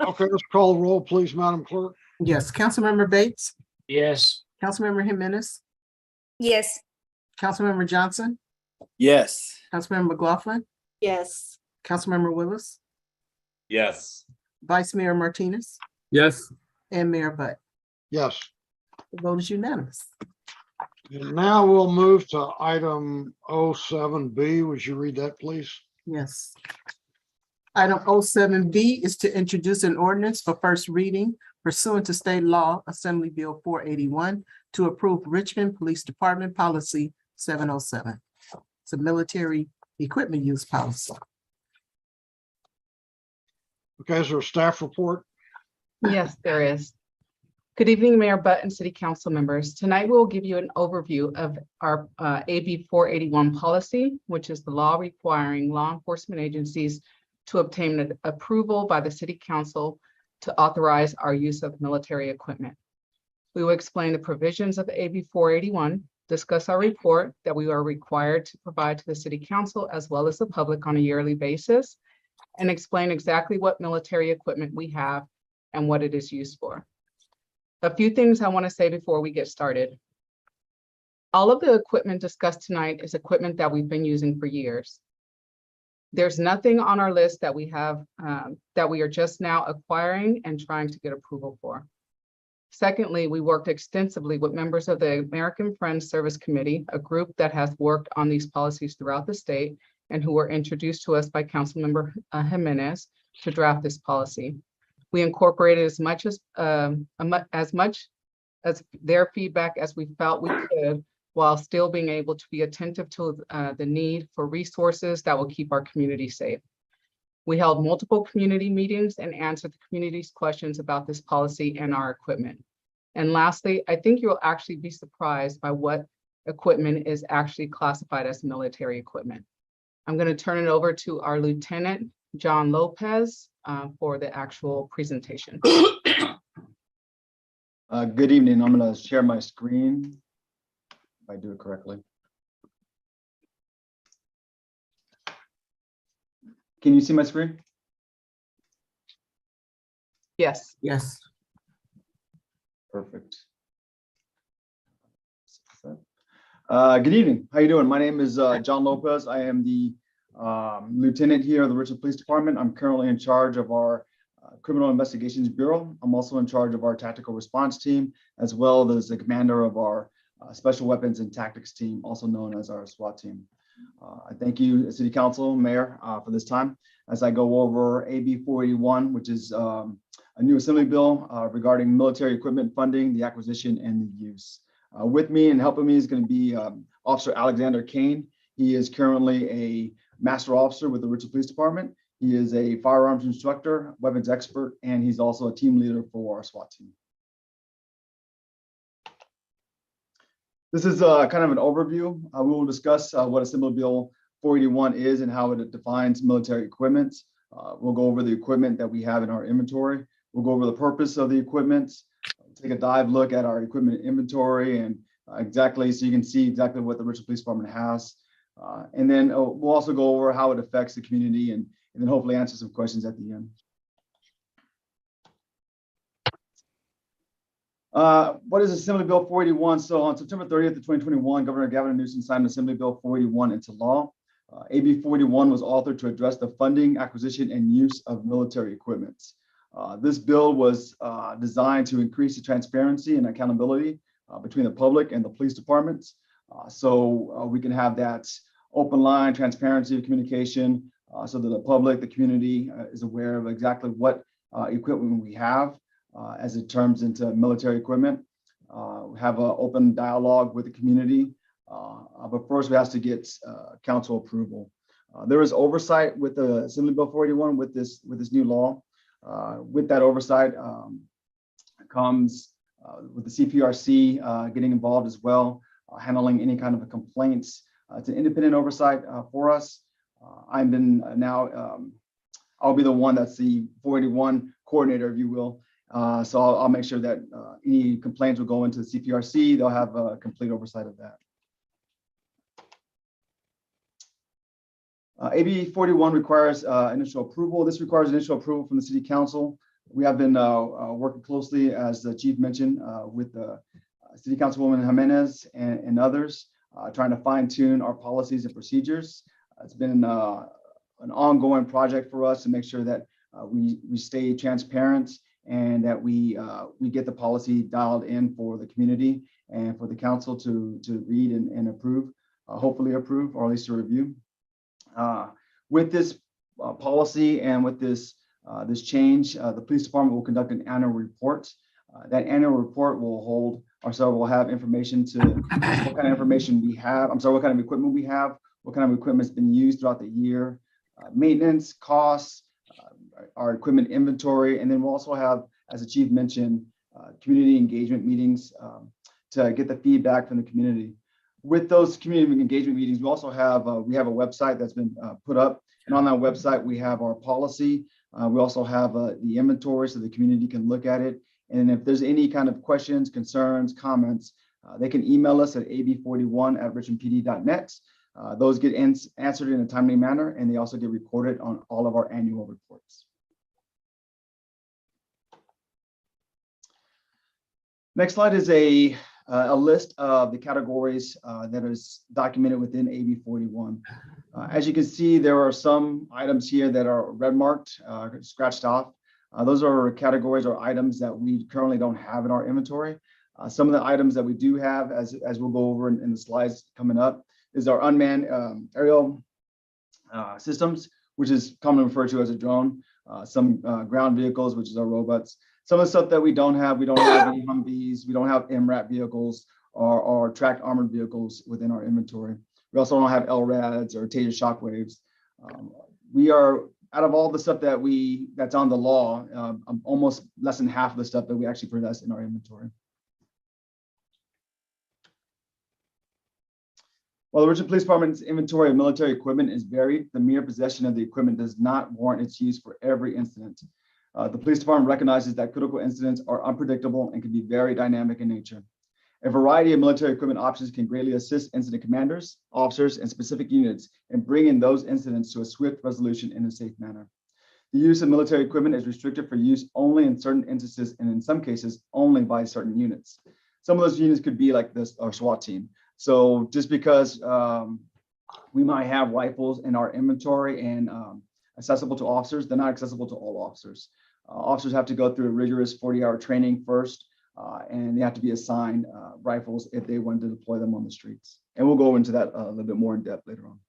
Speaker 9: Okay, let's call the roll, please, Madam Clerk.
Speaker 19: Yes, Councilmember Bates,
Speaker 1: Yes.
Speaker 19: Councilmember Jimenez,
Speaker 17: Yes.
Speaker 19: Councilmember Johnson,
Speaker 16: Yes.
Speaker 19: Councilmember McLaughlin,
Speaker 22: Yes.
Speaker 19: Councilmember Willis,
Speaker 5: Yes.
Speaker 19: Vice Mayor Martinez,
Speaker 13: Yes.
Speaker 19: and Mayor Butt.
Speaker 9: Yes.
Speaker 19: The vote is unanimous.
Speaker 9: And now we'll move to item 07B. Would you read that, please?
Speaker 19: Yes. Item 07B is to introduce an ordinance for first reading pursuant to state law, Assembly Bill 481, to approve Richmond Police Department Policy 707. It's a military equipment use policy.
Speaker 9: Okay, is there a staff report?
Speaker 14: Yes, there is. Good evening, Mayor Butt and City Council members. Tonight, we'll give you an overview of our AB 481 policy, which is the law requiring law enforcement agencies to obtain an approval by the City Council to authorize our use of military equipment. We will explain the provisions of AB 481, discuss our report that we are required to provide to the City Council as well as the public on a yearly basis, and explain exactly what military equipment we have and what it is used for. A few things I want to say before we get started. All of the equipment discussed tonight is equipment that we've been using for years. There's nothing on our list that we have that we are just now acquiring and trying to get approval for. Secondly, we worked extensively with members of the American Friends Service Committee, a group that has worked on these policies throughout the state and who were introduced to us by Councilmember Jimenez to draft this policy. We incorporated as much as their feedback as we felt we could, while still being able to be attentive to the need for resources that will keep our community safe. We held multiple community meetings and answered the community's questions about this policy and our equipment. And lastly, I think you'll actually be surprised by what equipment is actually classified as military equipment. I'm going to turn it over to our Lieutenant, John Lopez, for the actual presentation.
Speaker 7: Good evening. I'm going to share my screen if I do it correctly. Can you see my screen?
Speaker 14: Yes.
Speaker 19: Yes.
Speaker 7: Perfect. Good evening. How you doing? My name is John Lopez. I am the lieutenant here of the Richmond Police Department. I'm currently in charge of our Criminal Investigations Bureau. I'm also in charge of our tactical response team, as well as the commander of our Special Weapons and Tactics team, also known as our SWAT team. I thank you, City Council, Mayor, for this time as I go over AB 481, which is a new assembly bill regarding military equipment funding, the acquisition, and the use. With me and helping me is going to be Officer Alexander Kane. He is currently a master officer with the Richmond Police Department. He is a firearms instructor, weapons expert, and he's also a team leader for our SWAT team. This is kind of an overview. We will discuss what Assembly Bill 481 is and how it defines military equipment. We'll go over the equipment that we have in our inventory. We'll go over the purpose of the equipment, take a dive look at our equipment inventory and exactly so you can see exactly what the Richmond Police Department has. And then we'll also go over how it affects the community and then hopefully answer some questions at the end. What is Assembly Bill 481? So on September 30th of 2021, Governor Gavin Newsom signed Assembly Bill 481 into law. AB 481 was authored to address the funding, acquisition, and use of military equipment. This bill was designed to increase the transparency and accountability between the public and the police departments. So we can have that open line, transparency of communication so that the public, the community is aware of exactly what equipment we have as it turns into military equipment. We have an open dialogue with the community, but first we have to get council approval. There is oversight with the Assembly Bill 481 with this new law. With that oversight comes with the CPRC getting involved as well, handling any kind of complaints. It's an independent oversight for us. I've been now, I'll be the one that's the 481 coordinator, if you will. So I'll make sure that any complaints will go into the CPRC. They'll have a complete oversight of that. AB 41 requires initial approval. This requires initial approval from the City Council. We have been working closely, as the Chief mentioned, with the City Councilwoman Jimenez and others, trying to fine tune our policies and procedures. It's been an ongoing project for us to make sure that we stay transparent and that we get the policy dialed in for the community and for the council to read and approve, hopefully approve, or at least to review. With this policy and with this change, the police department will conduct an annual report. That annual report will hold, or so will have information to what kind of information we have. I'm sorry, what kind of equipment we have, what kind of equipment's been used throughout the year, maintenance, costs, our equipment inventory, and then we'll also have, as the Chief mentioned, community engagement meetings to get the feedback from the community. With those community engagement meetings, we also have a website that's been put up, and on that website we have our policy. We also have the inventory so the community can look at it. And if there's any kind of questions, concerns, comments, they can email us at ab41@richmondpd.net. Those get answered in a timely manner, and they also get recorded on all of our annual reports. Next slide is a list of the categories that is documented within AB 41. As you can see, there are some items here that are red marked, scratched off. Those are categories or items that we currently don't have in our inventory. Some of the items that we do have, as we'll go over in the slides coming up, is our unmanned aerial systems, which is commonly referred to as a drone, some ground vehicles, which is our robots. Some of the stuff that we don't have any Humvees, we don't have MRAP vehicles or tracked armored vehicles within our inventory. We also don't have LRADs or Taser shockwaves. We are out of all the stuff that's on the law, almost less than half of the stuff that we actually possess in our inventory. While the Richmond Police Department's inventory of military equipment is varied, the mere possession of the equipment does not warrant its use for every incident. The police department recognizes that critical incidents are unpredictable and can be very dynamic in nature. A variety of military equipment options can greatly assist incident commanders, officers, and specific units in bringing those incidents to a swift resolution in a safe manner. The use of military equipment is restricted for use only in certain instances, and in some cases, only by certain units. Some of those units could be like this, our SWAT team. So just because we might have rifles in our inventory and accessible to officers, they're not accessible to all officers. Officers have to go through a rigorous 40-hour training first, and they have to be assigned rifles if they want to deploy them on the streets. And we'll go into that a little bit more in depth later on.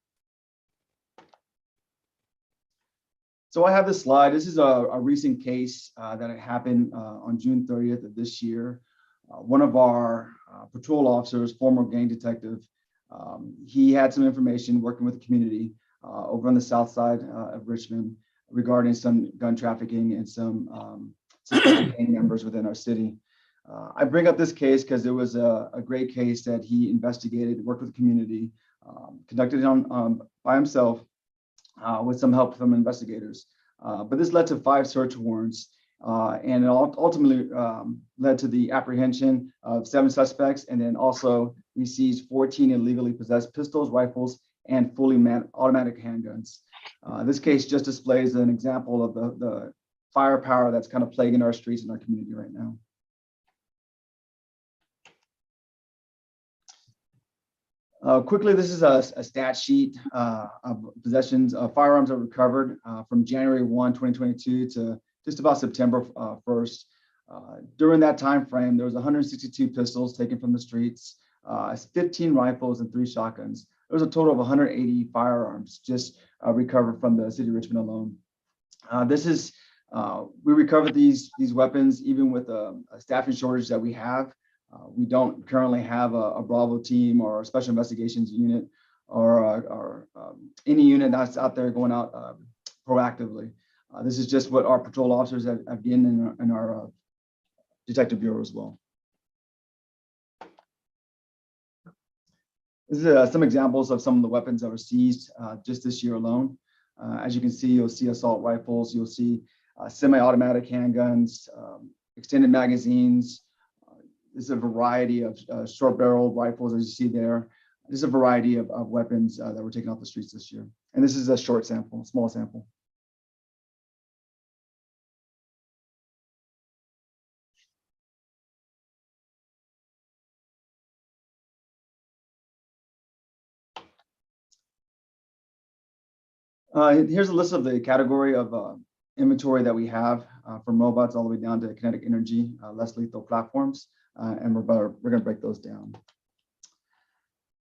Speaker 7: So I have this slide. This is a recent case that happened on June 30th of this year. One of our patrol officers, former gang detective, he had some information working with the community over on the south side of Richmond regarding some gun trafficking and some gang members within our city. I bring up this case because it was a great case that he investigated, worked with the community, conducted it on by himself with some help from investigators. But this led to 5 search warrants, and it ultimately led to the apprehension of 7 suspects, and then also we seized 14 illegally possessed pistols, rifles, and fully automatic handguns. This case just displays an example of the firepower that's kind of plaguing our streets and our community right now. Quickly, this is a stat sheet of possessions of firearms that were recovered from January 1, 2022 to just about September 1st. During that time frame, there was 162 pistols taken from the streets, 15 rifles, and 3 shotguns. There was a total of 180 firearms just recovered from the city of Richmond alone. We recovered these weapons even with a staffing shortage that we have. We don't currently have a Bravo team or a special investigations unit or any unit that's out there going out proactively. This is just what our patrol officers have been in our detective bureau as well. This is some examples of some of the weapons that were seized just this year alone. As you can see, you'll see assault rifles, you'll see semi-automatic handguns, extended magazines. There's a variety of short barrel rifles, as you see there. There's a variety of weapons that were taken off the streets this year. And this is a short sample, small sample. Here's a list of the category of inventory that we have from robots all the way down to kinetic energy, less lethal platforms. And we're going to break those down.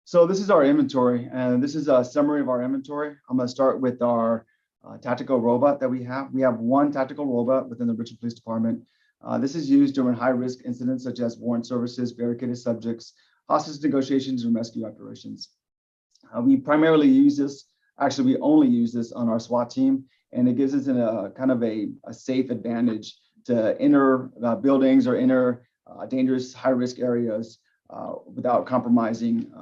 Speaker 7: So this is our inventory, and this is a summary of our inventory. I'm going to start with our tactical robot that we have. We have 1 tactical robot within the Richmond Police Department. This is used during high-risk incidents such as warrant services, barricaded subjects, hostage negotiations, and rescue operations. We primarily use this. Actually, we only use this on our SWAT team, and it gives us a kind of a safe advantage to enter buildings or enter dangerous high-risk areas without compromising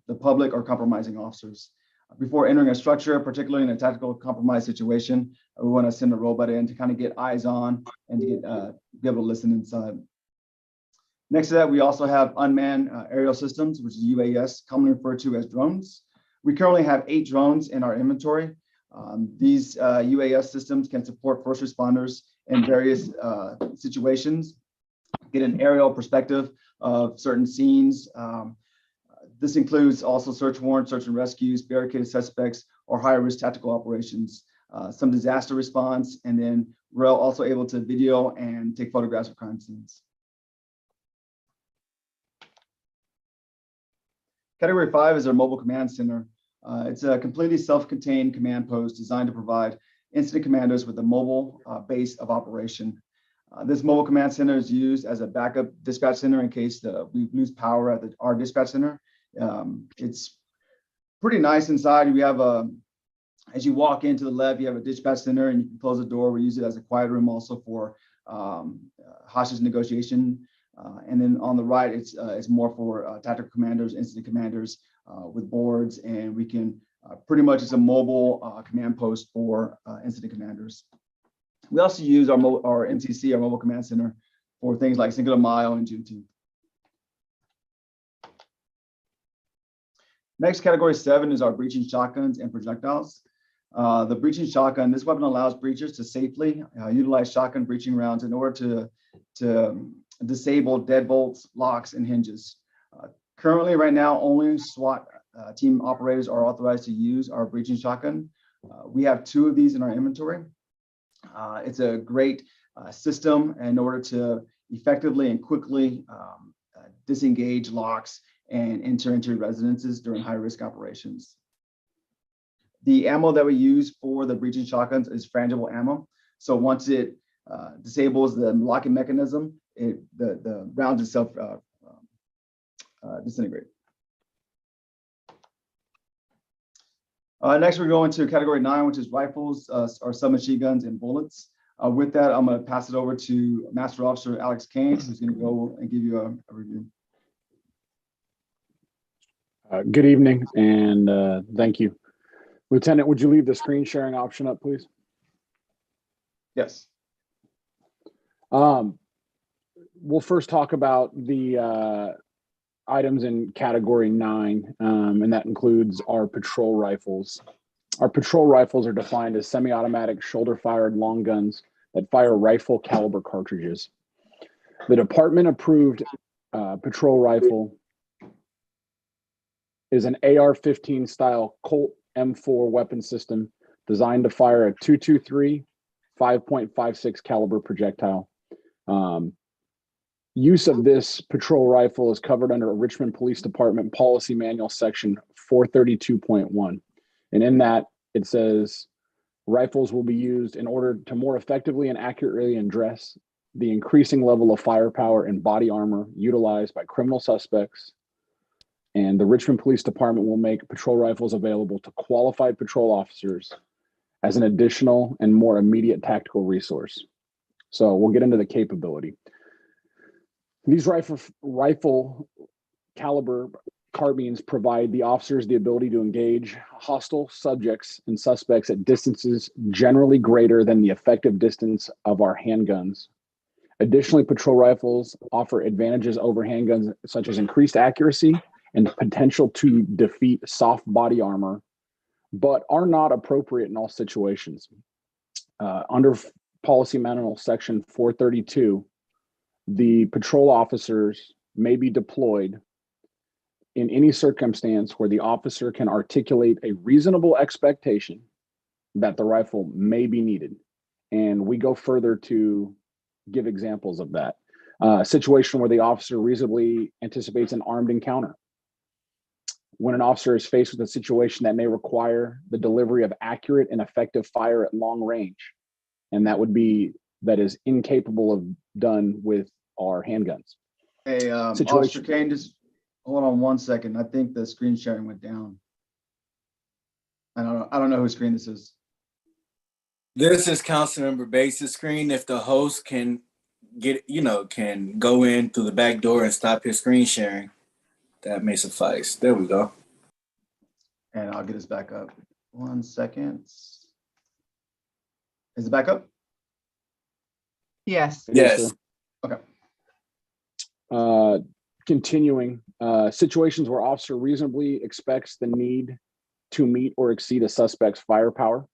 Speaker 7: the public or compromising officers. Before entering a structure, particularly in a tactical compromise situation, we want to send a robot in to kind of get eyes on and to be able to listen inside. Next to that, we also have unmanned aerial systems, which is UAS, commonly referred to as drones. We currently have 8 drones in our inventory. These UAS systems can support first responders in various situations, get an aerial perspective of certain scenes. This includes also search warrants, search and rescues, barricaded suspects, or high-risk tactical operations, some disaster response, and then we're also able to video and take photographs of crime scenes. Category 5 is our mobile command center. It's a completely self-contained command post designed to provide incident commanders with a mobile base of operation. This mobile command center is used as a backup dispatch center in case we lose power at our dispatch center. It's pretty nice inside. We have As you walk into the left, you have a dispatch center, and you can close the door. We use it as a quiet room also for hostage negotiation. And then on the right, it's more for tactical commanders, incident commanders with boards, and we can pretty much it's a mobile command post for incident commanders. We also use our MCC, our mobile command center, for things like Cinco de Mayo and Juneteenth. Next, category 7 is our breaching shotguns and projectiles. The breaching shotgun, this weapon allows breachers to safely utilize shotgun breaching rounds in order to disable deadbolts, locks, and hinges. Currently, right now, only SWAT team operators are authorized to use our breaching shotgun. We have 2 of these in our inventory. It's a great system in order to effectively and quickly disengage locks and enter into residences during high-risk operations. The ammo that we use for the breaching shotguns is frangible ammo. So once it disables the locking mechanism, the rounds itself disintegrate. Next, we go into category 9, which is rifles, or submachine guns and bullets. With that, I'm going to pass it over to Master Officer Alex Kane, who's going to go and give you a review.
Speaker 11: Good evening, and thank you. Lieutenant, would you leave the screen sharing option up, please?
Speaker 7: Yes.
Speaker 11: We'll first talk about the items in category 9, and that includes our patrol rifles. Our patrol rifles are defined as semi-automatic shoulder-fired long guns that fire rifle caliber cartridges. The department-approved patrol rifle is an AR-15 style Colt M4 weapon system designed to fire a .223 5.56 caliber projectile. Use of this patrol rifle is covered under a Richmond Police Department Policy Manual section 432.1. And in that, it says rifles will be used in order to more effectively and accurately address the increasing level of firepower and body armor utilized by criminal suspects. And the Richmond Police Department will make patrol rifles available to qualified patrol officers as an additional and more immediate tactical resource. So we'll get into the capability. These rifle caliber carbines provide the officers the ability to engage hostile subjects and suspects at distances generally greater than the effective distance of our handguns. Additionally, patrol rifles offer advantages over handguns such as increased accuracy and potential to defeat soft body armor, but are not appropriate in all situations. Under Policy Manual Section 432, the patrol officers may be deployed in any circumstance where the officer can articulate a reasonable expectation that the rifle may be needed. And we go further to give examples of that. A situation where the officer reasonably anticipates an armed encounter. When an officer is faced with a situation that may require the delivery of accurate and effective fire at long range, and that is incapable of done with our handguns.
Speaker 7: Hey, Officer Kane, just hold on 1 second. I think the screen sharing went down. I don't know whose screen this is.
Speaker 16: This is Councilmember Bates' screen. If the host can can go in through the back door and stop his screen sharing, that may suffice. There we go.
Speaker 7: And I'll get this back up. 1 second. Is it back up?
Speaker 14: Yes.
Speaker 16: Yes.
Speaker 7: Okay.
Speaker 11: Continuing, situations where officer reasonably expects the need to meet or exceed a suspect's firepower.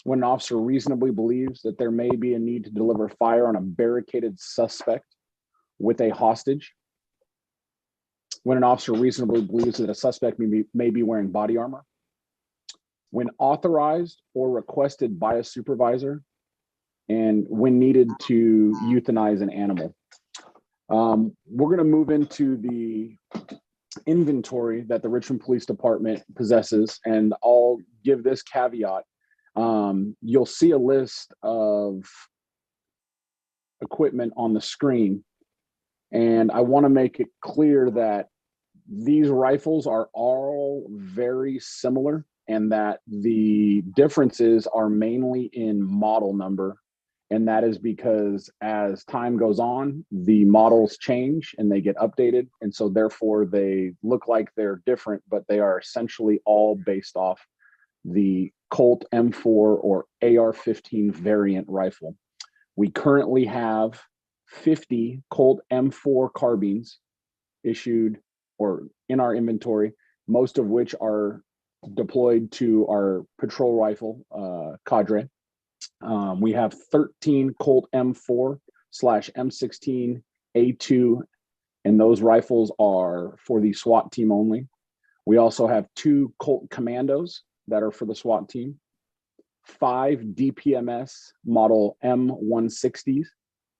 Speaker 11: When an officer reasonably believes that there may be a need to deliver fire on a barricaded suspect with a hostage. When an officer reasonably believes that a suspect may be wearing body armor. When authorized or requested by a supervisor, and when needed to euthanize an animal. We're going to move into the inventory that the Richmond Police Department possesses, and I'll give this caveat. You'll see a list of equipment on the screen, and I want to make it clear that these rifles are all very similar and that the differences are mainly in model number. And that is because as time goes on, the models change and they get updated. And so therefore they look like they're different, but they are essentially all based off the Colt M4 or AR-15 variant rifle. We currently have 50 Colt M4 carbines issued or in our inventory, most of which are deployed to our patrol rifle cadre. We have 13 Colt M4/M16 A2, and those rifles are for the SWAT team only. We also have 2 Colt Commandos that are for the SWAT team, 5 DPMS model M160s.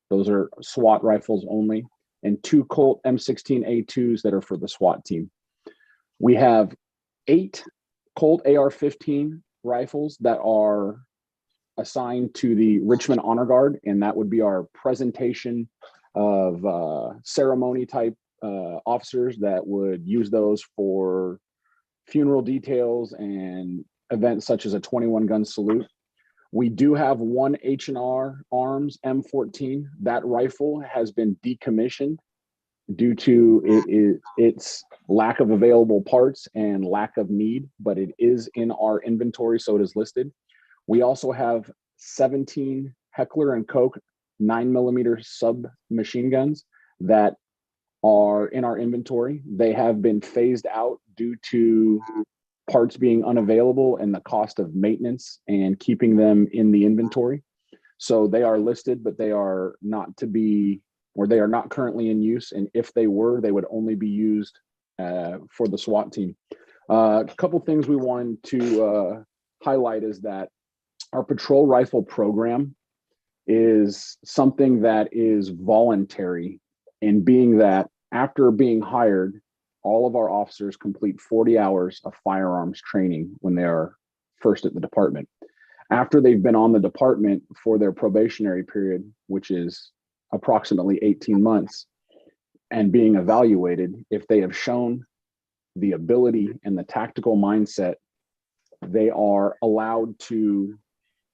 Speaker 11: Those are SWAT rifles only, and 2 Colt M16 A2s that are for the SWAT team. We have 8 Colt AR-15 rifles that are assigned to the Richmond Honor Guard, and that would be our presentation of ceremony type officers that would use those for funeral details and events such as a 21 gun salute. We do have 1 H&R Arms M14. That rifle has been decommissioned due to its lack of available parts and lack of need, but it is in our inventory, so it is listed. We also have 17 Heckler & Koch 9mm submachine guns that are in our inventory. They have been phased out due to parts being unavailable and the cost of maintenance and keeping them in the inventory. So they are listed, but they are not to be, or they are not currently in use. And if they were, they would only be used for the SWAT team. A couple things we wanted to highlight is that our patrol rifle program is something that is voluntary, in being that after being hired, all of our officers complete 40 hours of firearms training when they are first at the department. After they've been on the department for their probationary period, which is approximately 18 months, and being evaluated, if they have shown the ability and the tactical mindset, they are allowed to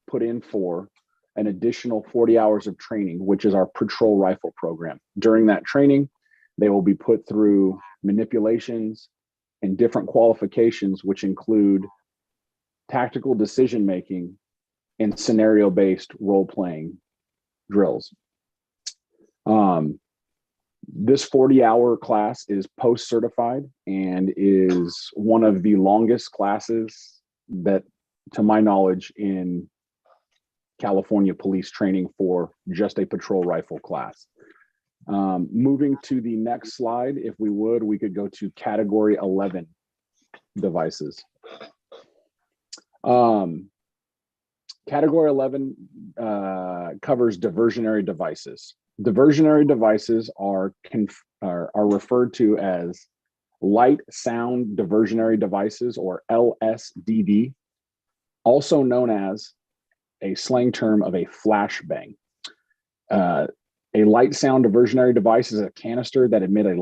Speaker 11: put in for an additional 40 hours of training, which is our patrol rifle program. During that training, they will be put through manipulations and different qualifications, which include tactical decision-making and scenario-based role-playing drills. This 40-hour class is post-certified and is one of the longest classes that, to my knowledge, in California police training for just a patrol rifle class. Moving to the next slide, if we would, we could go to category 11 devices. Category 11 covers diversionary devices. Diversionary devices are referred to as light sound diversionary devices, or LSDD, also known as a slang term of a flashbang. A light sound diversionary device is a canister that emit a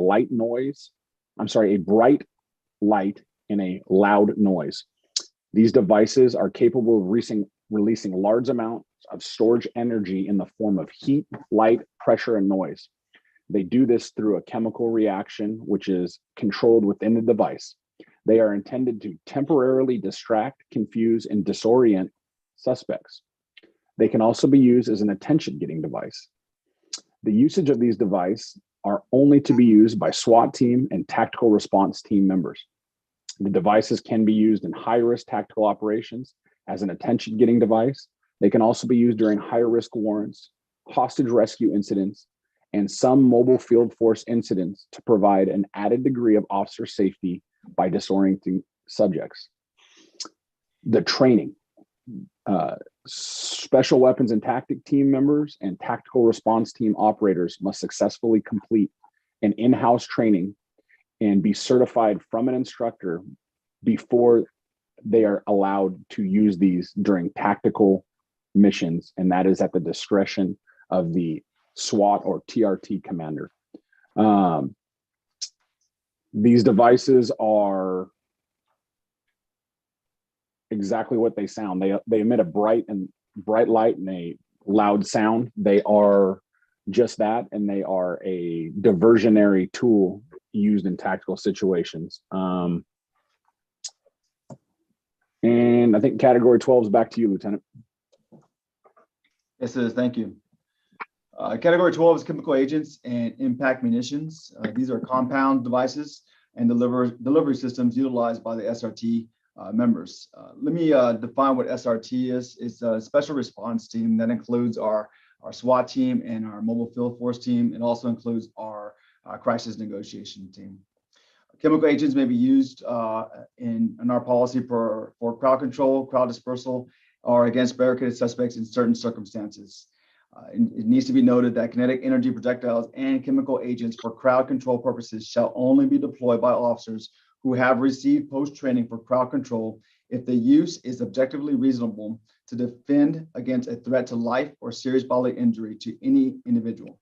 Speaker 11: bright light and a loud noise. These devices are capable of releasing large amounts of storage energy in the form of heat, light, pressure, and noise. They do this through a chemical reaction, which is controlled within the device. They are intended to temporarily distract, confuse, and disorient suspects. They can also be used as an attention-getting device. The usage of these devices are only to be used by SWAT team and tactical response team members. The devices can be used in high-risk tactical operations as an attention-getting device. They can also be used during high-risk warrants, hostage rescue incidents, and some mobile field force incidents to provide an added degree of officer safety by disorienting subjects. The training. Special weapons and tactic team members and tactical response team operators must successfully complete an in-house training and be certified from an instructor before they are allowed to use these during tactical missions, and that is at the discretion of the SWAT or TRT commander. These devices are exactly what they sound. They emit a bright light and a loud sound. They are just that, and they are a diversionary tool used in tactical situations. And I think category 12 is back to you, Lieutenant.
Speaker 7: Yes, it is. Thank you. Category 12 is chemical agents and impact munitions. These are compound devices and delivery systems utilized by the SRT members. Let me define what SRT is. It's a special response team that includes our SWAT team and our mobile field force team. It also includes our crisis negotiation team. Chemical agents may be used in our policy for crowd control, crowd dispersal, or against barricaded suspects in certain circumstances. It needs to be noted that kinetic energy projectiles and chemical agents for crowd control purposes shall only be deployed by officers who have received post-training for crowd control if the use is objectively reasonable to defend against a threat to life or serious bodily injury to any individual,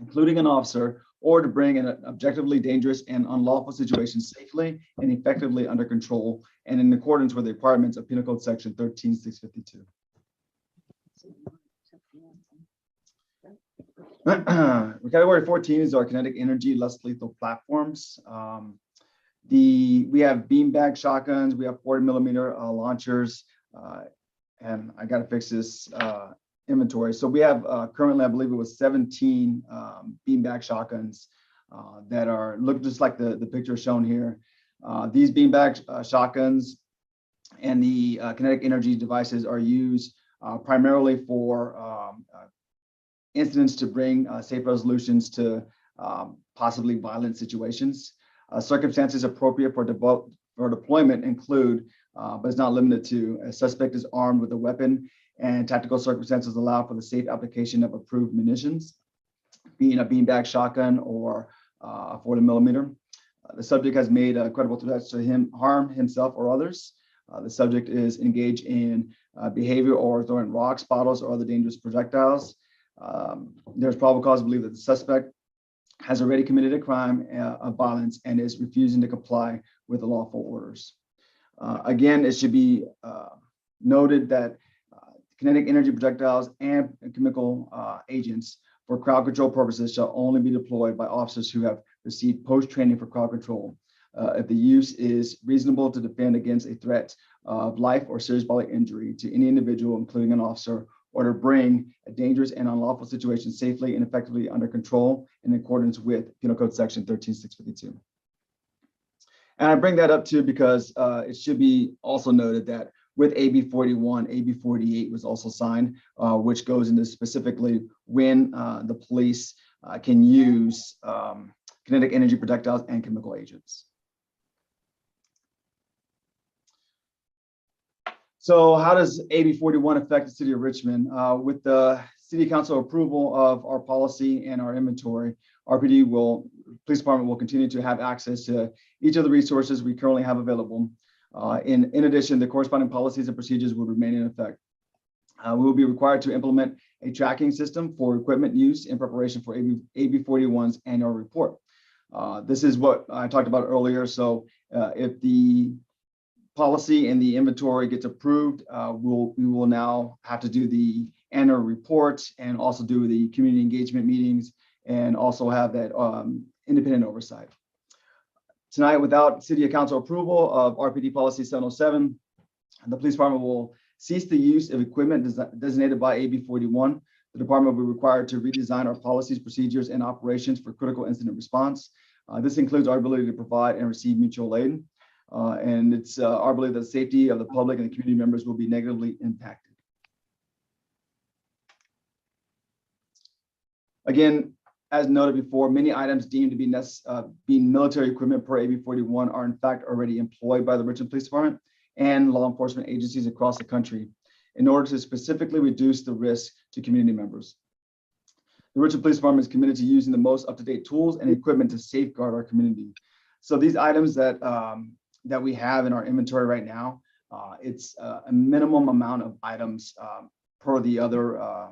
Speaker 7: including an officer, or to bring an objectively dangerous and unlawful situation safely and effectively under control and in accordance with the requirements of Penal Code Section 13652. Category 14 is our kinetic energy less lethal platforms. We have beanbag shotguns, we have 40mm launchers, and I got to fix this inventory. So we have currently, I believe it was 17 beanbag shotguns that look just like the picture shown here. These beanbag shotguns and the kinetic energy devices are used primarily for incidents to bring safe resolutions to possibly violent situations. Circumstances appropriate for deployment include, but it's not limited to, a suspect is armed with a weapon and tactical circumstances allow for the safe application of approved munitions, being a beanbag shotgun or a 40mm. The subject has made credible threats to harm himself or others. The subject is engaged in behavior or throwing rocks, bottles, or other dangerous projectiles. There's probable cause to believe that the suspect has already committed a crime of violence and is refusing to comply with the lawful orders. Again, it should be noted that kinetic energy projectiles and chemical agents for crowd control purposes shall only be deployed by officers who have received post-training for crowd control. If the use is reasonable to defend against a threat of life or serious bodily injury to any individual, including an officer, or to bring a dangerous and unlawful situation safely and effectively under control in accordance with Penal Code Section 13652. And I bring that up too because it should be also noted that with AB 41, AB 48 was also signed, which goes into specifically when the police can use kinetic energy projectiles and chemical agents. So how does AB 41 affect the city of Richmond? With the city council approval of our policy and our inventory, police department will continue to have access to each of the resources we currently have available. In addition, the corresponding policies and procedures will remain in effect. We will be required to implement a tracking system for equipment use in preparation for AB 41's annual report. This is what I talked about earlier. So if the policy and the inventory gets approved, we will now have to do the annual report and also do the community engagement meetings and also have that independent oversight. Tonight, without city council approval of RPD policy 707, the police department will cease the use of equipment designated by AB 41. The department will be required to redesign our policies, procedures, and operations for critical incident response. This includes our ability to provide and receive mutual aid. And it's our belief that the safety of the public and the community members will be negatively impacted. Again, as noted before, many items deemed to be being military equipment per AB 41 are in fact already employed by the Richmond Police Department and law enforcement agencies across the country in order to specifically reduce the risk to community members. The Richmond Police Department is committed to using the most up-to-date tools and equipment to safeguard our community. So these items that we have in our inventory right now, it's a minimum amount of items per the other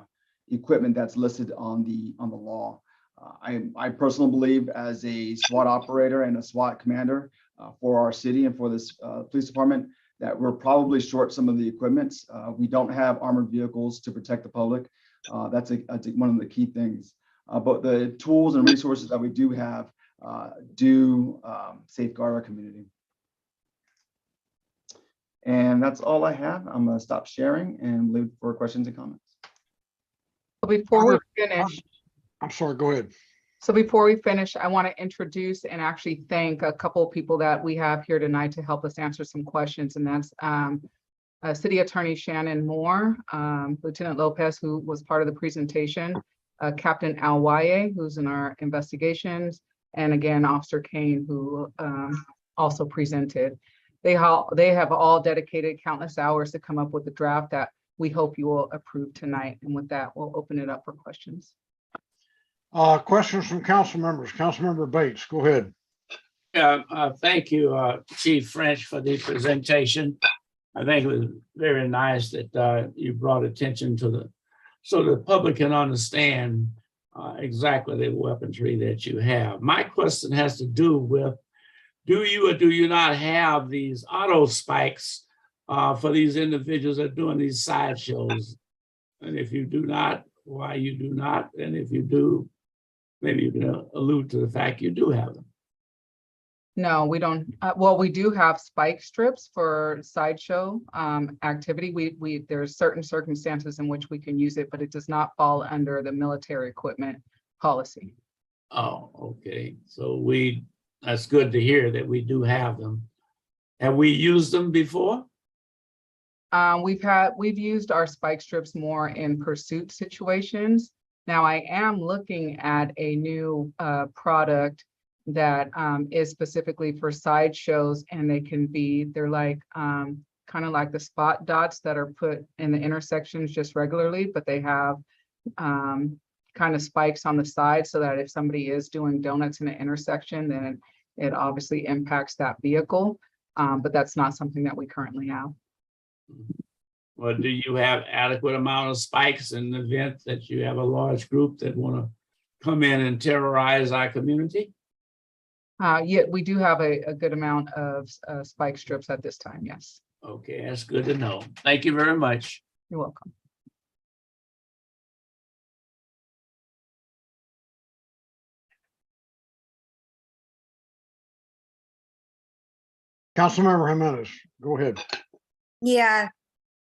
Speaker 7: equipment that's listed on the law. I personally believe, as a SWAT operator and a SWAT commander for our city and for this police department, that we're probably short some of the equipment. We don't have armored vehicles to protect the public. That's one of the key things. But the tools and resources that we do have do safeguard our community. And that's all I have. I'm going to stop sharing and leave for questions and comments.
Speaker 14: Before we finish,
Speaker 9: I'm sorry, go ahead.
Speaker 14: So before we finish, I want to introduce and actually thank a couple of people that we have here tonight to help us answer some questions. And that's City Attorney Shannon Moore, Lieutenant Lopez, who was part of the presentation, Captain Al Waye, who's in our investigations, and again, Officer Kane, who also presented. They have all dedicated countless hours to come up with a draft that we hope you will approve tonight. And with that, we'll open it up for questions.
Speaker 9: Questions from council members. Councilmember Bates, go ahead.
Speaker 1: Thank you, Chief French, for the presentation. I think it was very nice that you brought attention to so the public can understand exactly the weaponry that you have. My question has to do with, do you or do you not have these auto spikes for these individuals that are doing these sideshows? And if you do not, why you do not? And if you do, maybe you can allude to the fact you do have them.
Speaker 14: No, we don't. Well, we do have spike strips for sideshow activity. There's certain circumstances in which we can use it, but it does not fall under the military equipment policy.
Speaker 1: Oh, okay. So that's good to hear that we do have them. Have we used them before?
Speaker 14: We've used our spike strips more in pursuit situations. Now I am looking at a new product that is specifically for sideshows, and they're like kind of like the spot dots that are put in the intersections just regularly, but they have kind of spikes on the side so that if somebody is doing donuts in an intersection, then it obviously impacts that vehicle. But that's not something that we currently have.
Speaker 1: Well, do you have adequate amount of spikes in the event that you have a large group that want to come in and terrorize our community?
Speaker 14: Yeah, we do have a good amount of spike strips at this time, yes.
Speaker 1: Okay, that's good to know. Thank you very much.
Speaker 14: You're welcome.
Speaker 9: Councilmember Jimenez, go ahead.
Speaker 17: Yeah,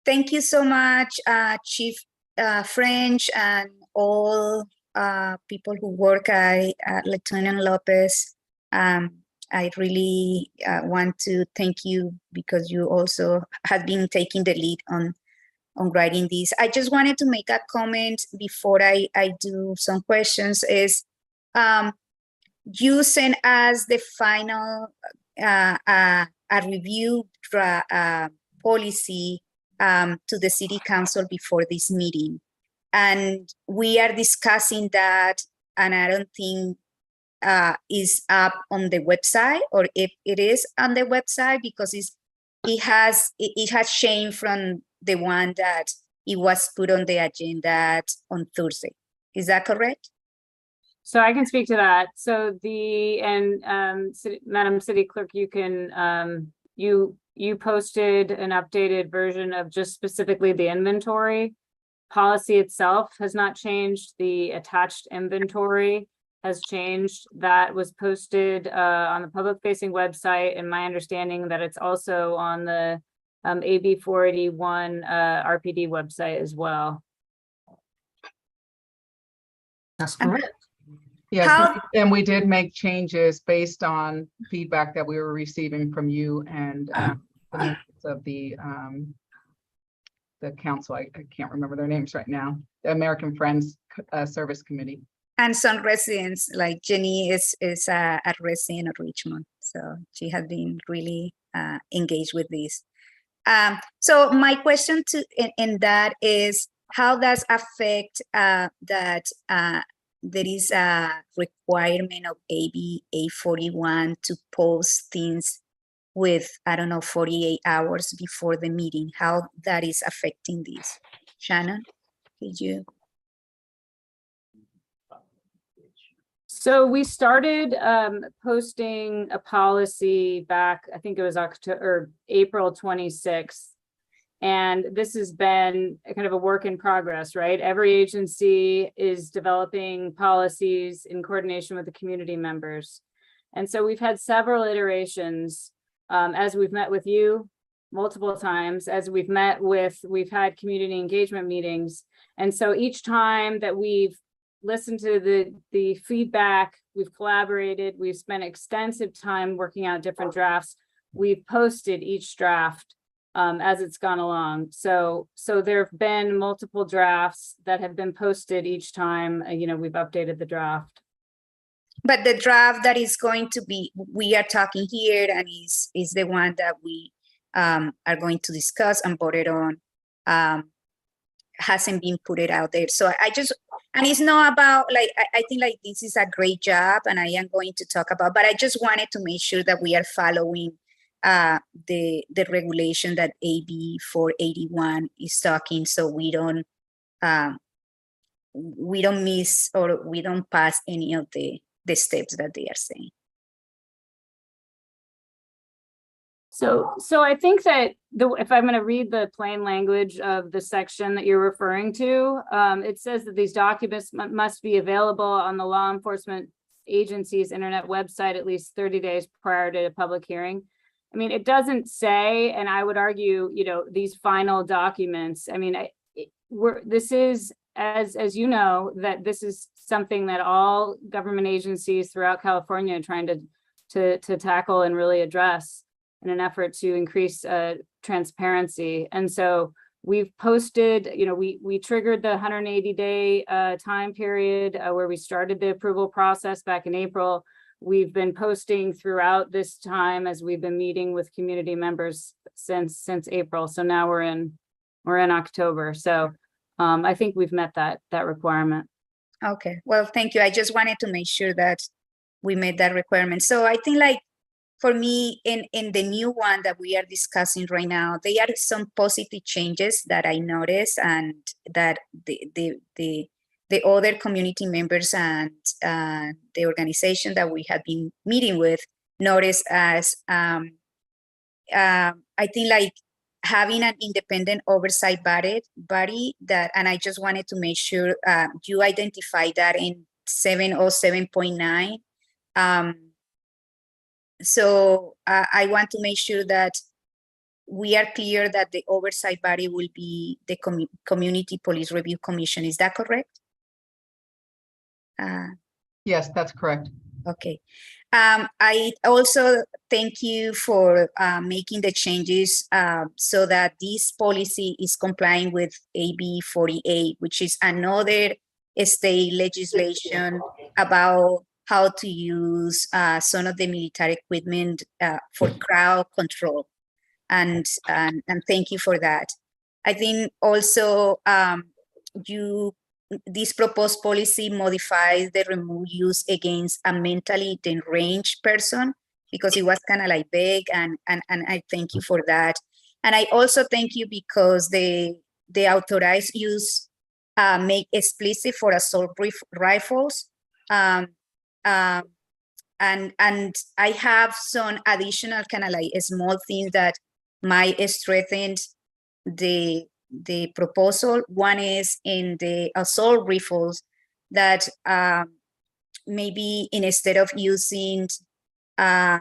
Speaker 17: thank you so much, Chief French, and all people who work at Lieutenant Lopez. I really want to thank you because you also have been taking the lead on writing these. I just wanted to make a comment before I do some questions is you sent us the final a review policy to the city council before this meeting. And we are discussing that, and I don't think is up on the website, or if it is on the website, because it has changed from the one that it was put on the agenda on Thursday. Is that correct?
Speaker 2: So I can speak to that. So Madam City Clerk, you can you posted an updated version of just specifically the inventory. Policy itself has not changed. The attached inventory has changed. That was posted on the public facing website, and my understanding that it's also on the AB 481 RPD website as well.
Speaker 19: That's correct.
Speaker 14: Yes, and we did make changes based on feedback that we were receiving from you and the members of the council. I can't remember their names right now. The American Friends Service Committee.
Speaker 17: And some residents, like Jenny is a resident of Richmond, so she has been really engaged with this. So my question in that is, how does affect that there is a requirement of AB 841 to post things with, I don't know, 48 hours before the meeting, how that is affecting this? Shannon, did you?
Speaker 2: So we started posting a policy back, I think it was October or April 26th. And this has been a kind of a work in progress, right? Every agency is developing policies in coordination with the community members. And so we've had several iterations as we've met with you multiple times, as we've had community engagement meetings. And so each time that we've listened to the feedback, we've collaborated, we've spent extensive time working out different drafts. We've posted each draft as it's gone along. So there have been multiple drafts that have been posted each time, we've updated the draft.
Speaker 17: But the draft that is going to be, we are talking here and is the one that we are going to discuss and voted on, hasn't been put it out there. So and it's not about I think this is a great job and I am going to talk about, but I just wanted to make sure that we are following the regulation that AB 481 is talking, so we don't miss or we don't pass any of the steps that they are saying.
Speaker 2: So I think that if I'm going to read the plain language of the section that you're referring to, it says that these documents must be available on the law enforcement agency's internet website at least 30 days prior to a public hearing. I mean, it doesn't say, and I would argue, these final documents. I mean, this is, as you know, that this is something that all government agencies throughout California are trying to tackle and really address in an effort to increase transparency. And so we've posted, we triggered the 180-day time period where we started the approval process back in April. We've been posting throughout this time as we've been meeting with community members since April. So now we're in October. So I think we've met that requirement.
Speaker 17: Okay, well, thank you. I just wanted to make sure that we made that requirement. So I think for me, in the new one that we are discussing right now, there are some positive changes that I noticed and that the other community members and the organization that we have been meeting with noticed as, I think having an independent oversight body that, and I just wanted to make sure you identify that in 707.9. So I want to make sure that we are clear that the oversight body will be the Community Police Review Commission. Is that correct?
Speaker 14: Yes, that's correct.
Speaker 17: Okay. I also thank you for making the changes so that this policy is complying with AB 48, which is another state legislation about how to use some of the military equipment for crowd control. And thank you for that. I think also this proposed policy modifies the remote use against a mentally deranged person because it was kind of vague, and I thank you for that. And I also thank you because the authorized use make explicit for assault rifles. And I have some additional kind of small things that might strengthen the proposal. One is in the assault rifles that maybe instead of using a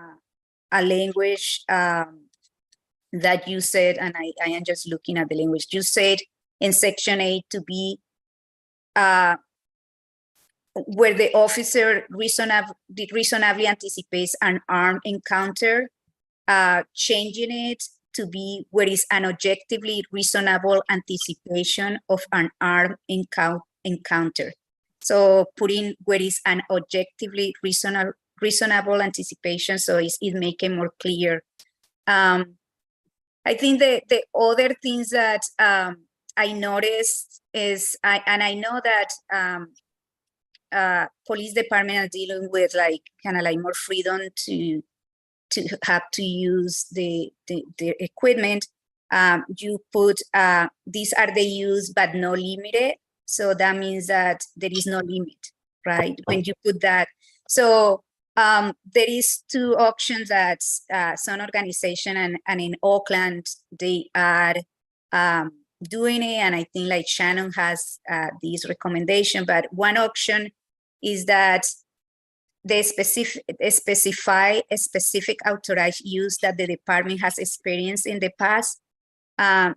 Speaker 17: language that you said, and I am just looking at the language, you said in section 8 to be where the officer reasonably anticipates an armed encounter, changing it to be where is an objectively reasonable anticipation of an armed encounter. So putting where is an objectively reasonable anticipation, so it make it more clear. I think the other things that I noticed is, and I know that police department are dealing with more freedom to have to use the equipment. You put these are the use but no limited, so that means that there is no limit, right? When you put that, So there is two options that some organization and in Oakland, they are doing it. And I think like Shannon has this recommendation, but one option is that they specify a specific authorized use that the department has experienced in the past,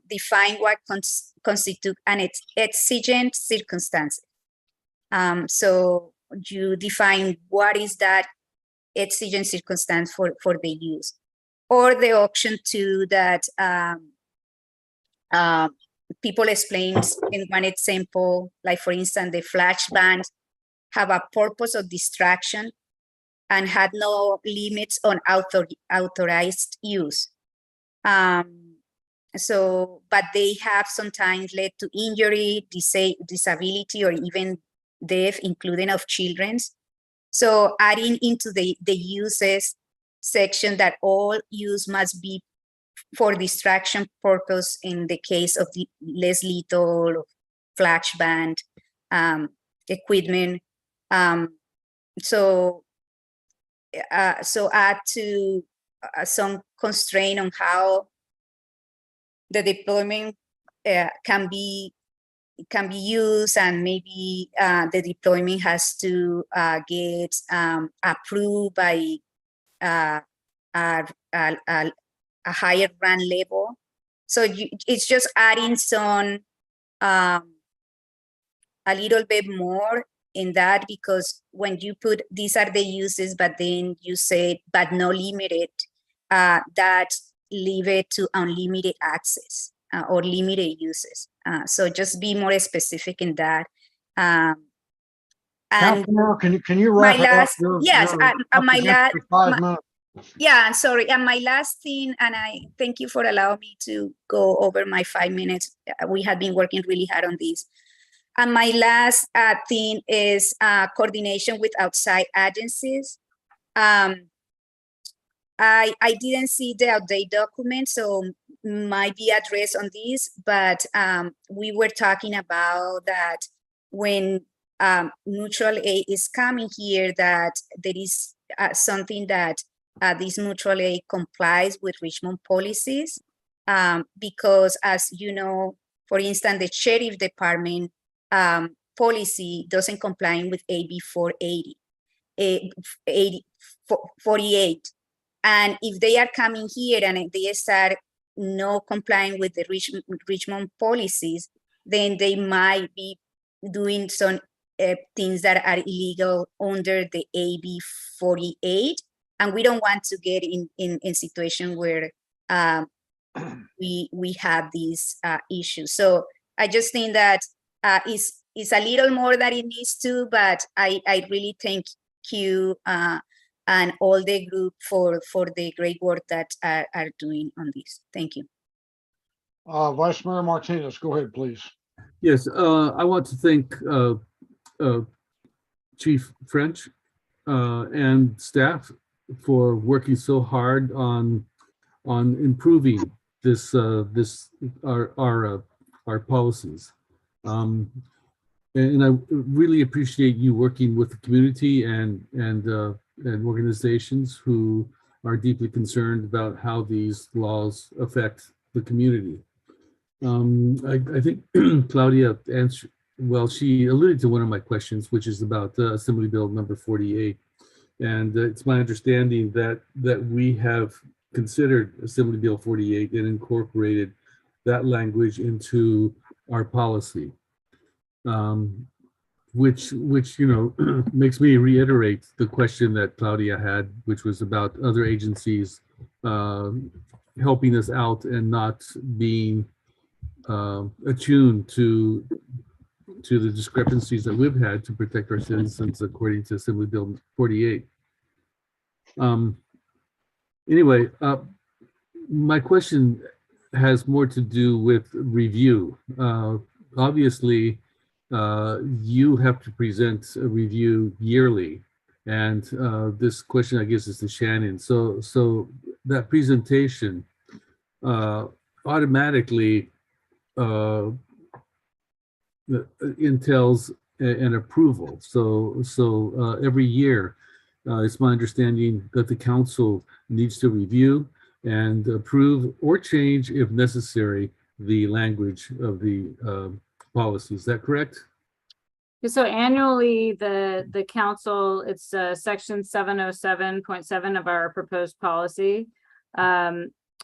Speaker 17: define what constitute an exigent circumstance. So you define what is that exigent circumstance for the use. Or the option two that people explain in one example, like for instance, the flash bans have a purpose of distraction and had no limits on authorized use. So, but they have sometimes led to injury, disability, or even death, including of children. So adding into the uses section that all use must be for distraction purpose in the case of the less lethal flash band equipment. So add to some constraint on how the deployment can be used, and maybe the deployment has to get approved by a higher run level. So it's just adding some a little bit more in that, because when you put these are the uses, but then you say but no limited, that leave it to unlimited access or limited uses. So just be more specific in that. And
Speaker 9: Councilmember, can you wrap
Speaker 17: my
Speaker 9: it up?
Speaker 17: last, yes, my last, yeah, sorry. And my last thing, and I thank you for allowing me to go over my 5 minutes. We have been working really hard on this. And my last thing is coordination with outside agencies. I didn't see the update document, so might be addressed on this, but we were talking about that when mutual aid is coming here, that there is something that this mutual aid complies with Richmond policies, because as you know, for instance, the sheriff department policy doesn't comply with AB 48. And if they are coming here and they start no complying with the Richmond policies, then they might be doing some things that are illegal under the AB 48. And we don't want to get in situation where we have these issues. So I just think that it's a little more than it needs to, but I really thank you and all the group for the great work that are doing on this. Thank you.
Speaker 9: Vice Mayor Martinez, go ahead, please.
Speaker 13: Yes, I want to thank Chief French and staff for working so hard on improving this our policies. And I really appreciate you working with the community and organizations who are deeply concerned about how these laws affect the community. I think Claudia answered, well, she alluded to one of my questions, which is about Assembly Bill number 48. And it's my understanding that we have considered Assembly Bill 48 and incorporated that language into our policy. Which you know makes me reiterate the question that Claudia had, which was about other agencies helping us out and not being attuned to the discrepancies that we've had to protect our citizens according to Assembly Bill 48. Anyway, my question has more to do with review. Obviously, you have to present a review yearly, and this question I guess is to Shannon. So that presentation automatically entails an approval. So every year it's my understanding that the council needs to review and approve or change, if necessary, the language of the policy. Is that correct?
Speaker 2: So annually, the council, it's section 707.7 of our proposed policy.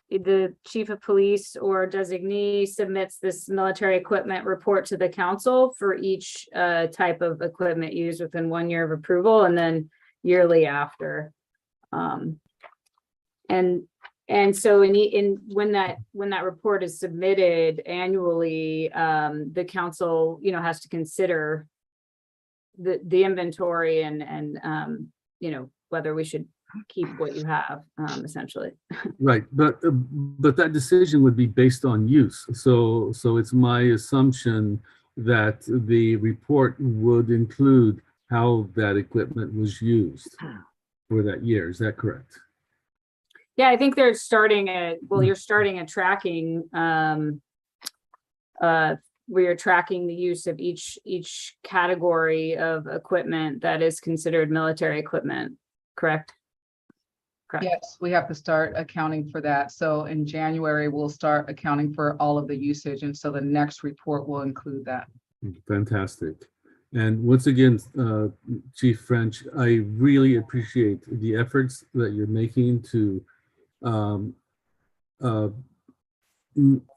Speaker 2: The chief of police or designee submits this military equipment report to the council for each type of equipment used within 1 year of approval, and then yearly after. And so when that report is submitted annually, the council, has to consider the inventory and whether we should keep what you have, essentially.
Speaker 13: Right, but that decision would be based on use. So it's my assumption that the report would include how that equipment was used for that year. Is that correct?
Speaker 2: Yeah, I think they're starting you're starting a tracking, where you're tracking the use of each category of equipment that is considered military equipment, correct? Correct.
Speaker 14: Yes, we have to start accounting for that. So in January, we'll start accounting for all of the usage. And so the next report will include that.
Speaker 13: Fantastic. And once again, Chief French, I really appreciate the efforts that you're making to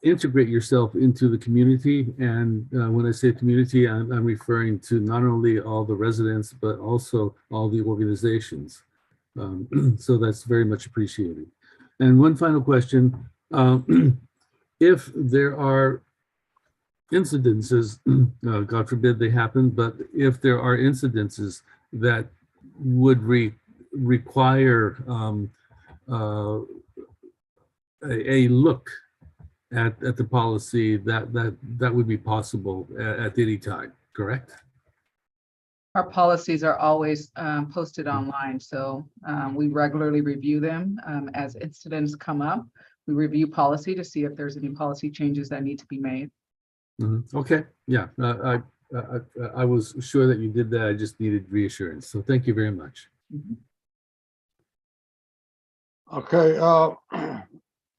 Speaker 13: integrate yourself into the community. And when I say community, I'm referring to not only all the residents, but also all the organizations. So that's very much appreciated. And one final question. If there are incidences, God forbid they happen, but if there are incidences that would require a look at the policy, that would be possible at any time, correct?
Speaker 14: Our policies are always posted online, so we regularly review them as incidents come up. We review policy to see if there's any policy changes that need to be made.
Speaker 13: Okay, yeah, I was sure that you did that. I just needed reassurance. So thank you very much.
Speaker 9: Okay,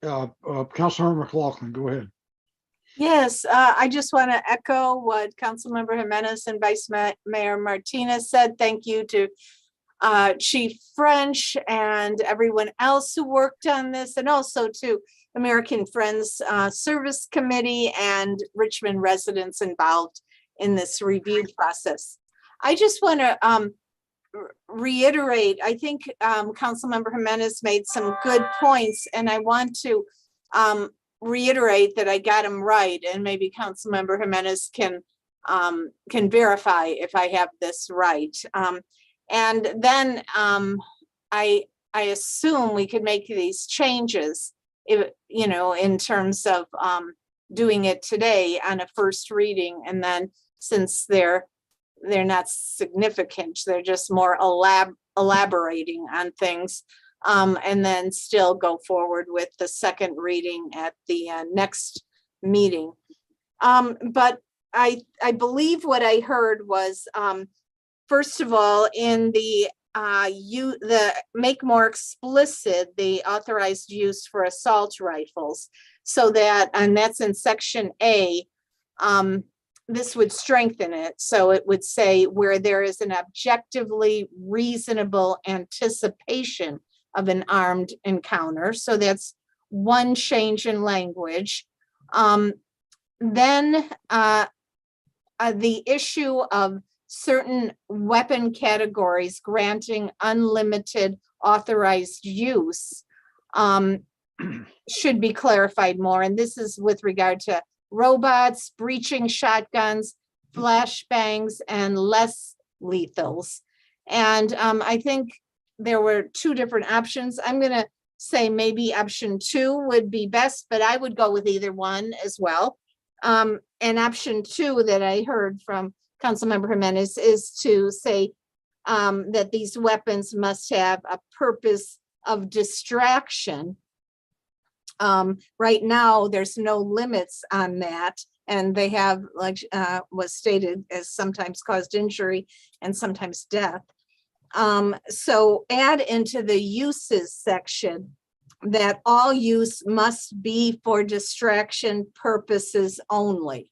Speaker 9: Councilmember McLaughlin, go ahead.
Speaker 22: Yes, I just want to echo what Councilmember Jimenez and Vice Mayor Martinez said. Thank you to Chief French and everyone else who worked on this, and also to American Friends Service Committee and Richmond residents involved in this review process. I just want to reiterate, I think Councilmember Jimenez made some good points, and I want to reiterate that I got them right, and maybe Councilmember Jimenez can verify if I have this right. And then I assume we could make these changes, if, in terms of doing it today on a first reading, and then since they're not significant, they're just more elaborating on things. And then still go forward with the second reading at the next meeting. But I believe what I heard was, first of all, in the make more explicit the authorized use for assault rifles, so that, and that's in section A, this would strengthen it. So it would say where there is an objectively reasonable anticipation of an armed encounter. So that's one change in language. Then the issue of certain weapon categories granting unlimited authorized use should be clarified more. And this is with regard to robots, breaching shotguns, flashbangs, and less lethals. And I think there were two different options. I'm going to say maybe option 2 would be best, but I would go with either one as well. And option 2 that I heard from Councilmember Jimenez is to say that these weapons must have a purpose of distraction. Right now, there's no limits on that. And they have, like was stated, as sometimes caused injury and sometimes death. So add into the uses section that all use must be for distraction purposes only.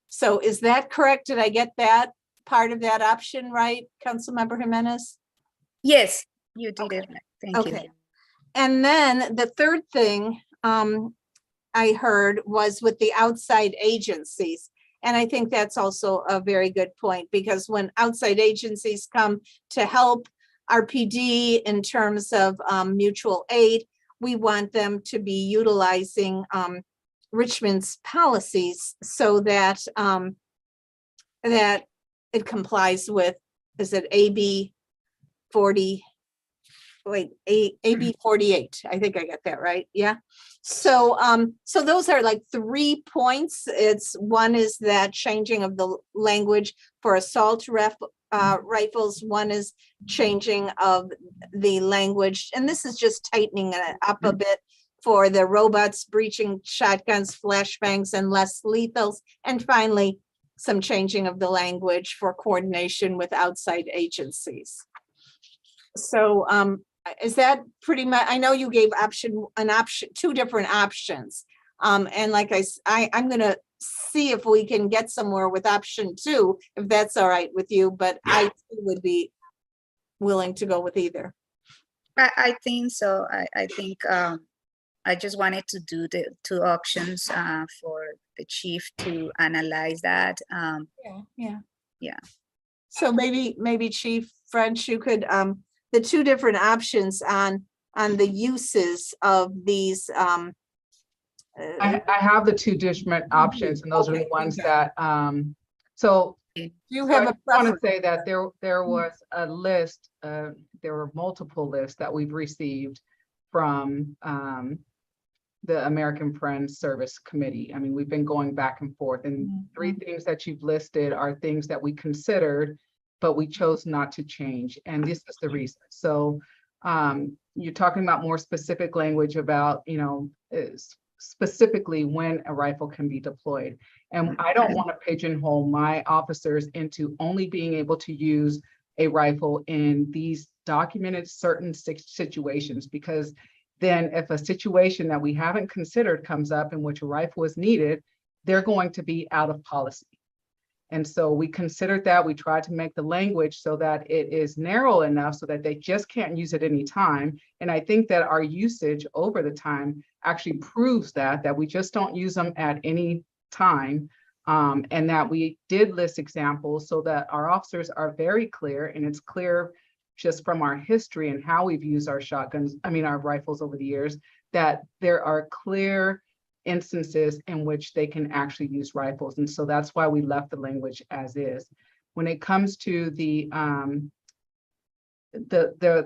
Speaker 22: So is that correct? Did I get that part of that option right, Councilmember Jimenez?
Speaker 17: Yes, you did it right. Thank you.
Speaker 22: Okay. And then the third thing I heard was with the outside agencies. And I think that's also a very good point, because when outside agencies come to help RPD in terms of mutual aid, we want them to be utilizing Richmond's policies so that that it complies with, is it AB 40? Wait, AB 48. I think I got that right. Yeah. So so those are like 3 points. It's one is that changing of the language for assault rifles. One is changing of the language, and this is just tightening it up a bit for the robots, breaching shotguns, flashbangs, and less lethals. And finally, some changing of the language for coordination with outside agencies. So is that pretty much, I know you gave two different options. And like I'm gonna see if we can get somewhere with option 2, if that's all right with you, but I would be willing to go with either.
Speaker 17: I think so. I think I just wanted to do the 2 options for the chief to analyze that.
Speaker 22: Yeah. So maybe Chief French, you could the 2 different options on the uses of these.
Speaker 14: I have the 2 different options, and those are the ones that, so
Speaker 22: you have
Speaker 14: I want to say that there was a list, there were multiple lists that we've received from the American Friends Service Committee. I mean, we've been going back and forth, and 3 things that you've listed are things that we considered, but we chose not to change. And this is the reason. So you're talking about more specific language about, specifically when a rifle can be deployed. And I don't want to pigeonhole my officers into only being able to use a rifle in these documented certain situations, because then if a situation that we haven't considered comes up in which a rifle is needed, they're going to be out of policy. And so we considered that. We tried to make the language so that it is narrow enough so that they just can't use it any time. And I think that our usage over the time actually proves that we just don't use them at any time. And that we did list examples so that our officers are very clear, and it's clear just from our history and how we've used our our rifles over the years, that there are clear instances in which they can actually use rifles. And so that's why we left the language as is. When it comes to the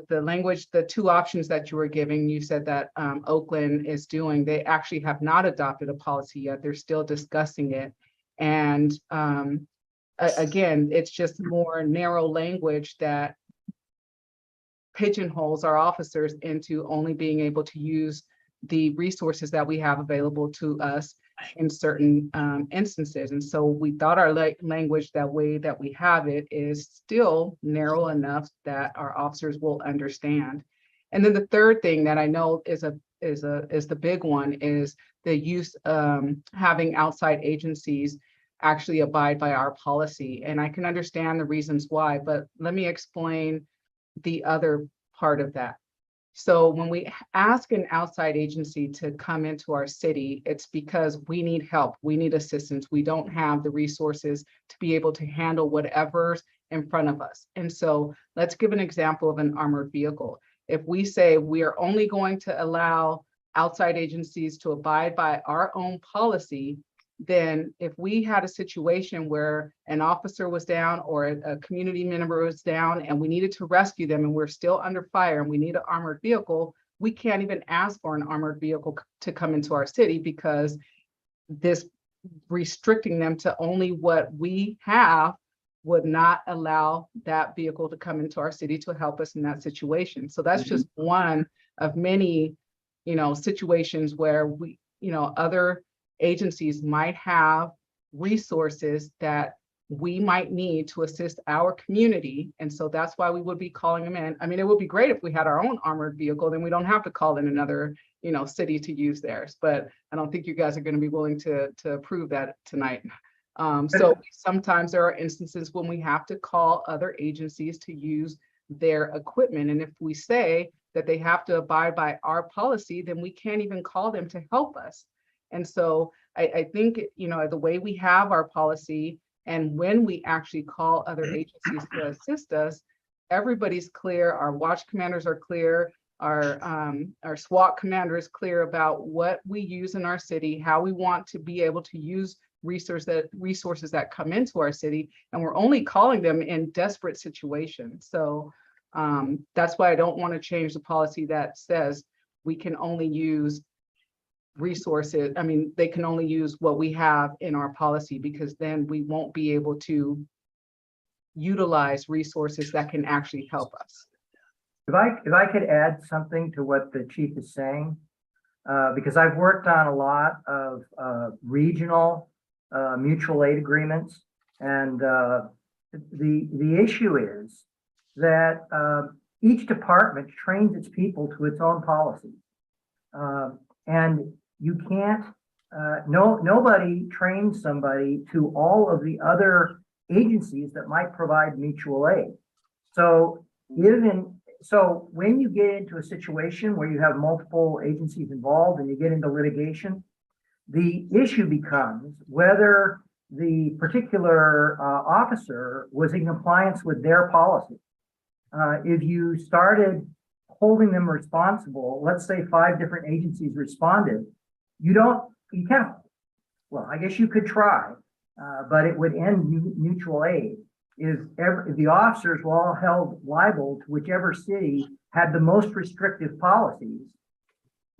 Speaker 14: language, the 2 options that you were giving, you said that Oakland is doing, they actually have not adopted a policy yet. They're still discussing it. And again, it's just more narrow language that pigeonholes our officers into only being able to use the resources that we have available to us in certain instances. And so we thought our language, that way that we have it, is still narrow enough that our officers will understand. And then the third thing that I know is the big one is the use having outside agencies actually abide by our policy. And I can understand the reasons why, but let me explain the other part of that. So when we ask an outside agency to come into our city, it's because we need help, we need assistance. We don't have the resources to be able to handle whatever's in front of us. And so let's give an example of an armored vehicle. If we say we are only going to allow outside agencies to abide by our own policy, then if we had a situation where an officer was down or a community member was down and we needed to rescue them and we're still under fire and we need an armored vehicle, we can't even ask for an armored vehicle to come into our city, because this restricting them to only what we have would not allow that vehicle to come into our city to help us in that situation. So that's just one of many, situations where we, other agencies might have resources that we might need to assist our community. And so that's why we would be calling them in. I mean, it would be great if we had our own armored vehicle, then we don't have to call in another, city to use theirs. But I don't think you guys are going to be willing to approve that tonight. So sometimes there are instances when we have to call other agencies to use their equipment. And if we say that they have to abide by our policy, then we can't even call them to help us. And so I think, the way we have our policy and when we actually call other agencies to assist us, everybody's clear, our watch commanders are clear, our SWAT commander is clear about what we use in our city, how we want to be able to use resources that come into our city, and we're only calling them in desperate situations. So that's why I don't want to change the policy that says we can only use resources. I mean, they can only use what we have in our policy, because then we won't be able to utilize resources that can actually help us.
Speaker 4: If I could add something to what the chief is saying, because I've worked on a lot of regional mutual aid agreements, and the issue is that each department trains its people to its own policies, and you can't. Nobody trains somebody to all of the other agencies that might provide mutual aid. So when you get into a situation where you have multiple agencies involved and you get into litigation, the issue becomes whether the particular officer was in compliance with their policy. If you started holding them responsible, let's say 5 different agencies responded, well, I guess you could try, but it would end mutual aid. If the officers were all held liable to whichever city had the most restrictive policies,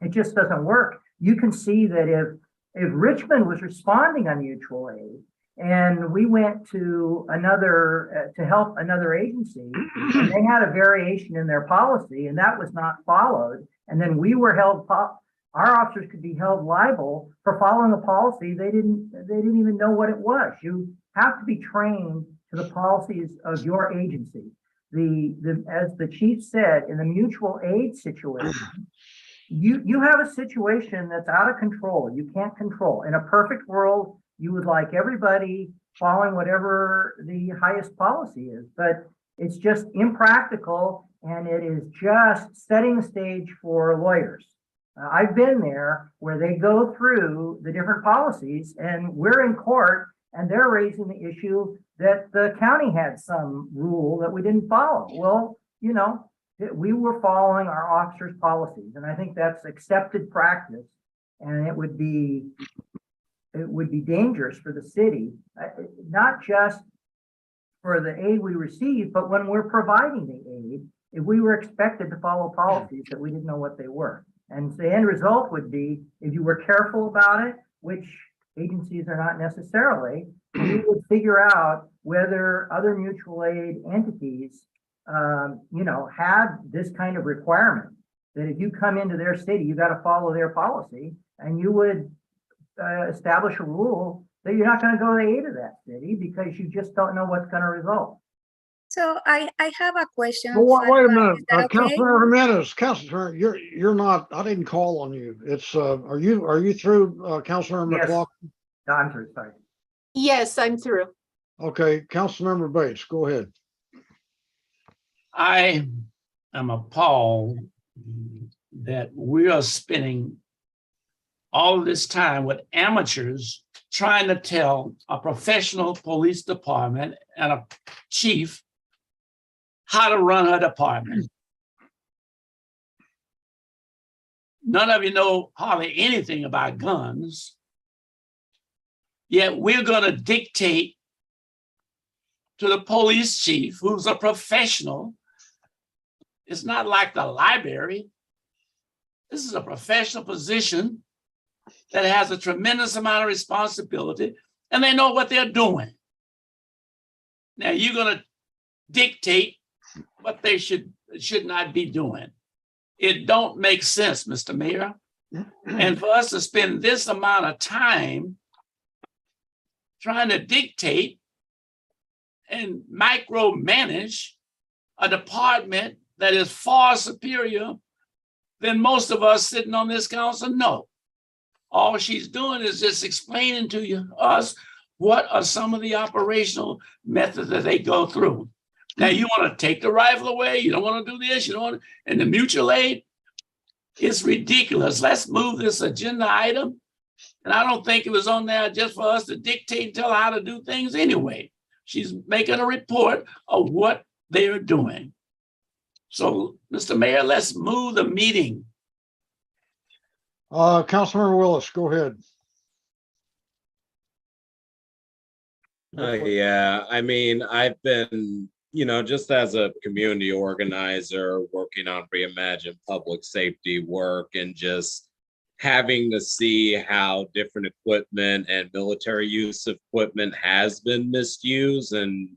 Speaker 4: it just doesn't work. You can see that if Richmond was responding on mutual aid and we went to to help another agency, and they had a variation in their policy and that was not followed, and then we were our officers could be held liable for following a policy they didn't even know what it was. You have to be trained to the policies of your agency. As the chief said, in the mutual aid situation, you have a situation that's out of control. You can't control. In a perfect world, you would like everybody following whatever the highest policy is, but it's just impractical, and it is just setting the stage for lawyers. I've been there where they go through the different policies and we're in court and they're raising the issue that the county had some rule that we didn't follow. Well, we were following our officers' policies, and I think that's accepted practice, and it would be dangerous for the city, not just for the aid we receive, but when we're providing the aid, if we were expected to follow policies that we didn't know what they were. And the end result would be, if you were careful about it, which agencies are not necessarily, you would figure out whether other mutual aid entities, had this kind of requirement, that if you come into their city, you got to follow their policy, and you would establish a rule that you're not going to go to the aid of that city because you just don't know what's going to result.
Speaker 17: So I have a question.
Speaker 9: Well, wait a minute,
Speaker 17: Is that okay?
Speaker 9: Councilor Jimenez, Councilor, you're not. I didn't call on you. It's are you through, Councilor
Speaker 4: Yes.
Speaker 9: McLaughlin?
Speaker 4: No, I'm through, sorry.
Speaker 22: Yes, I'm through.
Speaker 9: Okay, Councilmember Bates, go ahead.
Speaker 1: I am appalled that we are spending all this time with amateurs trying to tell a professional police department and a chief how to run her department. None of you know hardly anything about guns, yet we're going to dictate to the police chief, who's a professional. It's not like the library. This is a professional position that has a tremendous amount of responsibility, and they know what they're doing. Now you're going to dictate what they should not be doing. It don't make sense, Mr. Mayor. And for us to spend this amount of time trying to dictate and micromanage a department that is far superior than most of us sitting on this council? No. All she's doing is just explaining to us what are some of the operational methods that they go through. Now, you want to take the rifle away, you don't want to do this, you don't want to, and the mutual aid, it's ridiculous. Let's move this agenda item. And I don't think it was on there just for us to dictate and tell how to do things anyway. She's making a report of what they're doing. So, Mr. Mayor, let's move the meeting.
Speaker 9: Councilmember Willis, go ahead.
Speaker 5: Yeah, I mean, I've been, just as a community organizer working on reimagined public safety work and just having to see how different equipment and military use of equipment has been misused, and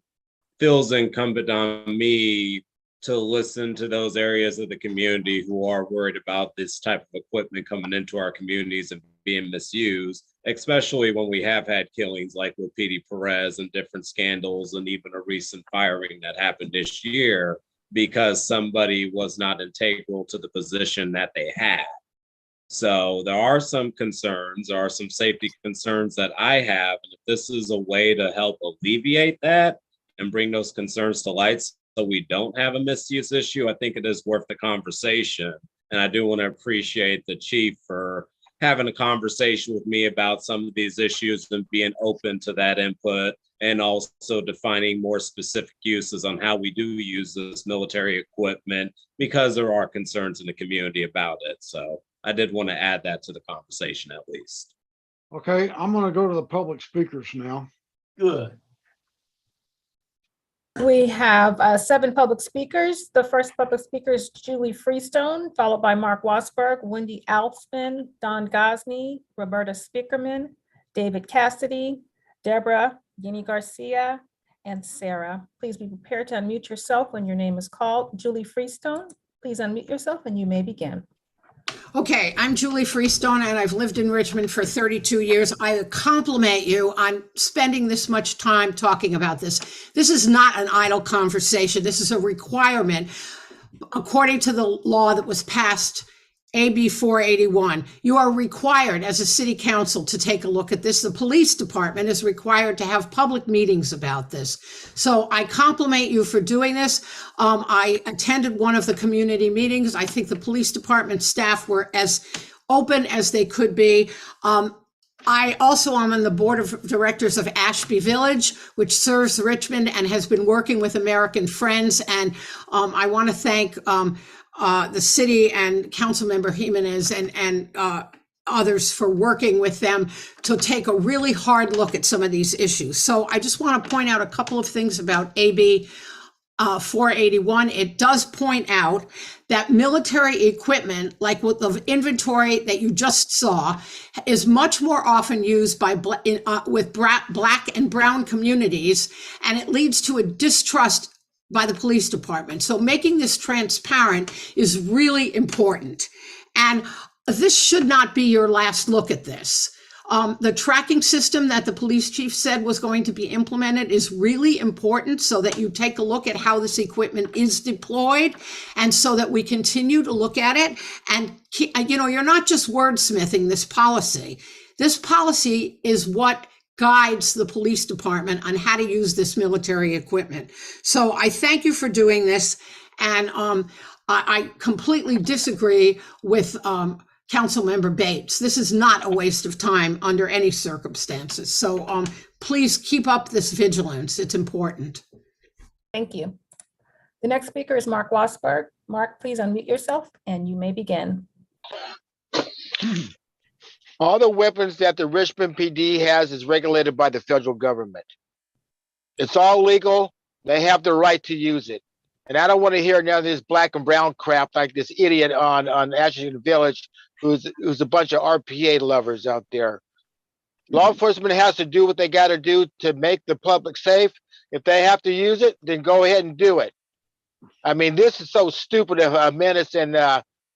Speaker 5: feels incumbent on me to listen to those areas of the community who are worried about this type of equipment coming into our communities and being misused, especially when we have had killings like with PD Perez and different scandals, and even a recent firing that happened this year because somebody was not integral to the position that they had. So there are some concerns, there are some safety concerns that I have. And if this is a way to help alleviate that and bring those concerns to light so we don't have a misuse issue, I think it is worth the conversation. And I do want to appreciate the chief for having a conversation with me about some of these issues and being open to that input, and also defining more specific uses on how we do use this military equipment, because there are concerns in the community about it. So I did want to add that to the conversation at least.
Speaker 9: Okay, I'm going to go to the public speakers now.
Speaker 1: Good.
Speaker 6: We have 7 public speakers. The first public speaker is Julie Freestone, followed by Mark Wassberg, Wendy Alspin, Don Gosney, Roberta Spickerman, David Cassidy, Deborah, Guinea Garcia, and Sarah. Please be prepared to unmute yourself when your name is called. Julie Freestone, please unmute yourself and you may begin.
Speaker 20: Okay, I'm Julie Freestone and I've lived in Richmond for 32 years. I compliment you on spending this much time talking about this. This is not an idle conversation. This is a requirement according to the law that was passed, AB 481. You are required as a city council to take a look at this. The police department is required to have public meetings about this. So I compliment you for doing this. I attended one of the community meetings. I think the police department staff were as open as they could be. I also am on the board of directors of Ashby Village, which serves Richmond and has been working with American Friends. And I want to thank the city and Councilmember Jimenez and others for working with them to take a really hard look at some of these issues. So I just want to point out a couple of things about AB 481. It does point out that military equipment, like with the inventory that you just saw, is much more often used by with Black and brown communities, and it leads to a distrust by the police department. So making this transparent is really important. And this should not be your last look at this. The tracking system that the police chief said was going to be implemented is really important, so that you take a look at how this equipment is deployed, and so that we continue to look at it. And, you're not just wordsmithing this policy. This policy is what guides the police department on how to use this military equipment. So I thank you for doing this. And I completely disagree with Councilmember Bates. This is not a waste of time under any circumstances. So please keep up this vigilance. It's important.
Speaker 6: Thank you. The next speaker is Mark Wassberg. Mark, please unmute yourself and you may begin.
Speaker 15: All the weapons that the Richmond PD has is regulated by the federal government. It's all legal. They have the right to use it. And I don't want to hear none of this black and brown crap like this idiot on Ashton Village who's a bunch of RPA lovers out there. Law enforcement has to do what they got to do to make the public safe. If they have to use it, then go ahead and do it. I mean, this is so stupid of Menace and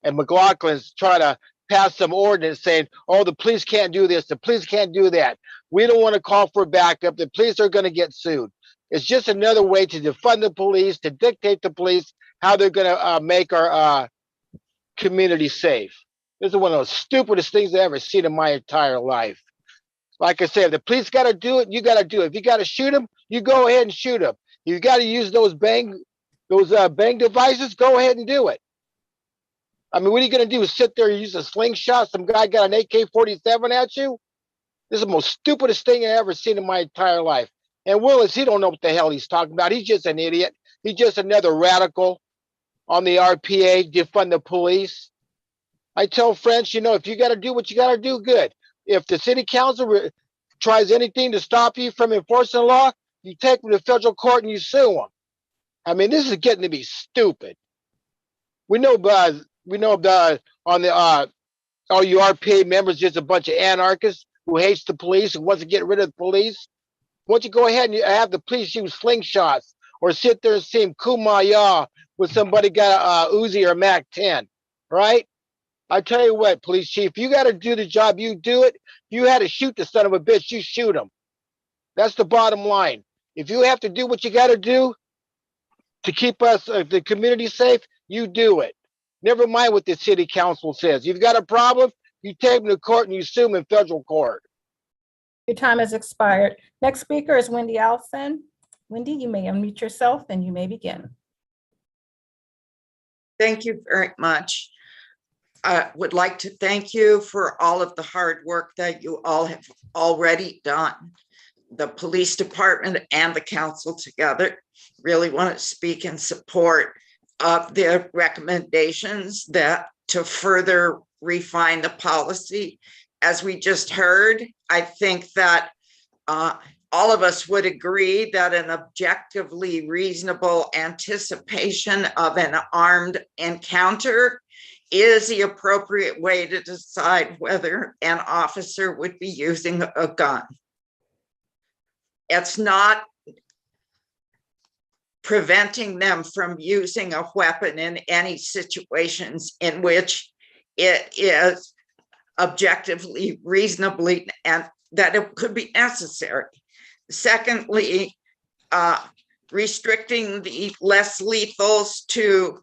Speaker 15: McLaughlin's try to pass some ordinance saying, oh, the police can't do this, the police can't do that. We don't want to call for backup. The police are going to get sued. It's just another way to defund the police, to dictate the police how they're going to make our community safe. This is one of the stupidest things I've ever seen in my entire life. Like I said, if the police got to do it, you got to do it. If you got to shoot them, you go ahead and shoot them. You got to use those bang devices, go ahead and do it. I mean, what are you going to do? Sit there and use a slingshot? Some guy got an AK-47 at you? This is the most stupidest thing I've ever seen in my entire life. And Willis, he don't know what the hell he's talking about. He's just an idiot. He's just another radical on the RPA, defund the police. I tell French, you know, if you got to do what you got to do, good. If the city council tries anything to stop you from enforcing the law, you take them to federal court and you sue them. I mean, this is getting to be stupid. We know on the all you RPA members, just a bunch of anarchists who hates the police and wants to get rid of the police. Why don't you go ahead and you have the police use slingshots or sit there and seem kumbaya when somebody got a Uzi or a MAC-10, right? I tell you what, police chief, you got to do the job, you do it. You had to shoot the son of a bitch, you shoot him. That's the bottom line. If you have to do what you got to do to keep us, the community safe, you do it. Never mind what the city council says. You've got a problem, you take them to court and you sue them in federal court.
Speaker 6: Your time has expired. Next speaker is Wendy Allison. Wendy, you may unmute yourself and you may begin.
Speaker 8: Thank you very much. I would like to thank you for all of the hard work that you all have already done. The police department and the council together really want to speak in support of the recommendations that to further refine the policy. As we just heard, I think that all of us would agree that an objectively reasonable anticipation of an armed encounter is the appropriate way to decide whether an officer would be using a gun. It's not preventing them from using a weapon in any situations in which it is objectively, reasonably, and that it could be necessary. Secondly, restricting the less lethals to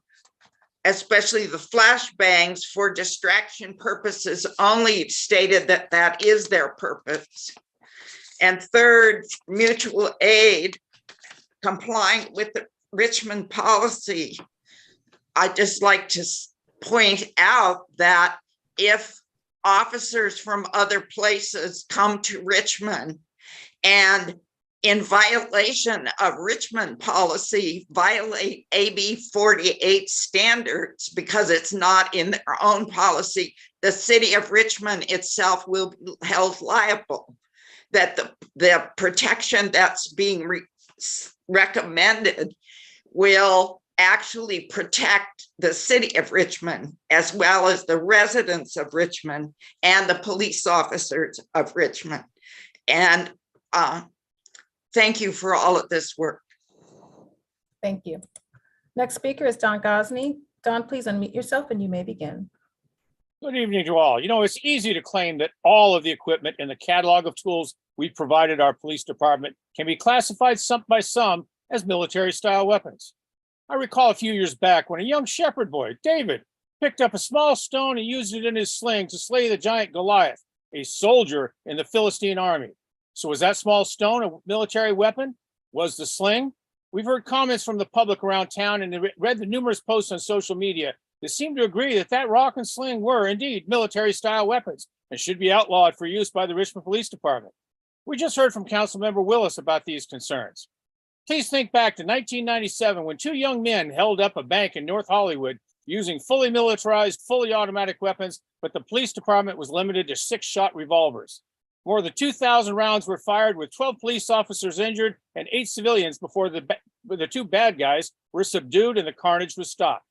Speaker 8: especially the flashbangs for distraction purposes only, stated that that is their purpose. And third, mutual aid, complying with the Richmond policy. I'd just like to point out that if officers from other places come to Richmond and in violation of Richmond policy, violate AB 48 standards because it's not in their own policy, the city of Richmond itself will be held liable. That the protection that's being recommended will actually protect the city of Richmond, as well as the residents of Richmond and the police officers of Richmond. And thank you for all of this work.
Speaker 6: Thank you. Next speaker is Don Gosney. Don, please unmute yourself and you may begin.
Speaker 18: Good evening to all. You know, it's easy to claim that all of the equipment in the catalog of tools we provided our police department can be classified by some as military-style weapons. I recall a few years back when a young shepherd boy, David, picked up a small stone and used it in his sling to slay the giant Goliath, a soldier in the Philistine army. So was that small stone a military weapon? Was the sling? We've heard comments from the public around town and read the numerous posts on social media that seem to agree that that rock and sling were indeed military-style weapons and should be outlawed for use by the Richmond Police Department. We just heard from Councilmember Willis about these concerns. Please think back to 1997 when two young men held up a bank in North Hollywood using fully militarized, fully automatic weapons, but the police department was limited to 6-shot revolvers. More than 2,000 rounds were fired with 12 police officers injured and 8 civilians before the two bad guys were subdued and the carnage was stopped.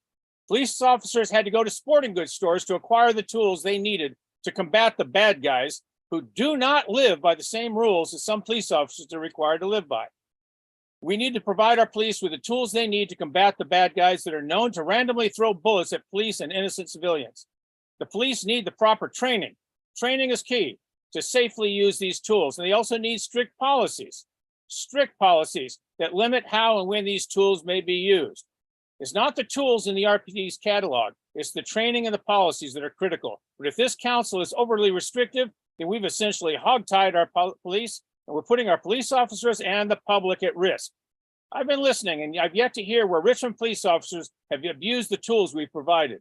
Speaker 18: Police officers had to go to sporting goods stores to acquire the tools they needed to combat the bad guys who do not live by the same rules as some police officers are required to live by. We need to provide our police with the tools they need to combat the bad guys that are known to randomly throw bullets at police and innocent civilians. The police need the proper training. Training is key to safely use these tools, and they also need strict policies. strict policies that limit how and when these tools may be used. It's not the tools in the RPD's catalog, it's the training and the policies that are critical. But if this council is overly restrictive, then we've essentially hogtied our police, and we're putting our police officers and the public at risk. I've been listening, and I've yet to hear where Richmond police officers have abused the tools we provided.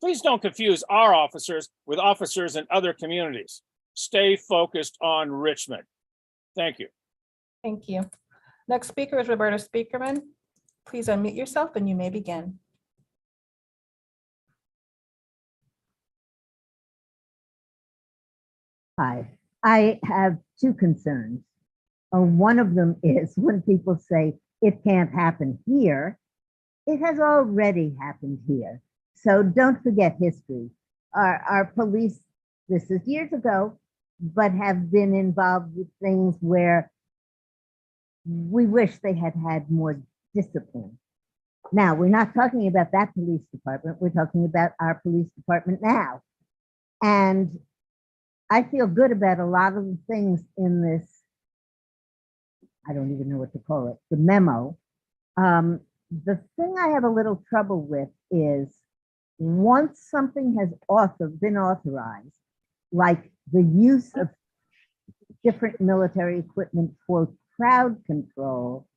Speaker 18: Please don't confuse our officers with officers in other communities. Stay focused on Richmond. Thank you.
Speaker 6: Thank you. Next speaker is Roberta Speakerman. Please unmute yourself and you may begin.
Speaker 3: Hi, I have two concerns. One of them is when people say it can't happen here, it has already happened here. So don't forget history. Our police, this is years ago, but have been involved with things where we wish they had had more discipline. Now, we're not talking about that police department. We're talking about our police department now. And I feel good about a lot of the things in this, I don't even know what to call it, the memo. The thing I have a little trouble with is once something has been authorized, like the use of different military equipment for crowd control,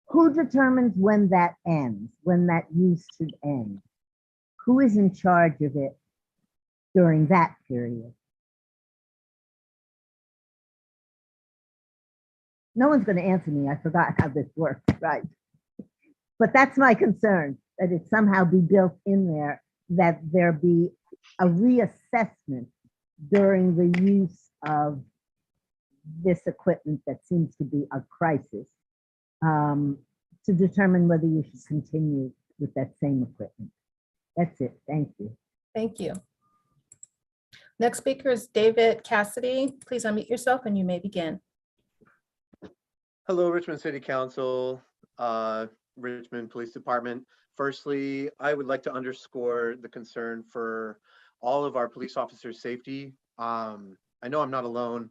Speaker 3: who determines when that ends, when that use should end? Who is in charge of it during that period? No one's going to answer me. I forgot how this works, right? But that's my concern, that it somehow be built in there, that there be a reassessment during the use of this equipment that seems to be a crisis, to determine whether you should continue with that same equipment. That's it. Thank you.
Speaker 6: Thank you. Next speaker is David Cassidy. Please unmute yourself and you may begin.
Speaker 21: Hello, Richmond City Council, Richmond Police Department. Firstly, I would like to underscore the concern for all of our police officers' safety. I know I'm not alone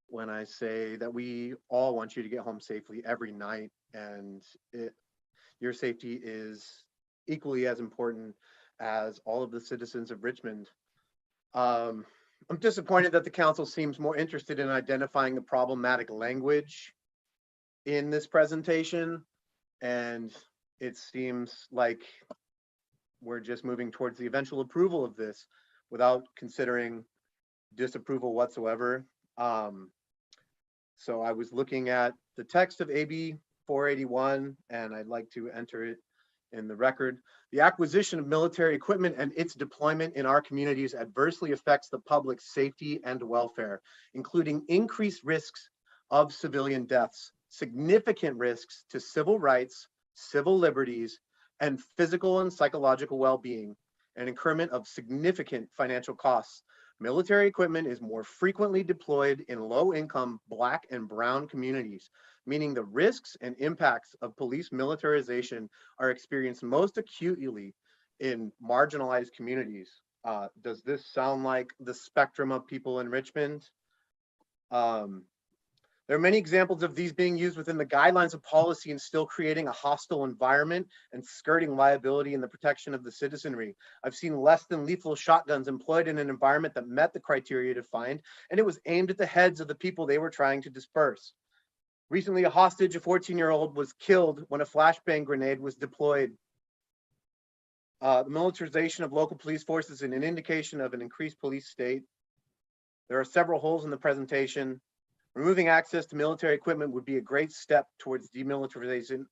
Speaker 21: when I say that we all want you to get home safely every night, and your safety is equally as important as all of the citizens of Richmond. I'm disappointed that the council seems more interested in identifying the problematic language in this presentation, and it seems like we're just moving towards the eventual approval of this without considering disapproval whatsoever. So I was looking at the text of AB 481, and I'd like to enter it in the record. The acquisition of military equipment and its deployment in our communities adversely affects the public's safety and welfare, including increased risks of civilian deaths, significant risks to civil rights, civil liberties, and physical and psychological well-being, and incurment of significant financial costs. Military equipment is more frequently deployed in low-income Black and Brown communities, meaning the risks and impacts of police militarization are experienced most acutely in marginalized communities. Does this sound like the spectrum of people in Richmond? There are many examples of these being used within the guidelines of policy and still creating a hostile environment and skirting liability in the protection of the citizenry. I've seen less than lethal shotguns employed in an environment that met the criteria defined, and it was aimed at the heads of the people they were trying to disperse. Recently, a hostage, a 14-year-old, was killed when a flashbang grenade was deployed. The militarization of local police forces is an indication of an increased police state. There are several holes in the presentation. Removing access to military equipment would be a great step towards demilitarization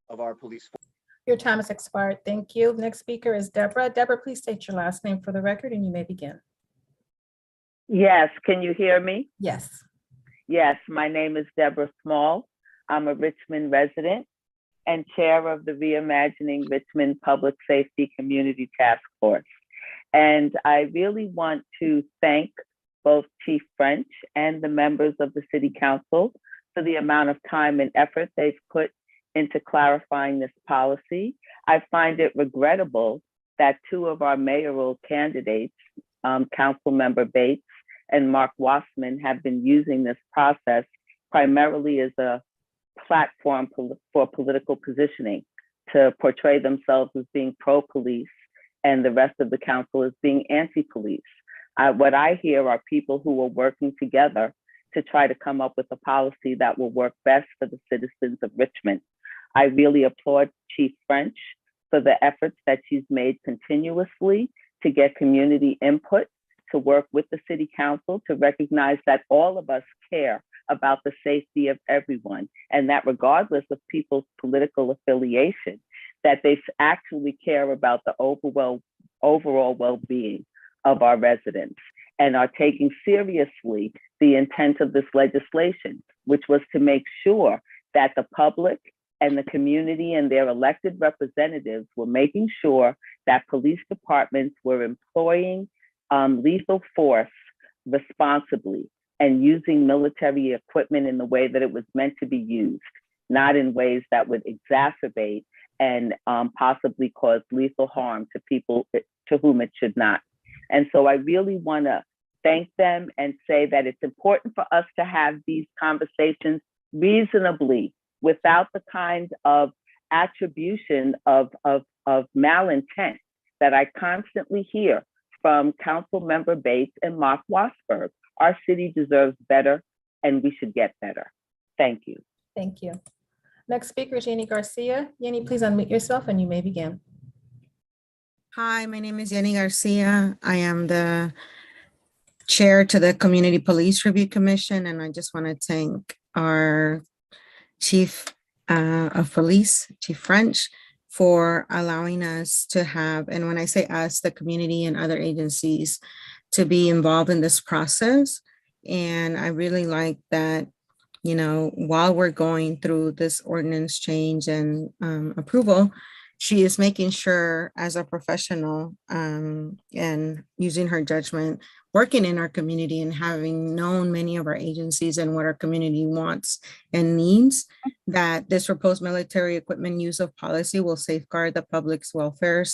Speaker 21: of our police force.
Speaker 6: Your time has expired. Thank you. Next speaker is Deborah. Deborah, please state your last name for the record and you may begin.
Speaker 23: Yes, can you hear me?
Speaker 6: Yes.
Speaker 23: Yes, my name is Deborah Small. I'm a Richmond resident and chair of the Reimagining Richmond Public Safety Community Task Force. And I really want to thank both Chief French and the members of the City Council for the amount of time and effort they've put into clarifying this policy. I find it regrettable that two of our mayoral candidates, Councilmember Bates and Mark Wassman, have been using this process primarily as a platform for political positioning, to portray themselves as being pro-police and the rest of the council as being anti-police. What I hear are people who are working together to try to come up with a policy that will work best for the citizens of Richmond. I really applaud Chief French for the efforts that she's made continuously to get community input, to work with the city council, to recognize that all of us care about the safety of everyone, and that regardless of people's political affiliation, that they actually care about the overall well-being of our residents, and are taking seriously the intent of this legislation, which was to make sure that the public and the community and their elected representatives were making sure that police departments were employing lethal force responsibly and using military equipment in the way that it was meant to be used, not in ways that would exacerbate and possibly cause lethal harm to people to whom it should not. And so I really want to thank them and say that it's important for us to have these conversations reasonably, without the kind of attribution of malintent that I constantly hear from Council Member Bates and Mark Wassberg. Our city deserves better, and we should get better. Thank you.
Speaker 6: Thank you. Next speaker is Yenny Garcia. Yenny, please unmute yourself and you may begin.
Speaker 10: Hi, my name is Yenny Garcia. I am the chair to the Community Police Review Commission, and I just want to thank our Chief of Police, Chief French, for allowing us to have, and when I say us, the community and other agencies, to be involved in this process. And I really like that, you know, while we're going through this ordinance change and approval, she is making sure as a professional and using her judgment, working in our community and having known many of our agencies and what our community wants and needs, that this proposed military equipment use of policy will safeguard the public's welfare,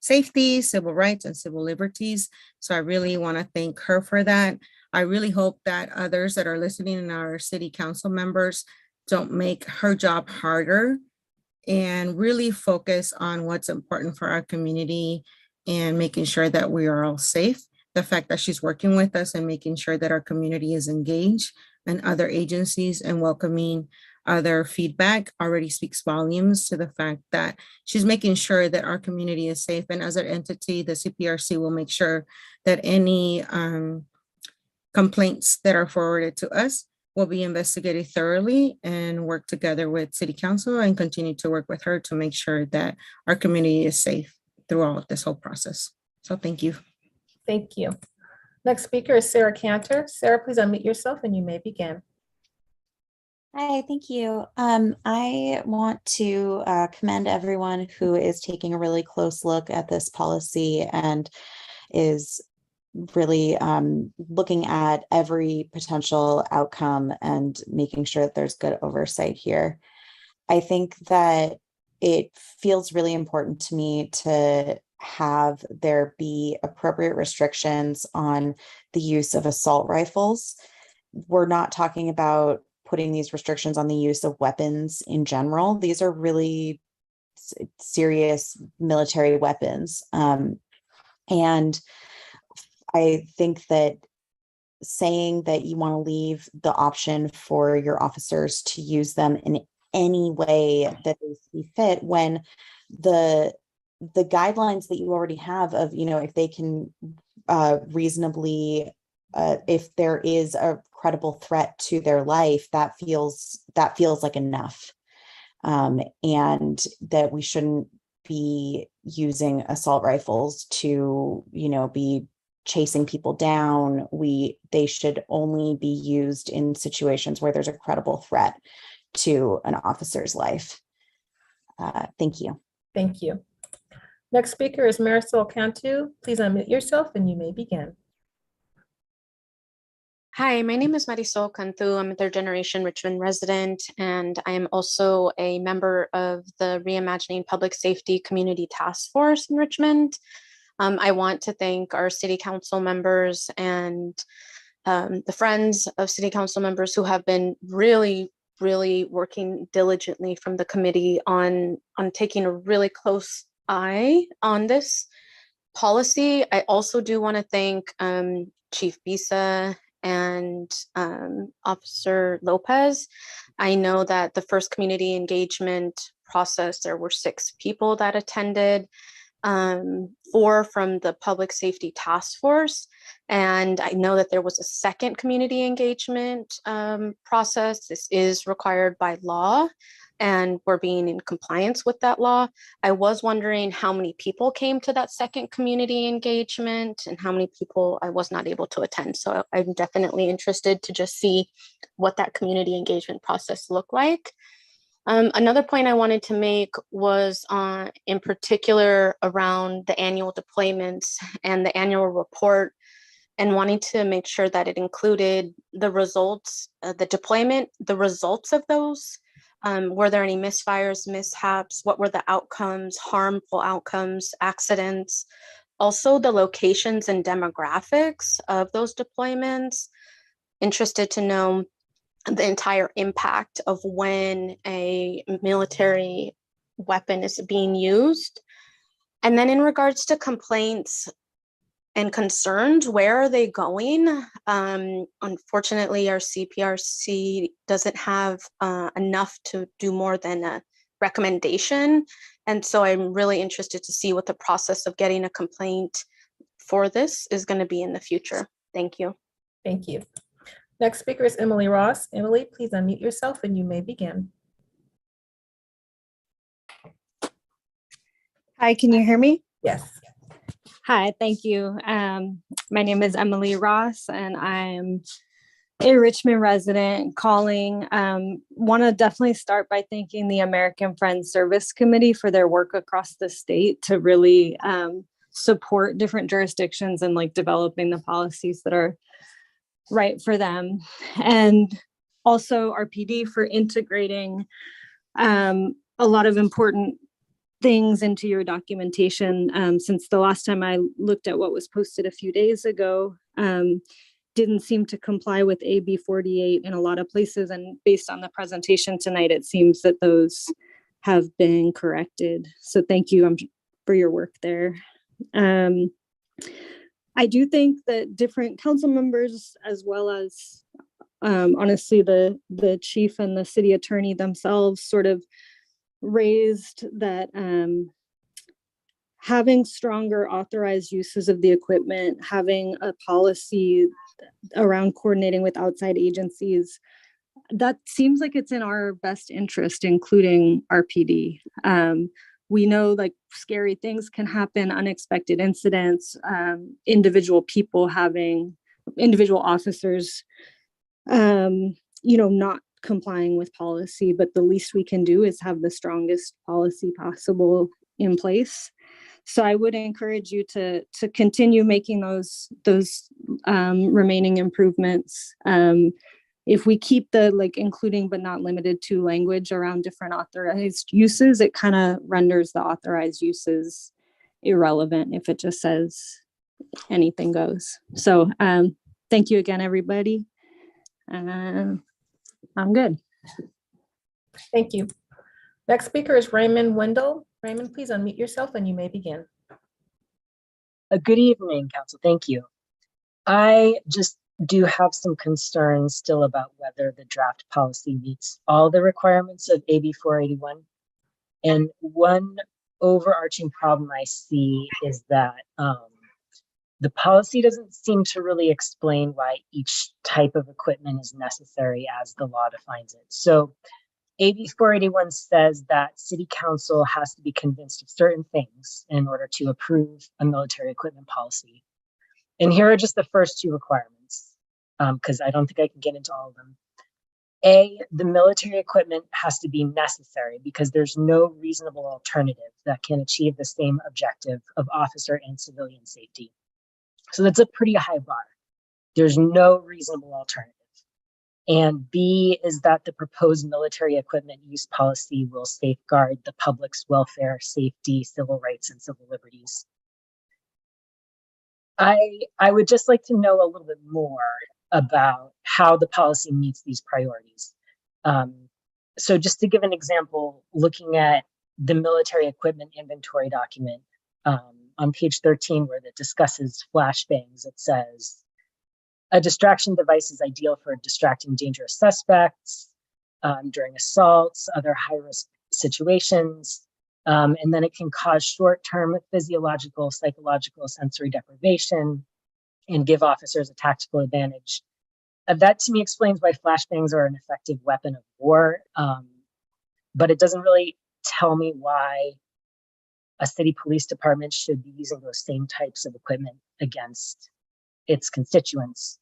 Speaker 10: safety, civil rights, and civil liberties. So I really want to thank her for that. I really hope that others that are listening and our city council members don't make her job harder and really focus on what's important for our community and making sure that we are all safe. The fact that she's working with us and making sure that our community is engaged and other agencies and welcoming other feedback already speaks volumes to the fact that she's making sure that our community is safe. And as an entity, the CPRC will make sure that any complaints that are forwarded to us will be investigated thoroughly and work together with City Council and continue to work with her to make sure that our community is safe throughout this whole process. So thank you.
Speaker 6: Thank you. Next speaker is Sarah Cantor. Sarah, please unmute yourself and you may begin.
Speaker 12: Hi, thank you. I want to commend everyone who is taking a really close look at this policy and is really looking at every potential outcome and making sure that there's good oversight here. I think that it feels really important to me to have there be appropriate restrictions on the use of assault rifles. We're not talking about putting these restrictions on the use of weapons in general. These are really serious military weapons. And I think that saying that you want to leave the option for your officers to use them in any way that they see fit, when the guidelines that you already have of, you know, if they can reasonably, if there is a credible threat to their life, that feels like enough. And that we shouldn't be using assault rifles to, you know, be chasing people down. They should only be used in situations where there's a credible threat to an officer's life. Thank you.
Speaker 6: Thank you. Next speaker is Marisol Cantu. Please unmute yourself and you may begin.
Speaker 16: Hi, my name is Marisol Cantu. I'm a third generation Richmond resident, and I am also a member of the Reimagining Public Safety Community Task Force in Richmond. I want to thank our city council members and the friends of city council members who have been really really working diligently from the committee on taking a really close eye on this policy. I also do want to thank Chief Bisa and Officer Lopez. I know that the first community engagement process, there were 6 people that attended, 4 from the Public Safety Task Force. And I know that there was a second community engagement process. This is required by law, and we're being in compliance with that law. I was wondering how many people came to that second community engagement and how many people I was not able to attend. So I'm definitely interested to just see what that community engagement process looked like. Another point I wanted to make was in particular around the annual deployments and the annual report, and wanting to make sure that it included the results, the deployment, the results of those. Were there any misfires, mishaps? What were the outcomes, harmful outcomes, accidents? Also the locations and demographics of those deployments. Interested to know the entire impact of when a military weapon is being used. And then in regards to complaints and concerns, where are they going? Unfortunately, our CPRC doesn't have enough to do more than a recommendation. And so I'm really interested to see what the process of getting a complaint for this is going to be in the future. Thank you.
Speaker 6: Thank you. Next speaker is Emily Ross. Emily, please unmute yourself and you may begin.
Speaker 7: Hi, can you hear me?
Speaker 6: Yes.
Speaker 7: Hi, thank you. My name is Emily Ross and I'm a Richmond resident calling. Want to definitely start by thanking the American Friends Service Committee for their work across the state to really support different jurisdictions and like developing the policies that are right for them. And also RPD for integrating a lot of important things into your documentation. Since the last time I looked at what was posted a few days ago, didn't seem to comply with AB 48 in a lot of places. And based on the presentation tonight, it seems that those have been corrected. So thank you for your work there. I do think that different council members, as well as honestly the chief and the city attorney themselves, sort of raised that having stronger authorized uses of the equipment, having a policy around coordinating with outside agencies, that seems like it's in our best interest, including RPD. We know like scary things can happen, unexpected incidents, individual officers, not complying with policy, but the least we can do is have the strongest policy possible in place. So I would encourage you to continue making those remaining improvements. If we keep the like including but not limited to language around different authorized uses, it kind of renders the authorized uses irrelevant if it just says anything goes. So thank you again, everybody. I'm good.
Speaker 6: Thank you. Next speaker is Raymond Wendell. Raymond, please unmute yourself and you may begin.
Speaker 11: Good evening, Council. Thank you. I just do have some concerns still about whether the draft policy meets all the requirements of AB 481. And one overarching problem I see is that the policy doesn't seem to really explain why each type of equipment is necessary as the law defines it. So AB 481 says that City Council has to be convinced of certain things in order to approve a military equipment policy. And here are just the first 2 requirements, because I don't think I can get into all of them. A, the military equipment has to be necessary because there's no reasonable alternative that can achieve the same objective of officer and civilian safety. So that's a pretty high bar. There's no reasonable alternative. And B is that the proposed military equipment use policy will safeguard the public's welfare, safety, civil rights, and civil liberties. I would just like to know a little bit more about how the policy meets these priorities. So just to give an example, looking at the military equipment inventory document on page 13, where it discusses flashbangs, it says, a distraction device is ideal for distracting dangerous suspects during assaults, other high-risk situations, and then it can cause short-term physiological, psychological, sensory deprivation and give officers a tactical advantage. That to me explains why flashbangs are an effective weapon of war, but it doesn't really tell me why a city police department should be using those same types of equipment against its constituents.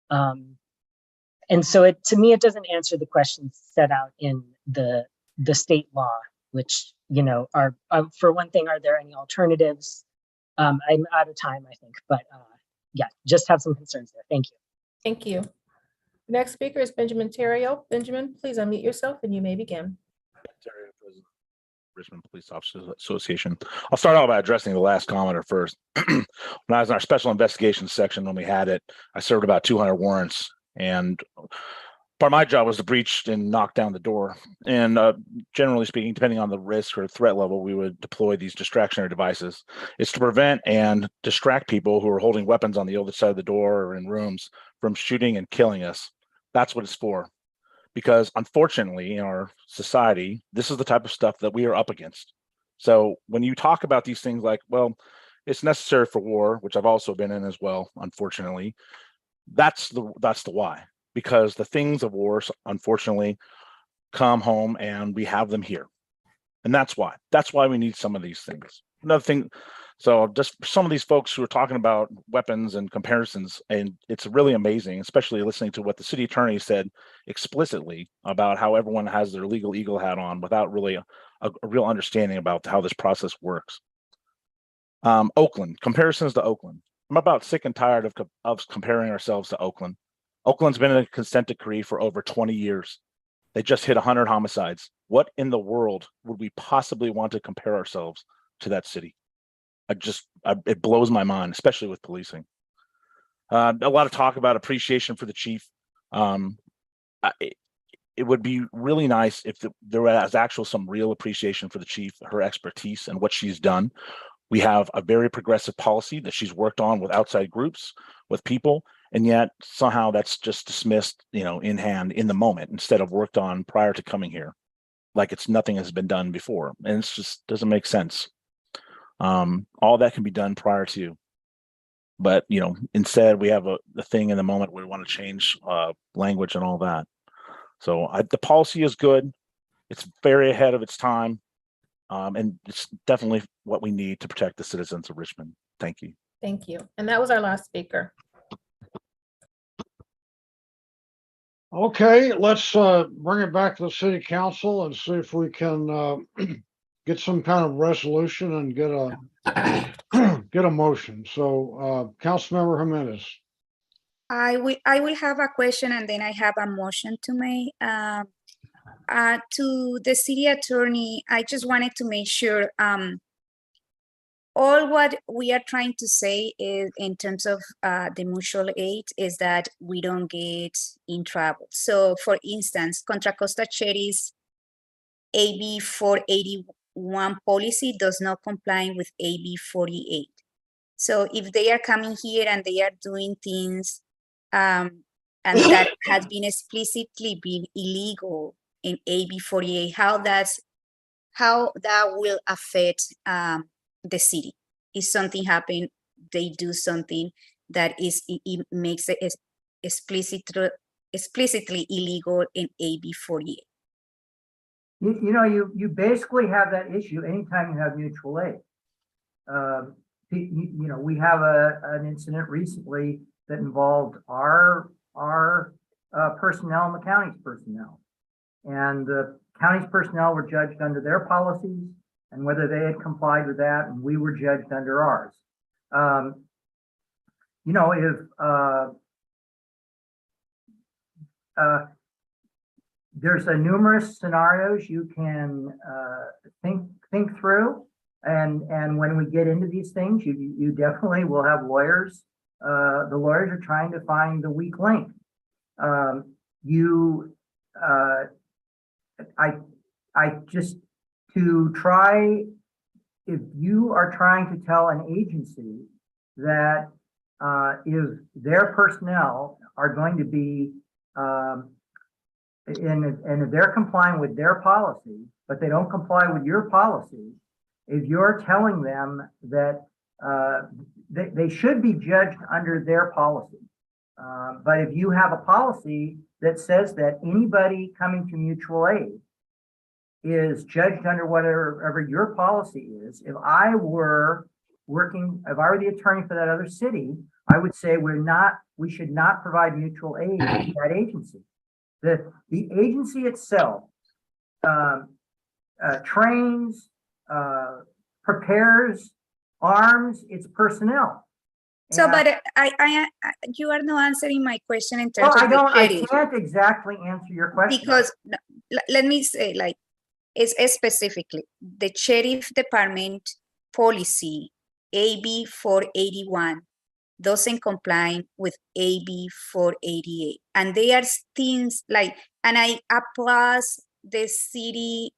Speaker 11: And so to me, it doesn't answer the questions set out in the state law, which, are, for one thing, are there any alternatives? I'm out of time, I think, but yeah, just have some concerns there. Thank you.
Speaker 6: Thank you. Next speaker is Benjamin Terrio. Benjamin, please unmute yourself and you may begin.
Speaker 2: Terrio, President, Richmond Police Officers Association. I'll start out by addressing the last commenter first. When I was in our special investigations section, when we had it, I served about 200 warrants, and part of my job was to breach and knock down the door. And generally speaking, depending on the risk or threat level, we would deploy these distractionary devices. It's to prevent and distract people who are holding weapons on the other side of the door or in rooms from shooting and killing us. That's what it's for. Because unfortunately, in our society, this is the type of stuff that we are up against. So when you talk about these things like, well, it's necessary for war, which I've also been in as well, unfortunately, that's the why. Because the things of war, unfortunately, come home and we have them here. And that's why. That's why we need some of these things. Another thing, so just some of these folks who are talking about weapons and comparisons, and it's really amazing, especially listening to what the city attorney said explicitly about how everyone has their legal eagle hat on without really a real understanding about how this process works. Oakland, comparisons to Oakland. I'm about sick and tired of comparing ourselves to Oakland. Oakland's been in a consent decree for over 20 years. They just hit 100 homicides. What in the world would we possibly want to compare ourselves to that city? It blows my mind, especially with policing. A lot of talk about appreciation for the chief. It would be really nice if there was actual some real appreciation for the chief, her expertise and what she's done. We have a very progressive policy that she's worked on with outside groups, with people, and yet somehow that's just dismissed, in hand in the moment instead of worked on prior to coming here, like nothing has been done before, and it just doesn't make sense. All that can be done prior to, but instead we have the thing in the moment where we want to change language and all that. So the policy is good. It's very ahead of its time. And it's definitely what we need to protect the citizens of Richmond. Thank you.
Speaker 6: Thank you. And that was our last speaker.
Speaker 9: Okay, let's bring it back to the city council and see if we can get some kind of resolution and get a motion. So Councilmember Jimenez.
Speaker 17: I will have a question and then I have a motion to make. To the city attorney, I just wanted to make sure all what we are trying to say is in terms of the mutual aid is that we don't get in trouble. So for instance, Contra Costa Cherry's AB 481 policy does not comply with AB 48. So if they are coming here and they are doing things and that has been explicitly been illegal in AB 48, how that will affect the city. If something happen, they do something that it makes it explicitly illegal in AB 48.
Speaker 4: You basically have that issue anytime you have mutual aid. We have an incident recently that involved our personnel and the county's personnel. And the county's personnel were judged under their policies and whether they had complied with that, and we were judged under ours. There's numerous scenarios you can think through, and when we get into these things, you definitely will have lawyers. The lawyers are trying to find the weak link. I just, to try, if you are trying to tell an agency that if their personnel are going to be, and if they're complying with their policy, but they don't comply with your policy, if you're telling them that they should be judged under their policy. But if you have a policy that says that anybody coming to mutual aid is judged under whatever your policy is, if I were the attorney for that other city, I would say we should not provide mutual aid to that agency. The agency itself trains, prepares, arms its personnel.
Speaker 17: So, but you are not answering my question in terms
Speaker 4: Well,
Speaker 17: of the
Speaker 4: I
Speaker 17: sheriff.
Speaker 4: can't exactly answer your question.
Speaker 17: Because let me say, like, is specifically the sheriff department policy AB 481 doesn't comply with AB 488, and they are things like, and I applaud the city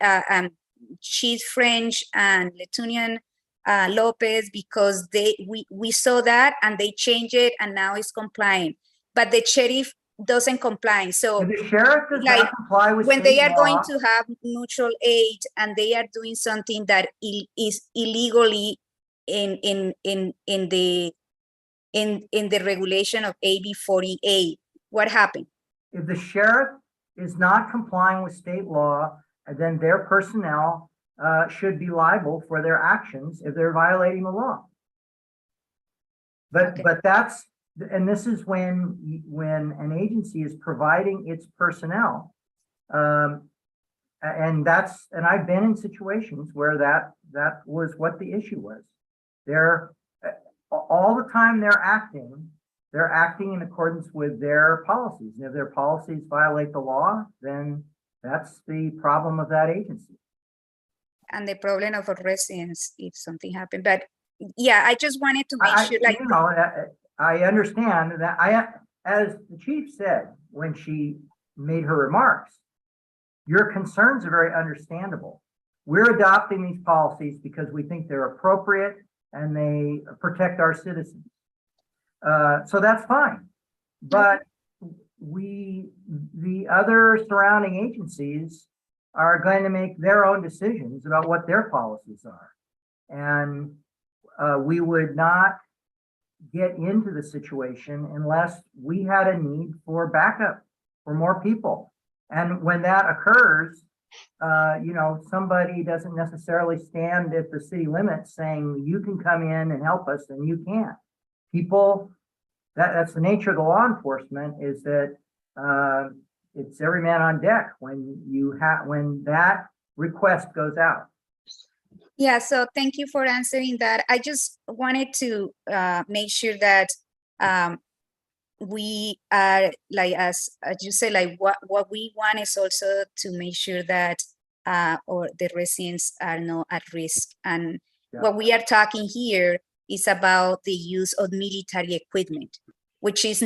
Speaker 17: Chief French and Lieutenant Lopez, because we saw that and they changed it and now it's complying, but the sheriff doesn't comply. So
Speaker 4: the sheriff does
Speaker 17: like
Speaker 4: not comply with
Speaker 17: when they
Speaker 4: state
Speaker 17: are going
Speaker 4: law.
Speaker 17: to have mutual aid and they are doing something that is illegally in the regulation of AB 48, what happened?
Speaker 4: If the sheriff is not complying with state law, then their personnel should be liable for their actions if they're violating the law. But that's, and this is when an agency is providing its personnel, and I've been in situations where that was what the issue was. They're all the time they're acting in accordance with their policies, and if their policies violate the law, then that's the problem of that agency.
Speaker 17: And the problem of residents if something happened. But yeah, I just wanted to make sure, like,
Speaker 4: I understand that. As the chief said when she made her remarks, your concerns are very understandable. We're adopting these policies because we think they're appropriate and they protect our citizens. So that's fine. But the other surrounding agencies are going to make their own decisions about what their policies are. And we would not get into the situation unless we had a need for backup, for more people. And when that occurs, somebody doesn't necessarily stand at the city limits saying you can come in and help us and you can't. People, that's the nature of the law enforcement, is that it's every man on deck when that request goes out.
Speaker 17: yeah, so thank you for answering that. I just wanted to make sure that we are, like, as you say, like, what we want is also to make sure that or the residents are not at risk. And what we are talking here is about the use of military equipment, which is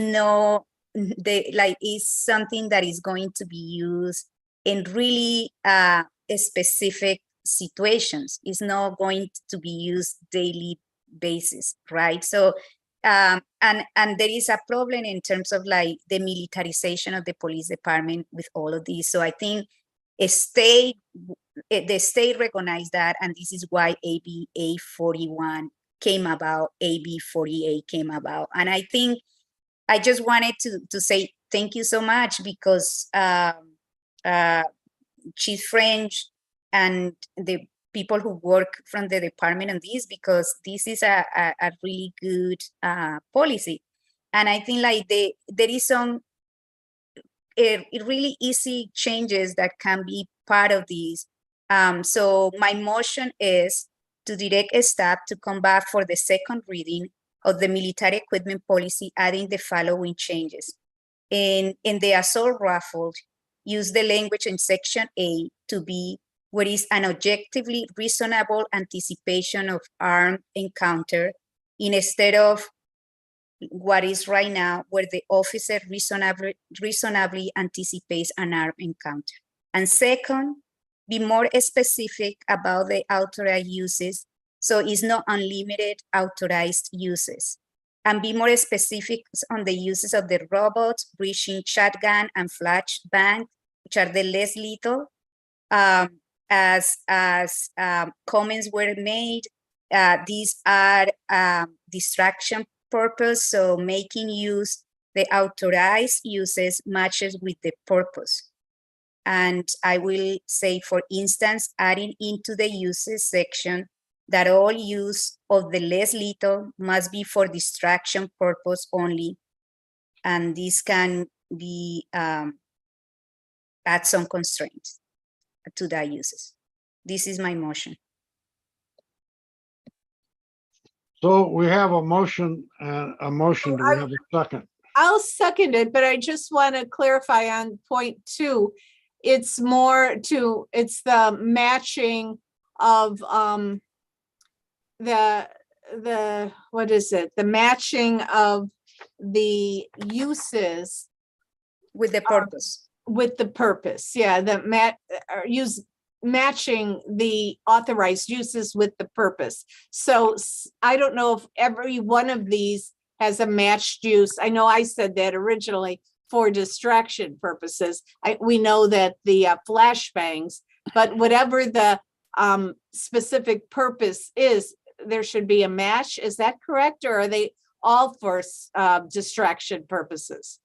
Speaker 17: is something that is going to be used in really specific situations. It's not going to be used daily basis, right? So and there is a problem in terms of like the militarization of the police department with all of these. So I think the state recognized that, and this is why AB 41 came about, AB 48 came about. And I think I just wanted to say thank you so much, because Chief French and the people who work from the department on this, because this is a really good policy. And I think like there is some really easy changes that can be part of these. So my motion is to direct staff to come back for the second reading of the military equipment policy, adding the following changes. In the assault rifle, use the language in section A to be what is an objectively reasonable anticipation of armed encounter, instead of what is right now, where the officer reasonably anticipates an armed encounter. And second, be more specific about the authorized uses, so it's not unlimited authorized uses. And be more specific on the uses of the robots, breaching shotgun and flashbang, which are the less lethal. As comments were made, these are distraction purpose, so making use the authorized uses matches with the purpose. And I will say, for instance, adding into the uses section that all use of the less lethal must be for distraction purpose only. And this can be add some constraints to that uses. This is my motion.
Speaker 9: So we have a motion and a motion. Do we have a second?
Speaker 22: I'll second it, but I just want to clarify on point 2. It's the matching of what is it? The matching of the uses
Speaker 17: with the purpose.
Speaker 22: With the purpose, yeah. Matching the authorized uses with the purpose. So I don't know if every one of these has a matched use. I know I said that originally for distraction purposes. We know that the flashbangs, but whatever the specific purpose is, there should be a match. Is that correct? Or are they all for distraction purposes?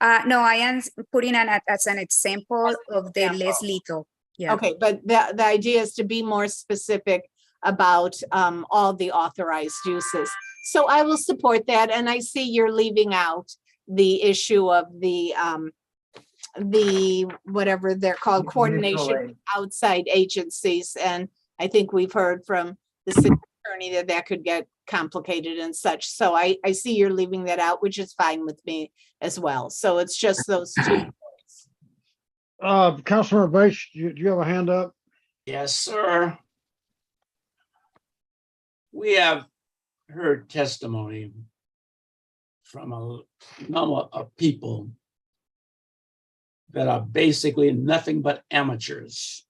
Speaker 17: No, I am putting as an example of the less lethal. Yeah.
Speaker 22: Okay, but the idea is to be more specific about all the authorized uses. So I will support that, and I see you're leaving out the issue of the whatever they're called, coordination with outside agencies, and I think we've heard from the city attorney that could get complicated and such. So I see you're leaving that out, which is fine with me as well. So it's just those 2.
Speaker 9: Councilor Bates, do you have a hand up?
Speaker 1: Yes, sir. We have heard testimony from a number of people that are basically nothing but amateurs.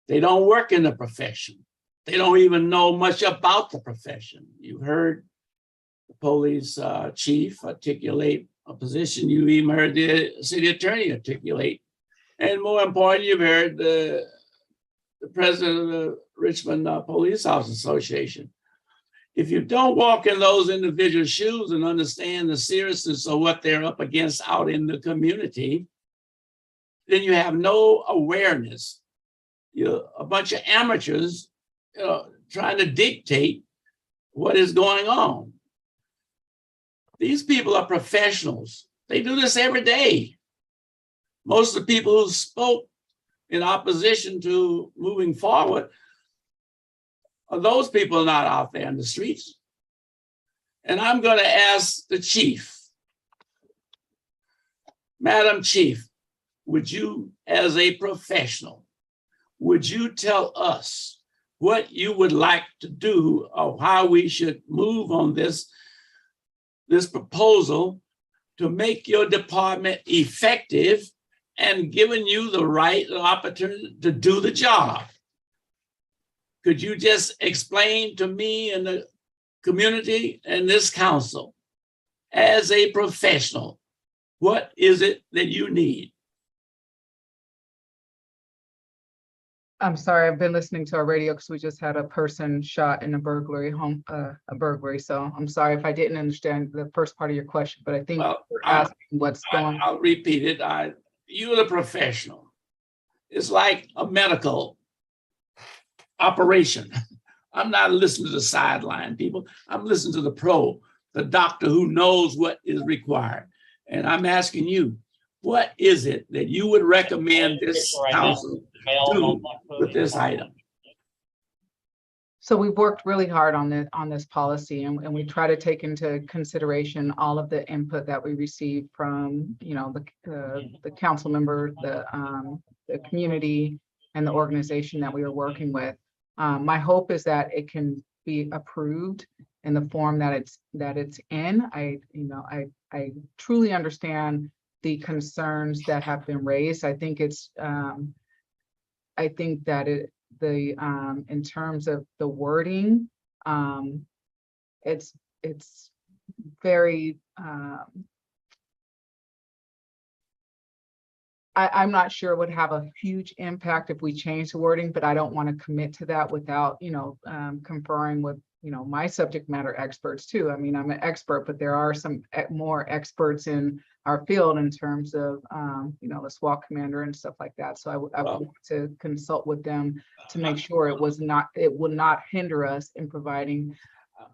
Speaker 1: They don't work in the profession. They don't even know much about the profession. You've heard the police chief articulate a position. You even heard the city attorney articulate. And more important, you've heard the president of the Richmond Police Officers Association. If you don't walk in those individual shoes and understand the seriousness of what they're up against out in the community, then you have no awareness. You're a bunch of amateurs, trying to dictate what is going on. These people are professionals. They do this every day. Most of the people who spoke in opposition to moving forward, those people are not out there in the streets. And I'm going to ask the chief, Madam Chief, would you, as a professional, would you tell us what you would like to do or how we should move on this proposal to make your department effective and giving you the right opportunity to do the job? Could you just explain to me and the community and this council, as a professional, what is it that you need?
Speaker 13: I'm sorry, I've been listening to our radio because we just had a person shot in a burglary burglary. So I'm sorry if I didn't understand the first part of your question, but I think you're asking what's going on.
Speaker 1: I'll repeat it. You're the professional. It's like a medical operation. I'm not listening to the sideline people. I'm listening to the pro, the doctor who knows what is required. And I'm asking you, what is it that you would recommend this council do with this item?
Speaker 13: So we've worked really hard on this policy, and we try to take into consideration all of the input that we receive from, the council member, the community, and the organization that we are working with. My hope is that it can be approved in the form that it's in. I truly understand the concerns that have been raised. I think it's, I think that in terms of the wording, it's very, I'm not sure it would have a huge impact if we change the wording, but I don't want to commit to that without, conferring with, my subject matter experts too. I mean, I'm an expert, but there are some more experts in our field in terms of, the SWAT commander and stuff like that. So I would want to consult with them to make sure it will not hinder us in providing.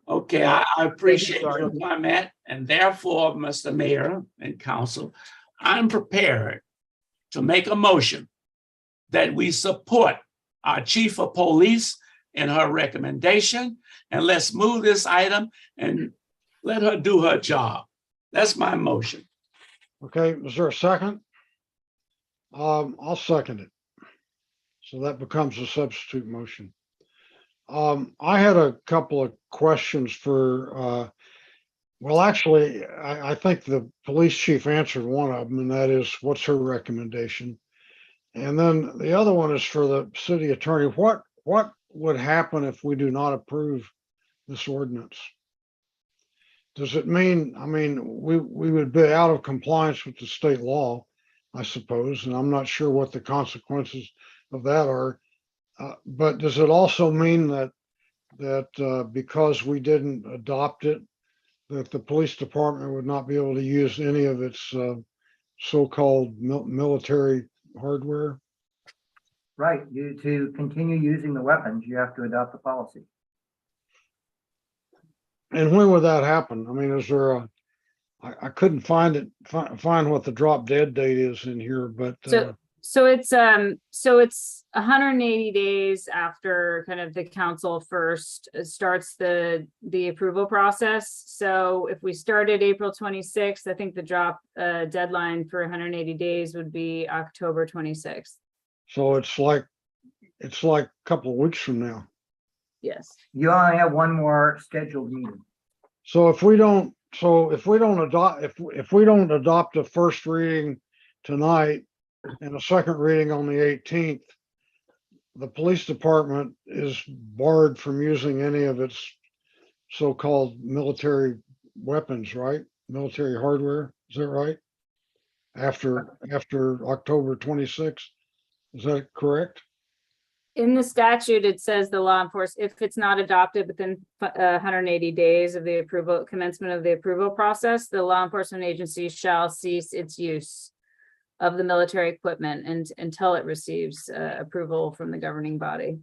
Speaker 1: Okay, I appreciate your comment, and therefore, Mr. Mayor and Council, I'm prepared to make a motion that we support our chief of police in her recommendation, and let's move this item and let her do her job. That's my motion.
Speaker 9: Okay, is there a second? I'll second it. So that becomes a substitute motion. I had a couple of questions for, well, actually, I think the police chief answered one of them, and that is, what's her recommendation? And then the other one is for the city attorney. What would happen if we do not approve this ordinance? Does it mean, I mean, we would be out of compliance with the state law, I suppose, and I'm not sure what the consequences of that are. But does it also mean that because we didn't adopt it, that the police department would not be able to use any of its so-called military hardware?
Speaker 4: Right, to continue using the weapons, you have to adopt the policy.
Speaker 9: And when would that happen? I mean, is there I couldn't find what the drop dead date is in here, but
Speaker 5: so it's 180 days after kind of the council first starts the approval process. So if we started April 26th, I think the drop deadline for 180 days would be October 26th.
Speaker 9: So it's like a couple of weeks from now.
Speaker 5: Yes.
Speaker 4: You only have one more scheduled meeting.
Speaker 9: So if we don't adopt a first reading tonight and a second reading on the 18th, the police department is barred from using any of its so-called military weapons, right? Military hardware, is that right? After October 26th, is that correct?
Speaker 5: In the statute, it says the law enforcement, if it's not adopted within 180 days of the approval, commencement of the approval process, the law enforcement agency shall cease its use of the military equipment and until it receives approval from the governing body.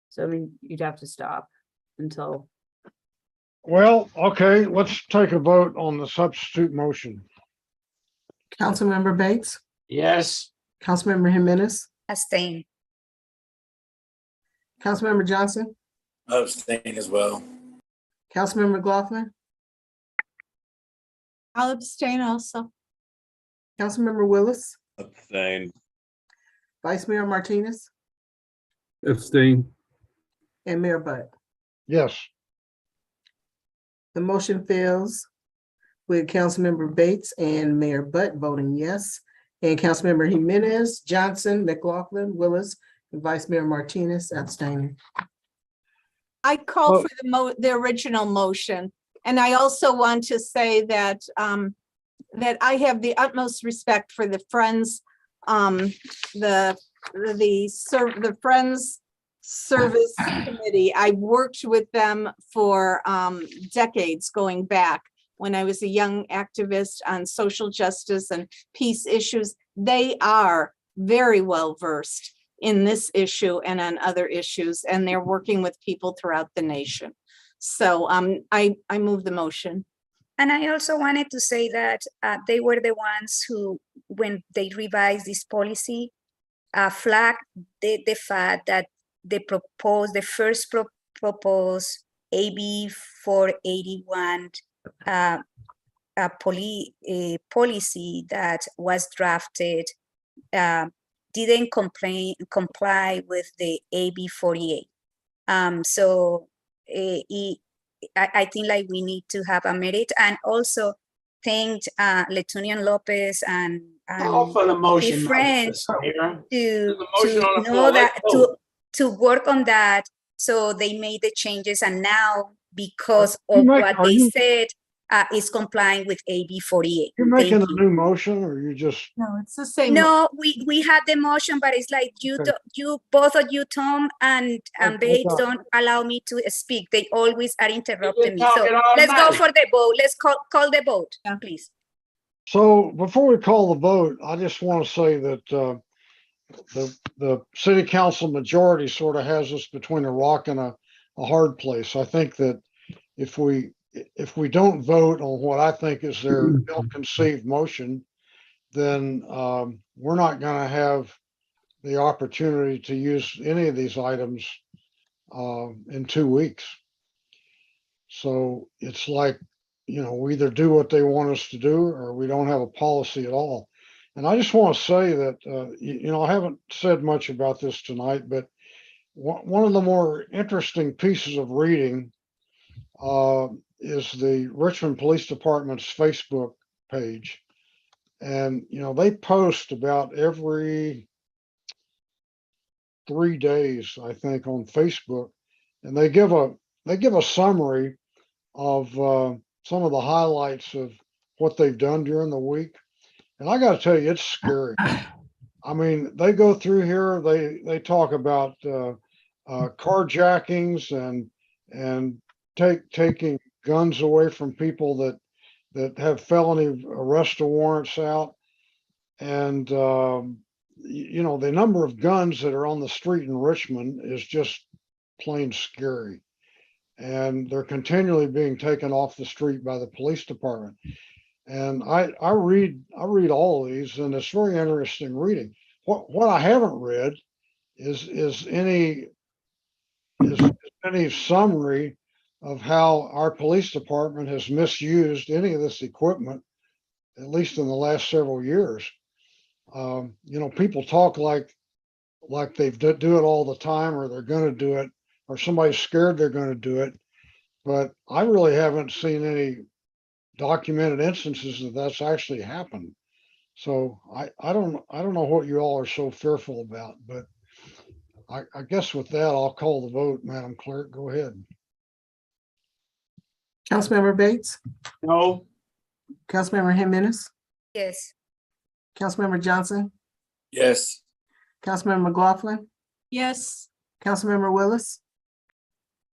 Speaker 5: So I mean, you'd have to stop until.
Speaker 9: Well, okay, let's take a vote on the substitute motion.
Speaker 22: Councilmember Bates,
Speaker 1: Yes.
Speaker 22: Councilmember Jimenez,
Speaker 17: Abstain.
Speaker 22: Councilmember Johnson,
Speaker 14: Abstain as well.
Speaker 22: Councilmember McLaughlin, I'll abstain also. Councilmember Willis,
Speaker 14: Abstain.
Speaker 22: Vice Mayor Martinez,
Speaker 19: Abstain.
Speaker 22: and Mayor Butt.
Speaker 9: Yes.
Speaker 22: The motion fails with Councilmember Bates and Mayor Butt voting yes, and Councilmember Jimenez, Johnson, McLaughlin, Willis, and Vice Mayor Martinez abstaining. I called for the original motion, and I also want to say that that I have the utmost respect for the Friends, the Friends Service Committee. I worked with them for decades going back when I was a young activist on social justice and peace issues. They are very well versed in this issue and on other issues, and they're working with people throughout the nation. So I move the motion.
Speaker 17: And I also wanted to say that they were the ones who, when they revised this policy, flagged the fact that the first proposed AB 481 policy that was drafted didn't comply with the AB 48. So I think like we need to have a merit, and also thank Letunian Lopez and
Speaker 1: Call for the motion,
Speaker 17: Chief
Speaker 1: Madam
Speaker 17: French
Speaker 1: Mayor.
Speaker 17: to
Speaker 1: There's a motion on the
Speaker 17: know
Speaker 1: floor.
Speaker 17: that
Speaker 1: Let's vote.
Speaker 17: to work on that. So they made the changes, and now because of what
Speaker 9: Are
Speaker 17: they
Speaker 9: you
Speaker 17: said, is complying with AB 48.
Speaker 9: you're making
Speaker 17: Thank
Speaker 9: a
Speaker 17: you.
Speaker 9: new motion, or you just?
Speaker 22: No, it's the same.
Speaker 17: No, we had the motion, but it's like
Speaker 9: Okay.
Speaker 17: you both of you, Tom and
Speaker 9: I
Speaker 17: Bates,
Speaker 9: got it.
Speaker 17: don't allow me to speak. They always are interrupting me. So
Speaker 1: talking all
Speaker 17: let's go
Speaker 1: night.
Speaker 17: for the vote. Let's call the vote, please.
Speaker 9: So before we call the vote, I just want to say that the city council majority sort of has us between a rock and a hard place. I think that if we don't vote on what I think is their ill-conceived motion, then we're not going to have the opportunity to use any of these items in 2 weeks. So it's like, we either do what they want us to do or we don't have a policy at all. And I just want to say that, I haven't said much about this tonight, but one of the more interesting pieces of reading is the Richmond Police Department's Facebook page. And, they post about every 3 days, I think, on Facebook, and they give a summary of some of the highlights of what they've done during the week. And I got to tell you, it's scary. I mean, they go through here, they talk about carjackings and taking guns away from people that have felony arrest warrants out. And, the number of guns that are on the street in Richmond is just plain scary. And they're continually being taken off the street by the police department. And I read all of these, and it's very interesting reading. What I haven't read is any summary of how our police department has misused any of this equipment, at least in the last several years. People talk like they do it all the time, or they're going to do it, or somebody's scared they're going to do it. But I really haven't seen any documented instances that that's actually happened. So I don't know what you all are so fearful about, but I guess with that, I'll call the vote, Madam Clerk. Go ahead.
Speaker 8: Councilmember Bates,
Speaker 1: No.
Speaker 8: Councilmember Jimenez,
Speaker 17: Yes.
Speaker 8: Councilmember Johnson,
Speaker 14: Yes.
Speaker 8: Councilmember McLaughlin,
Speaker 22: Yes.
Speaker 8: Councilmember Willis,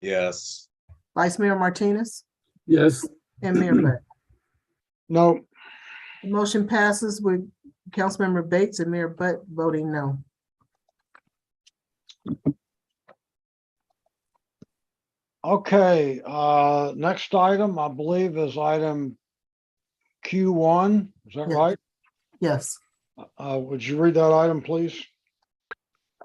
Speaker 14: Yes.
Speaker 8: Vice Mayor Martinez,
Speaker 19: Yes.
Speaker 8: and Mayor Butt.
Speaker 9: No.
Speaker 8: The motion passes with Councilmember Bates and Mayor Butt voting no.
Speaker 9: Okay, next item, I believe, is item Q1. Is that right?
Speaker 8: Yes.
Speaker 9: Would you read that item, please?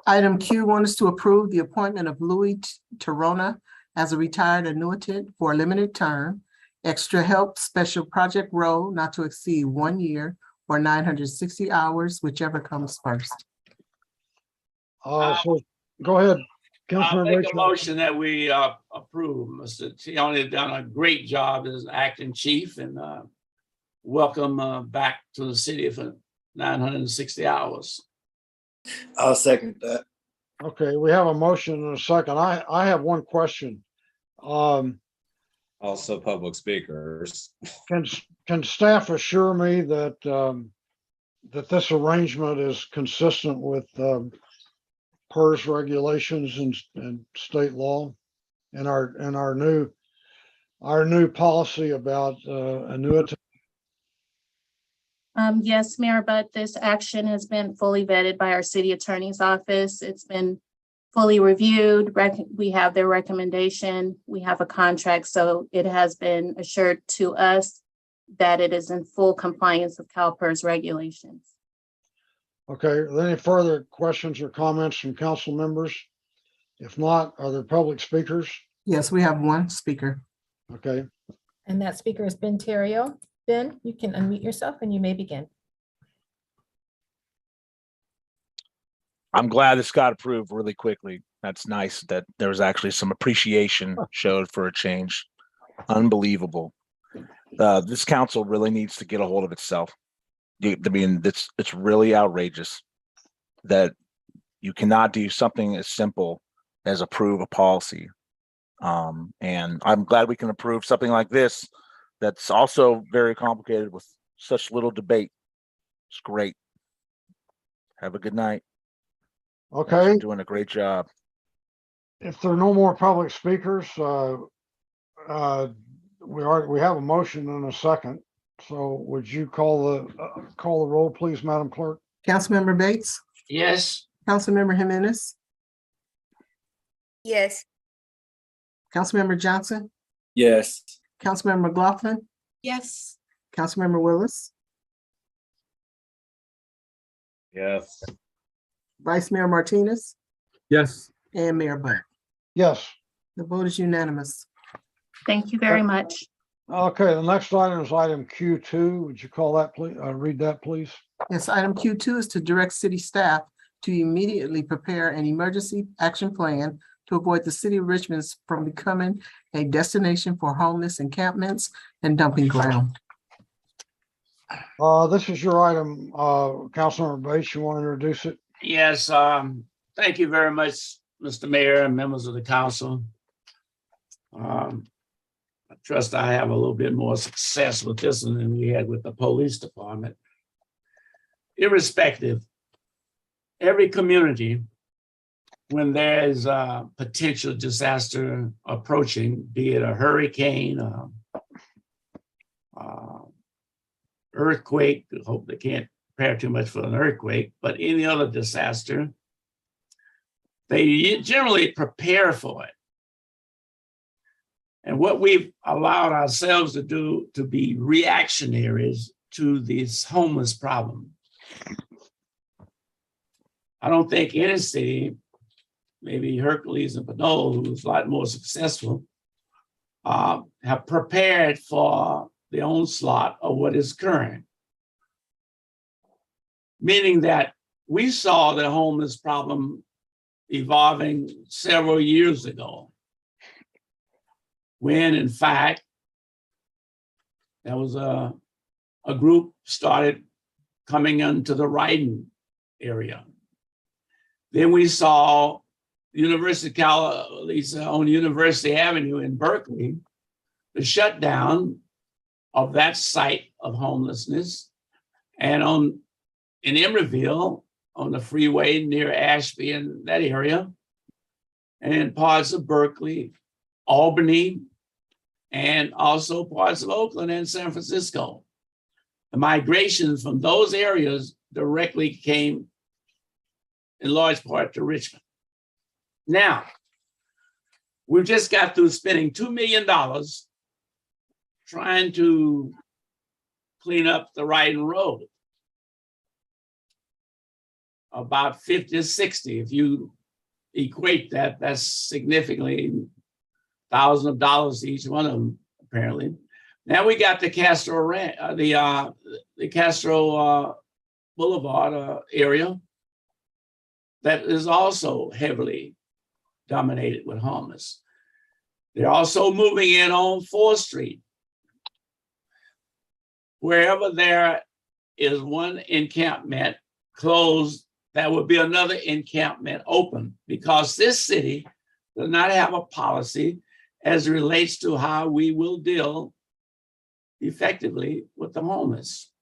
Speaker 8: Item Q1 is to approve the appointment of Louis Torona as a retired annuitant for a limited term, extra help special project role not to exceed 1 year or 960 hours, whichever comes first.
Speaker 9: So go ahead.
Speaker 1: I'll
Speaker 9: Councilmember
Speaker 1: make a
Speaker 9: Richmond.
Speaker 1: motion that we approve. Mr. Tioni done a great job as acting chief, and welcome back to the city for 960 hours.
Speaker 14: I'll second that.
Speaker 9: Okay, we have a motion and a second. I have one question.
Speaker 14: Also public speakers.
Speaker 9: Can staff assure me that that this arrangement is consistent with PERS regulations and state law, and our new policy about annuity?
Speaker 15: Yes, Mayor, but this action has been fully vetted by our city attorney's office. It's been fully reviewed. We have their recommendation. We have a contract, so it has been assured to us that it is in full compliance with CalPERS regulations.
Speaker 9: Okay, are there any further questions or comments from council members? If not, are there public speakers?
Speaker 8: Yes, we have one speaker.
Speaker 9: Okay.
Speaker 6: And that speaker is Ben Terrio. Ben, you can unmute yourself and you may begin.
Speaker 2: I'm glad this got approved really quickly. That's nice that there was actually some appreciation showed for a change. Unbelievable. This council really needs to get a hold of itself. I mean, it's really outrageous that you cannot do something as simple as approve a policy. And I'm glad we can approve something like this that's also very complicated with such little debate. It's great. Have a good night. You guys are
Speaker 9: Okay,
Speaker 2: doing a great job.
Speaker 9: if there are no more public speakers, we have a motion and a second. So would you call the roll, please, Madam Clerk?
Speaker 8: Councilmember Bates,
Speaker 1: Yes.
Speaker 8: Councilmember Jimenez,
Speaker 17: Yes.
Speaker 8: Councilmember Johnson,
Speaker 14: Yes.
Speaker 8: Councilmember McLaughlin,
Speaker 22: Yes.
Speaker 8: Councilmember Willis,
Speaker 14: Yes.
Speaker 8: Vice Mayor Martinez,
Speaker 19: Yes.
Speaker 8: and Mayor Butt.
Speaker 9: Yes.
Speaker 8: The vote is unanimous.
Speaker 15: Thank you very much.
Speaker 9: Okay, the next item is item Q2. Would you call that, please? Read that, please.
Speaker 8: Yes, item Q2 is to direct city staff to immediately prepare an emergency action plan to avoid the city of Richmond from becoming a destination for homeless encampments and dumping ground.
Speaker 9: This is your item, Councilmember Bates. You want to introduce it?
Speaker 1: Yes, thank you very much, Mr. Mayor and members of the council. I trust I have a little bit more success with this one than we had with the police department. Irrespective, every community, when there is a potential disaster approaching, be it a hurricane, earthquake, I hope they can't prepare too much for an earthquake, but any other disaster, they generally prepare for it. And what we've allowed ourselves to do to be reactionaries to this homeless problem. I don't think any city, maybe Hercules and Pinole, who's a lot more successful, have prepared for the onslaught of what is current. Meaning that we saw the homeless problem evolving several years ago, when in fact, there was a group started coming into the Ryden area. Then we saw University on University Avenue in Berkeley, the shutdown of that site of homelessness, and in Emeryville, on the freeway near Ashby and that area, and parts of Berkeley, Albany, and also parts of Oakland and San Francisco. The migration from those areas directly came in large part to Richmond. Now, we've just got through spending $2 million trying to clean up the Ryden Road. About 50 or 60, if you equate that, that's significantly thousands of dollars each one of them, apparently. Now we got the Castro Boulevard area that is also heavily dominated with homeless. They're also moving in on 4th Street. Wherever there is one encampment closed, there will be another encampment open, because this city does not have a policy as it relates to how we will deal effectively with the homeless.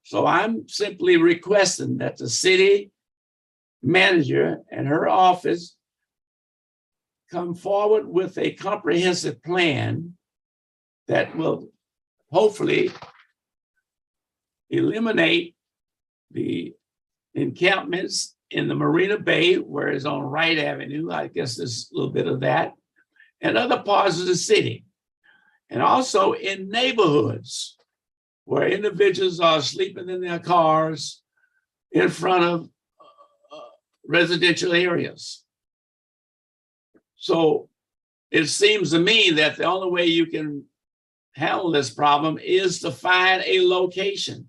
Speaker 1: So I'm simply requesting that the city manager and her office come forward with a comprehensive plan that will hopefully eliminate the encampments in the Marina Bay, where it's on Wright Avenue. I guess there's a little bit of that, and other parts of the city. And also in neighborhoods where individuals are sleeping in their cars in front of residential areas. So it seems to me that the only way you can handle this problem is to find a location.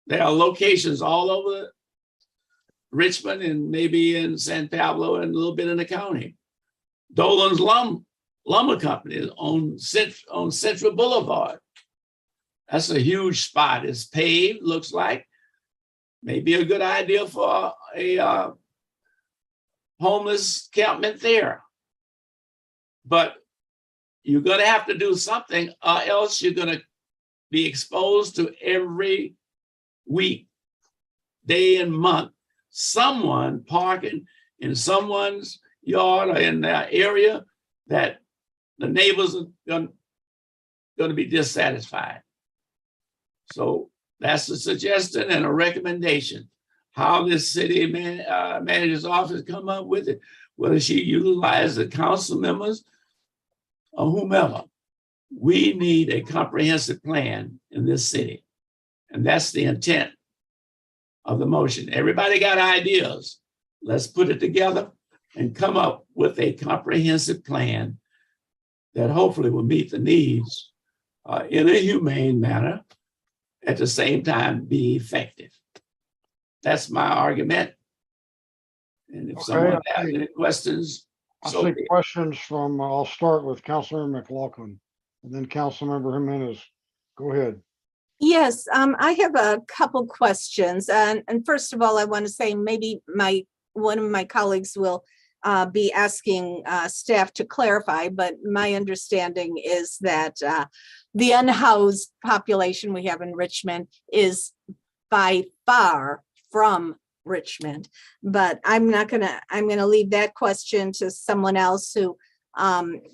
Speaker 1: There are locations all over Richmond and maybe in San Pablo and a little bit in the county. Dolan's Lum lumber company on Central Boulevard. That's a huge spot. It's paved, looks like. Maybe a good idea for a homeless campment there. But you're going to have to do something, or else you're going to be exposed to every week, day and month, someone parking in someone's yard or in their area that the neighbors are going to be dissatisfied. So that's a suggestion and a recommendation. How this city manager's office come up with it, whether she utilizes the council members or whomever. We need a comprehensive plan in this city. And that's the intent of the motion. Everybody got ideas. Let's put it together and come up with a comprehensive plan that hopefully will meet the needs in a humane manner, at the same time be effective. That's my argument. And if someone has any questions,
Speaker 9: I see questions from, I'll start with Councilmember McLaughlin and then Councilmember Jimenez. Go ahead.
Speaker 22: Yes, I have a couple questions. And first of all, I want to say maybe one of my colleagues will be asking staff to clarify, but my understanding is that the unhoused population we have in Richmond is by far from Richmond. But I'm going to leave that question to someone else who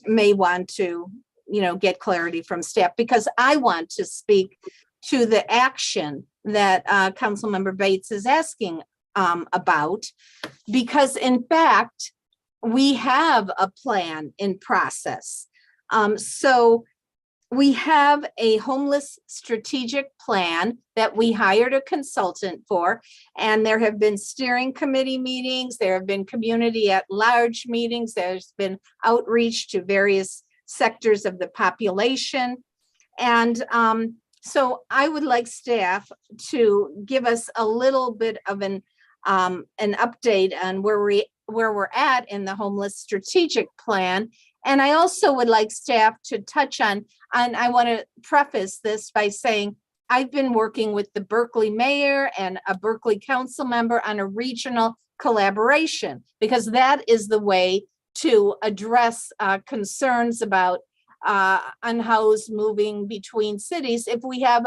Speaker 22: may want to, get clarity from staff, because I want to speak to the action that Councilmember Bates is asking about, because in fact, we have a plan in process. So we have a homeless strategic plan that we hired a consultant for, and there have been steering committee meetings, there have been community at large meetings, there's been outreach to various sectors of the population. And so I would like staff to give us a little bit of an update on where we're at in the homeless strategic plan. And I also would like staff to touch on, and I want to preface this by saying, I've been working with the Berkeley mayor and a Berkeley council member on a regional collaboration, because that is the way to address concerns about unhoused moving between cities. If we have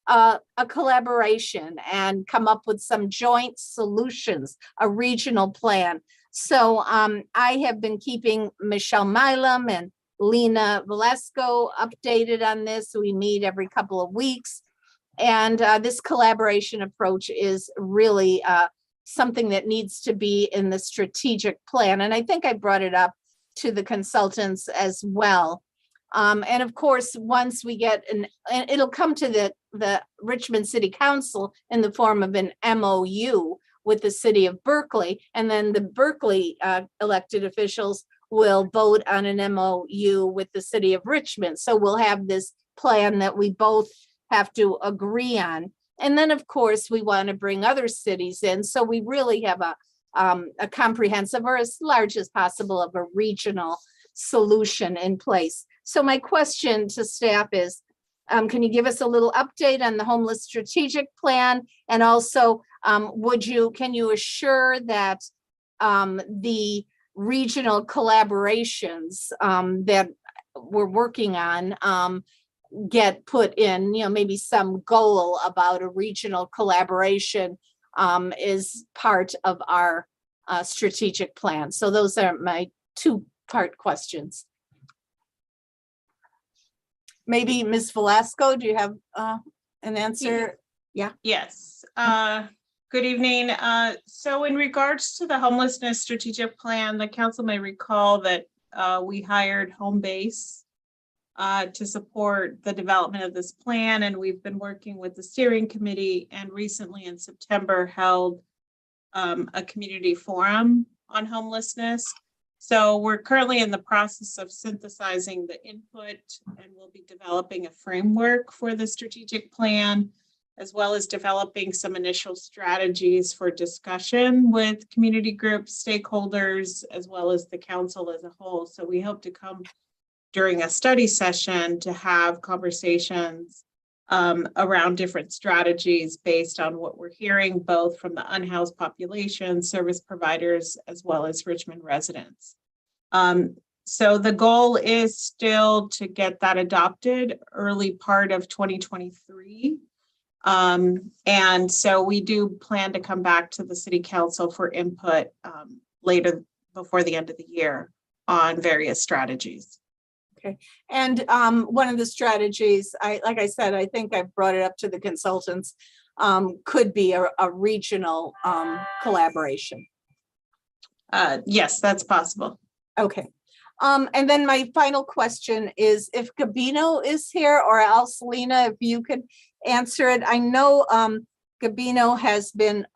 Speaker 22: a collaboration and come up with some joint solutions, a regional plan. So I have been keeping Michelle Milam and Lena Velasco updated on this. We meet every couple of weeks. And this collaboration approach is really something that needs to be in the strategic plan. And I think I brought it up to the consultants as well. And of course, once we get and it'll come to the Richmond City Council in the form of an MOU with the city of Berkeley, and then the Berkeley elected officials will vote on an MOU with the city of Richmond. So we'll have this plan that we both have to agree on. And then, of course, we want to bring other cities in. So we really have a comprehensive, or as large as possible, of a regional solution in place. So my question to staff is, can you give us a little update on the homeless strategic plan? And also, can you assure that the regional collaborations that we're working on get put in, maybe some goal about a regional collaboration is part of our strategic plan? So those are my two-part questions. Maybe Ms. Velasco, do you have an answer? Yeah.
Speaker 3: Yes. Good evening. So in regards to the homelessness strategic plan, the council may recall that we hired Home Base to support the development of this plan, and we've been working with the steering committee, and recently in September held a community forum on homelessness. So we're currently in the process of synthesizing the input, and we'll be developing a framework for the strategic plan, as well as developing some initial strategies for discussion with community groups, stakeholders, as well as the council as a whole. So we hope to come during a study session to have conversations around different strategies based on what we're hearing, both from the unhoused population, service providers, as well as Richmond residents. So the goal is still to get that adopted early part of 2023. And so we do plan to come back to the city council for input later before the end of the year on various strategies.
Speaker 22: Okay, and one of the strategies, like I said, I think I've brought it up to the consultants, could be a regional collaboration.
Speaker 3: Yes, that's possible.
Speaker 22: Okay. And then my final question is if Gabino is here, or else Lena, if you could answer it. I know Gabino has been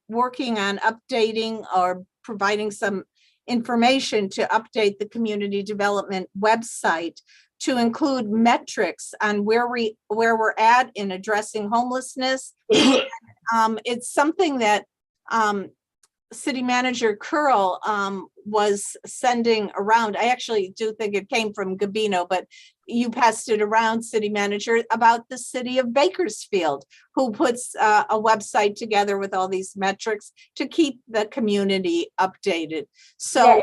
Speaker 22: working on updating or providing some information to update the community development website to include metrics on where we're at in addressing homelessness. It's something that City Manager Curl was sending around. I actually do think it came from Gabino, but you passed it around, City Manager, about the city of Bakersfield, who puts a website together with all these metrics to keep the community updated. So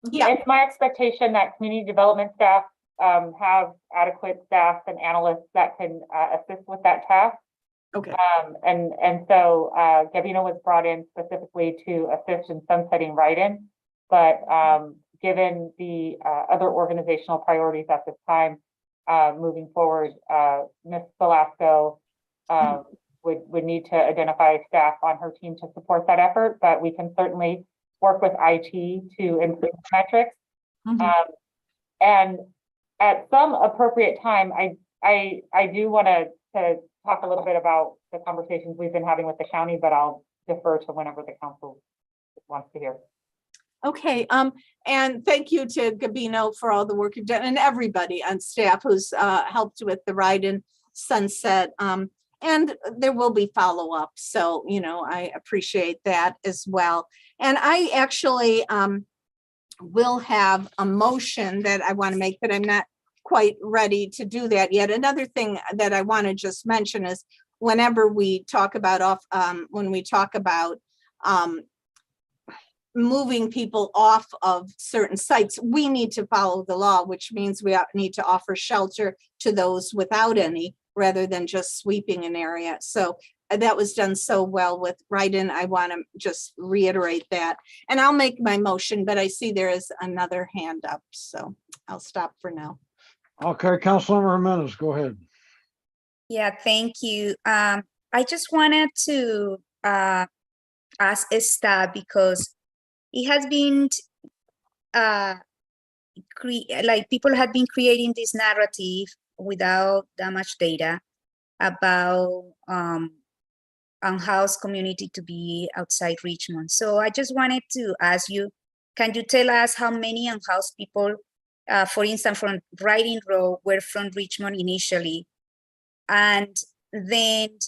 Speaker 18: it's my expectation that community development staff have adequate staff and analysts that can assist with that task.
Speaker 22: Okay.
Speaker 18: And so Gabino was brought in specifically to assist in sunsetting write-in, but given the other organizational priorities at this time, moving forward, Ms. Velasco would need to identify staff on her team to support that effort, but we can certainly work with IT to improve metrics. And at some appropriate time, I do want to talk a little bit about the conversations we've been having with the county, but I'll defer to whenever the council wants to hear.
Speaker 22: Okay, and thank you to Gabino for all the work you've done, and everybody on staff who's helped with the ride-in sunset. And there will be follow-up, so I appreciate that as well. And I actually will have a motion that I want to make, but I'm not quite ready to do that yet. Another thing that I want to just mention is whenever we talk about moving people off of certain sites, we need to follow the law, which means we need to offer shelter to those without any, rather than just sweeping an area. So that was done so well with write-in. I want to just reiterate that. And I'll make my motion, but I see there is another hand up, so I'll stop for now.
Speaker 9: Okay, Councilmember Jimenez, go ahead.
Speaker 17: Yeah, thank you. I just wanted to ask staff, because it has been people have been creating this narrative without that much data about unhoused community to be outside Richmond. So I just wanted to ask you, can you tell us how many unhoused people, for instance, from Riding Road, were from Richmond initially? And then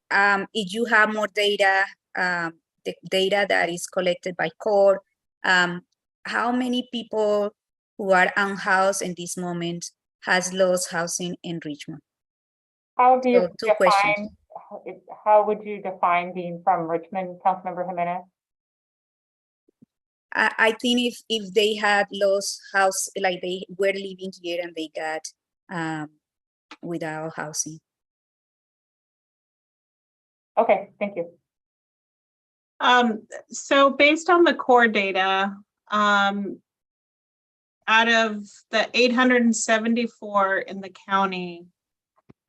Speaker 17: if you have more data, the data that is collected by CORE, how many people who are unhoused in this moment has lost housing in Richmond?
Speaker 18: How do you
Speaker 17: So, two questions.
Speaker 18: How would you define being from Richmond, Councilmember Jimenez?
Speaker 17: I think if they had lost house, like they were living here and they got without housing.
Speaker 18: Okay, thank you.
Speaker 3: So based on the core data, out of the 874 in the county,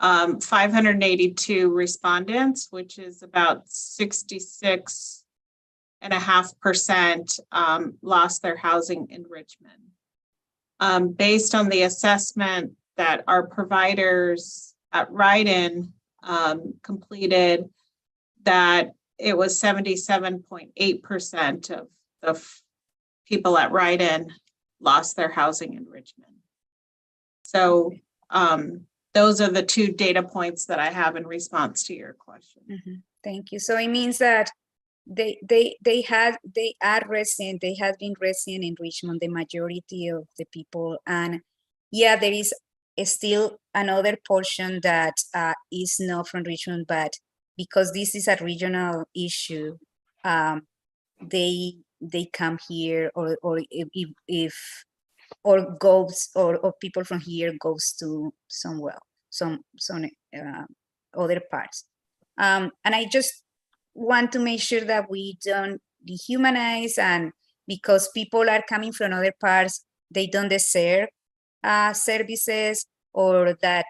Speaker 3: 582 respondents, which is about 66.5%, lost their housing in Richmond. Based on the assessment that our providers at Ride-In completed, that it was 77.8% of the people at Ride-In lost their housing in Richmond. So those are the two data points that I have in response to your question.
Speaker 17: Mm-hmm. Thank you. So it means that they are resident, they have been resident in Richmond, the majority of the people, and yeah, there is still another portion that is not from Richmond, but because this is a regional issue, they come here, or if or goes, or people from here goes to somewhere, some other parts. And I just want to make sure that we don't dehumanize, and because people are coming from other parts, they don't deserve services, or that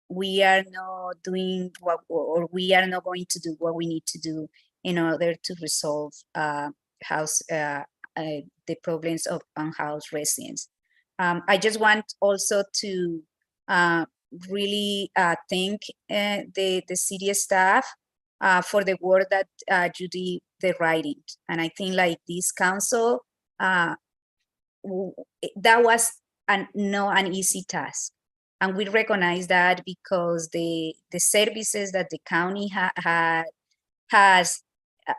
Speaker 17: we are not doing what, or we are not going to do what we need to do in order to resolve the problems of unhoused residents. I just want also to really thank the city staff for the work that you did the writing. And I think like this council, that was not an easy task. And we recognize that because the services that the county has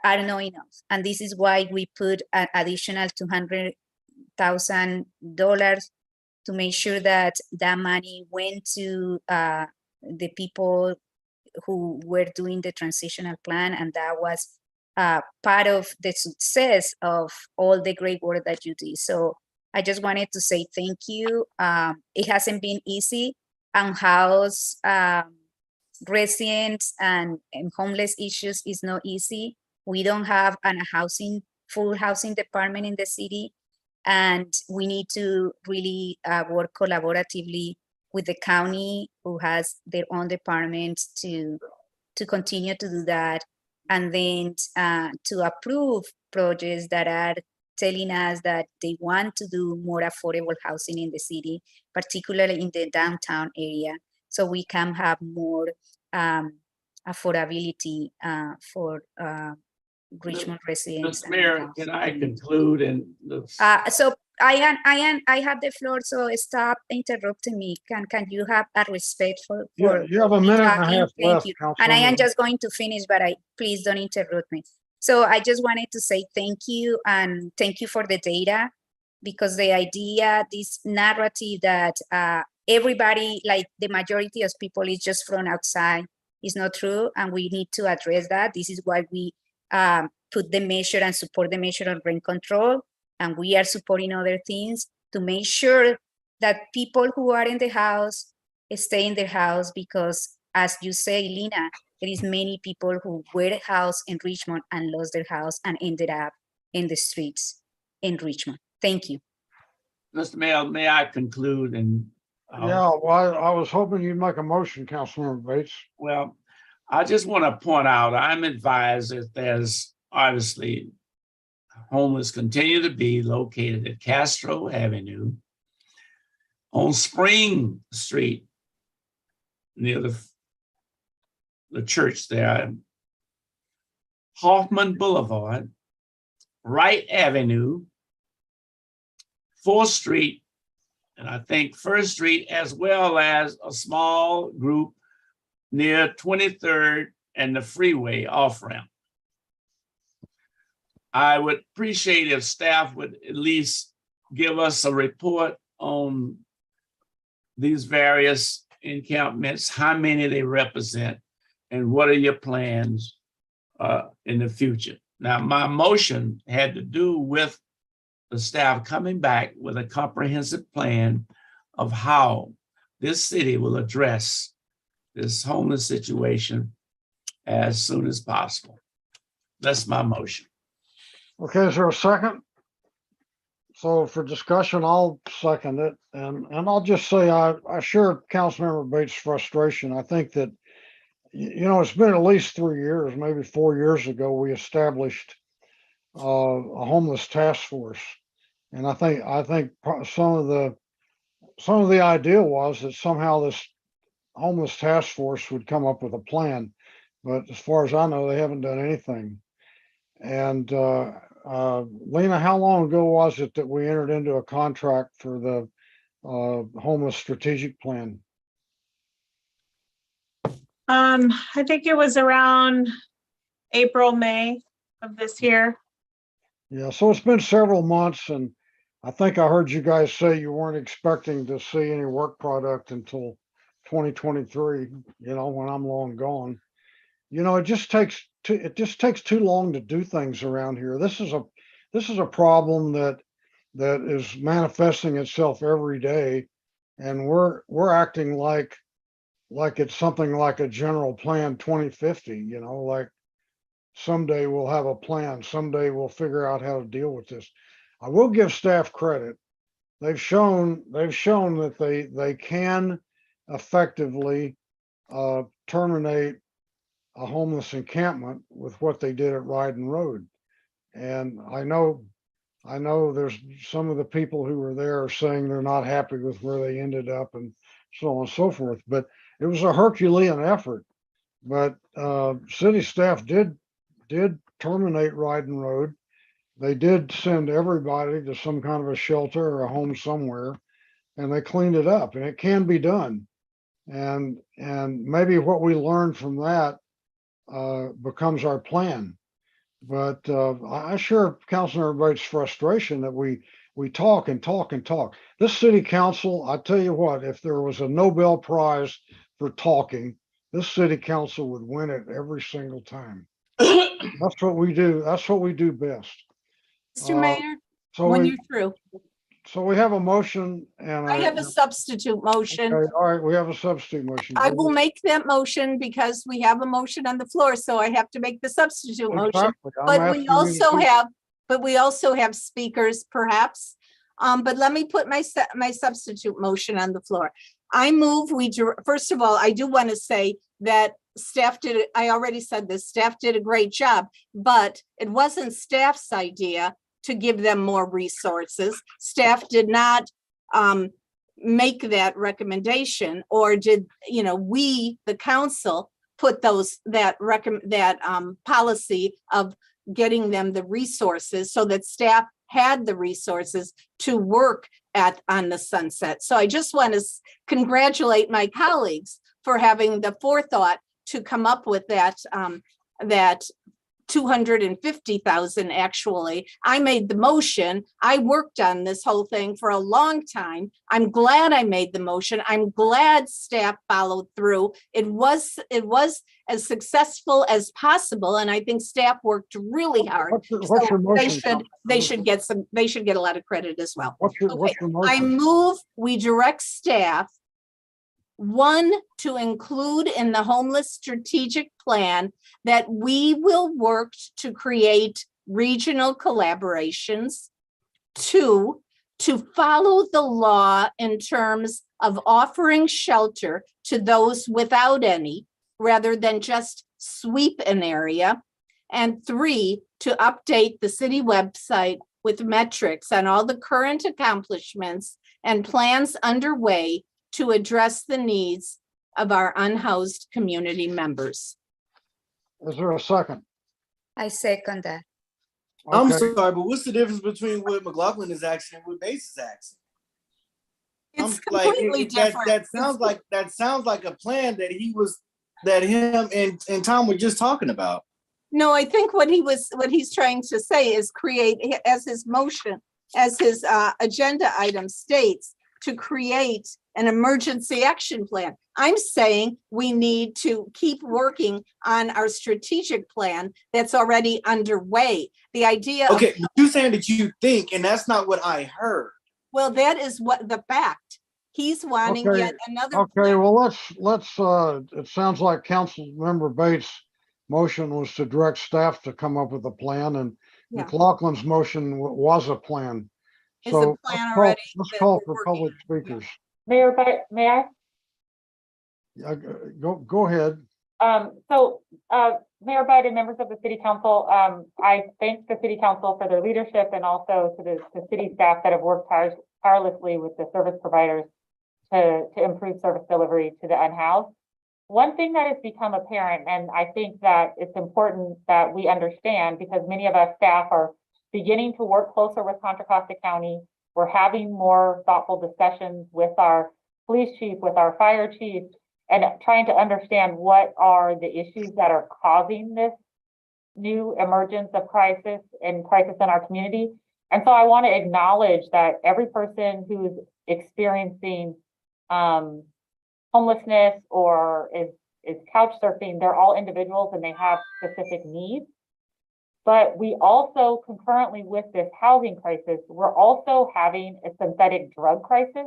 Speaker 17: are not enough. And this is why we put an additional $200,000 to make sure that that money went to the people who were doing the transitional plan. And that was part of the success of all the great work that you did. So I just wanted to say thank you. It hasn't been easy. Unhoused residents and homeless issues is not easy. We don't have a full housing department in the city, and we need to really work collaboratively with the county, who has their own departments, to continue to do that, and then to approve projects that are telling us that they want to do more affordable housing in the city, particularly in the downtown area, so we can have more affordability for Richmond residents.
Speaker 1: Mr. Mayor, can I conclude? And
Speaker 17: So I have the floor, so stop interrupting me. Can you have a respect for
Speaker 9: You have a
Speaker 17: me
Speaker 9: minute and a
Speaker 17: talking?
Speaker 9: half
Speaker 17: Thank
Speaker 9: left,
Speaker 17: you. And I am
Speaker 9: Councilwoman.
Speaker 17: just going to finish, but please don't interrupt me. So I just wanted to say thank you, and thank you for the data, because the idea, this narrative that everybody, like the majority of people, is just from outside, is not true, and we need to address that. This is why we put the measure and support the measure on rent control, and we are supporting other things to make sure that people who are in the house stay in their house, because as you say, Lina, there is many people who were housed in Richmond and lost their house and ended up in the streets in Richmond. Thank you.
Speaker 1: Mr. Mayor, may I conclude? And
Speaker 9: Yeah, well, I was hoping you'd make a motion, Councilmember Bates.
Speaker 1: well, I just want to point out, I'm advised that there's obviously homeless continue to be located at Castro Avenue, on Spring Street, near the church there, Hoffman Boulevard, Wright Avenue, 4th Street, and I think 1st Street, as well as a small group near 23rd and the freeway off-ramp. I would appreciate if staff would at least give us a report on these various encampments, how many they represent, and what are your plans in the future. Now, my motion had to do with the staff coming back with a comprehensive plan of how this city will address this homeless situation as soon as possible. That's my motion.
Speaker 9: Okay, is there a second? So for discussion, I'll second it. And I'll just say, I share Councilmember Bates' frustration. I think that, it's been at least 3 years, maybe 4 years ago, we established a homeless task force. And I think some of the idea was that somehow this homeless task force would come up with a plan. But as far as I know, they haven't done anything. And Lena, how long ago was it that we entered into a contract for the homeless strategic plan?
Speaker 3: I think it was around April, May of this year.
Speaker 9: Yeah, so it's been several months, and I think I heard you guys say you weren't expecting to see any work product until 2023, when I'm long gone. It just takes too long to do things around here. This is a problem that is manifesting itself every day, and we're acting like it's something like a general plan 2050, like someday we'll have a plan, someday we'll figure out how to deal with this. I will give staff credit. They've shown that they can effectively terminate a homeless encampment with what they did at Ryden Road. And I know there's some of the people who were there are saying they're not happy with where they ended up and so on and so forth, but it was a Herculean effort. But city staff did terminate Ryden Road. They did send everybody to some kind of a shelter or a home somewhere, and they cleaned it up, and it can be done. And maybe what we learned from that becomes our plan. But I share Councilor Bates' frustration that we talk and talk and talk. This city council, I tell you what, if there was a Nobel Prize for talking, this city council would win it every single time. That's what we do. That's what we do best.
Speaker 22: Mr. Mayor,
Speaker 9: So
Speaker 22: when
Speaker 9: we,
Speaker 22: you're through,
Speaker 9: so we have a motion and
Speaker 22: I have a substitute motion.
Speaker 9: okay, all right, we have a substitute motion.
Speaker 22: I will make that motion because we have a motion on the floor, so I have to make the substitute motion.
Speaker 9: Exactly. I'm
Speaker 22: But
Speaker 9: asking
Speaker 22: we
Speaker 9: you
Speaker 22: also
Speaker 9: to-
Speaker 22: have, speakers perhaps. But let me put my substitute motion on the floor. I move first of all, I do want to say that staff I already said this, staff did a great job, but it wasn't staff's idea to give them more resources. Staff did not make that recommendation, or did, we, the council, put that policy of getting them the resources so that staff had the resources to work on the sunset. So I just want to congratulate my colleagues for having the forethought to come up with that 250,000. Actually, I made the motion. I worked on this whole thing for a long time. I'm glad I made the motion. I'm glad staff followed through. It was as successful as possible, and I think staff worked really hard.
Speaker 9: What's your motion?
Speaker 22: They should get a lot of credit as well.
Speaker 9: What's your motion?
Speaker 22: I move we direct staff, one, to include in the homeless strategic plan that we will work to create regional collaborations. Two, to follow the law in terms of offering shelter to those without any, rather than just sweep an area. And three, to update the city website with metrics on all the current accomplishments and plans underway to address the needs of our unhoused community members.
Speaker 9: Is there a second?
Speaker 17: I second that.
Speaker 14: I'm
Speaker 9: Okay.
Speaker 14: sorry, but what's the difference between what McLaughlin is asking and what Bates is asking?
Speaker 22: It's
Speaker 14: Like,
Speaker 22: completely
Speaker 14: that
Speaker 22: different.
Speaker 14: sounds like a plan that him and Tom were just talking about.
Speaker 22: No, I think what he's trying to say is create, as his motion, as his agenda item states, to create an emergency action plan. I'm saying we need to keep working on our strategic plan that's already underway. The idea of,
Speaker 14: Okay, you're saying that you think, and that's not what I heard.
Speaker 22: well, that is what the fact. He's wanting
Speaker 9: Okay,
Speaker 22: yet another.
Speaker 9: Okay, well, let's, it sounds like Council Member Bates' motion was to direct staff to come up with a plan, and
Speaker 22: Yeah.
Speaker 9: McLaughlin's motion was a plan.
Speaker 22: Is a
Speaker 9: So
Speaker 22: plan
Speaker 9: let's
Speaker 22: already
Speaker 9: let's
Speaker 22: that
Speaker 9: call
Speaker 22: we're
Speaker 9: for
Speaker 22: working
Speaker 9: public speakers.
Speaker 18: Mayor, but may I?
Speaker 9: Go ahead.
Speaker 18: Mayor Biden, members of the city council, I thank the city council for their leadership and also to the city staff that have worked tirelessly with the service providers to improve service delivery to the unhoused. One thing that has become apparent, and I think that it's important that we understand, because many of us staff are beginning to work closer with Contra Costa County. We're having more thoughtful discussions with our police chief, with our fire chief, and trying to understand what are the issues that are causing this new emergence of crisis in our community. And so I want to acknowledge that every person who's experiencing homelessness or is couch surfing, they're all individuals and they have specific needs. But we also, concurrently with this housing crisis, we're also having a synthetic drug crisis.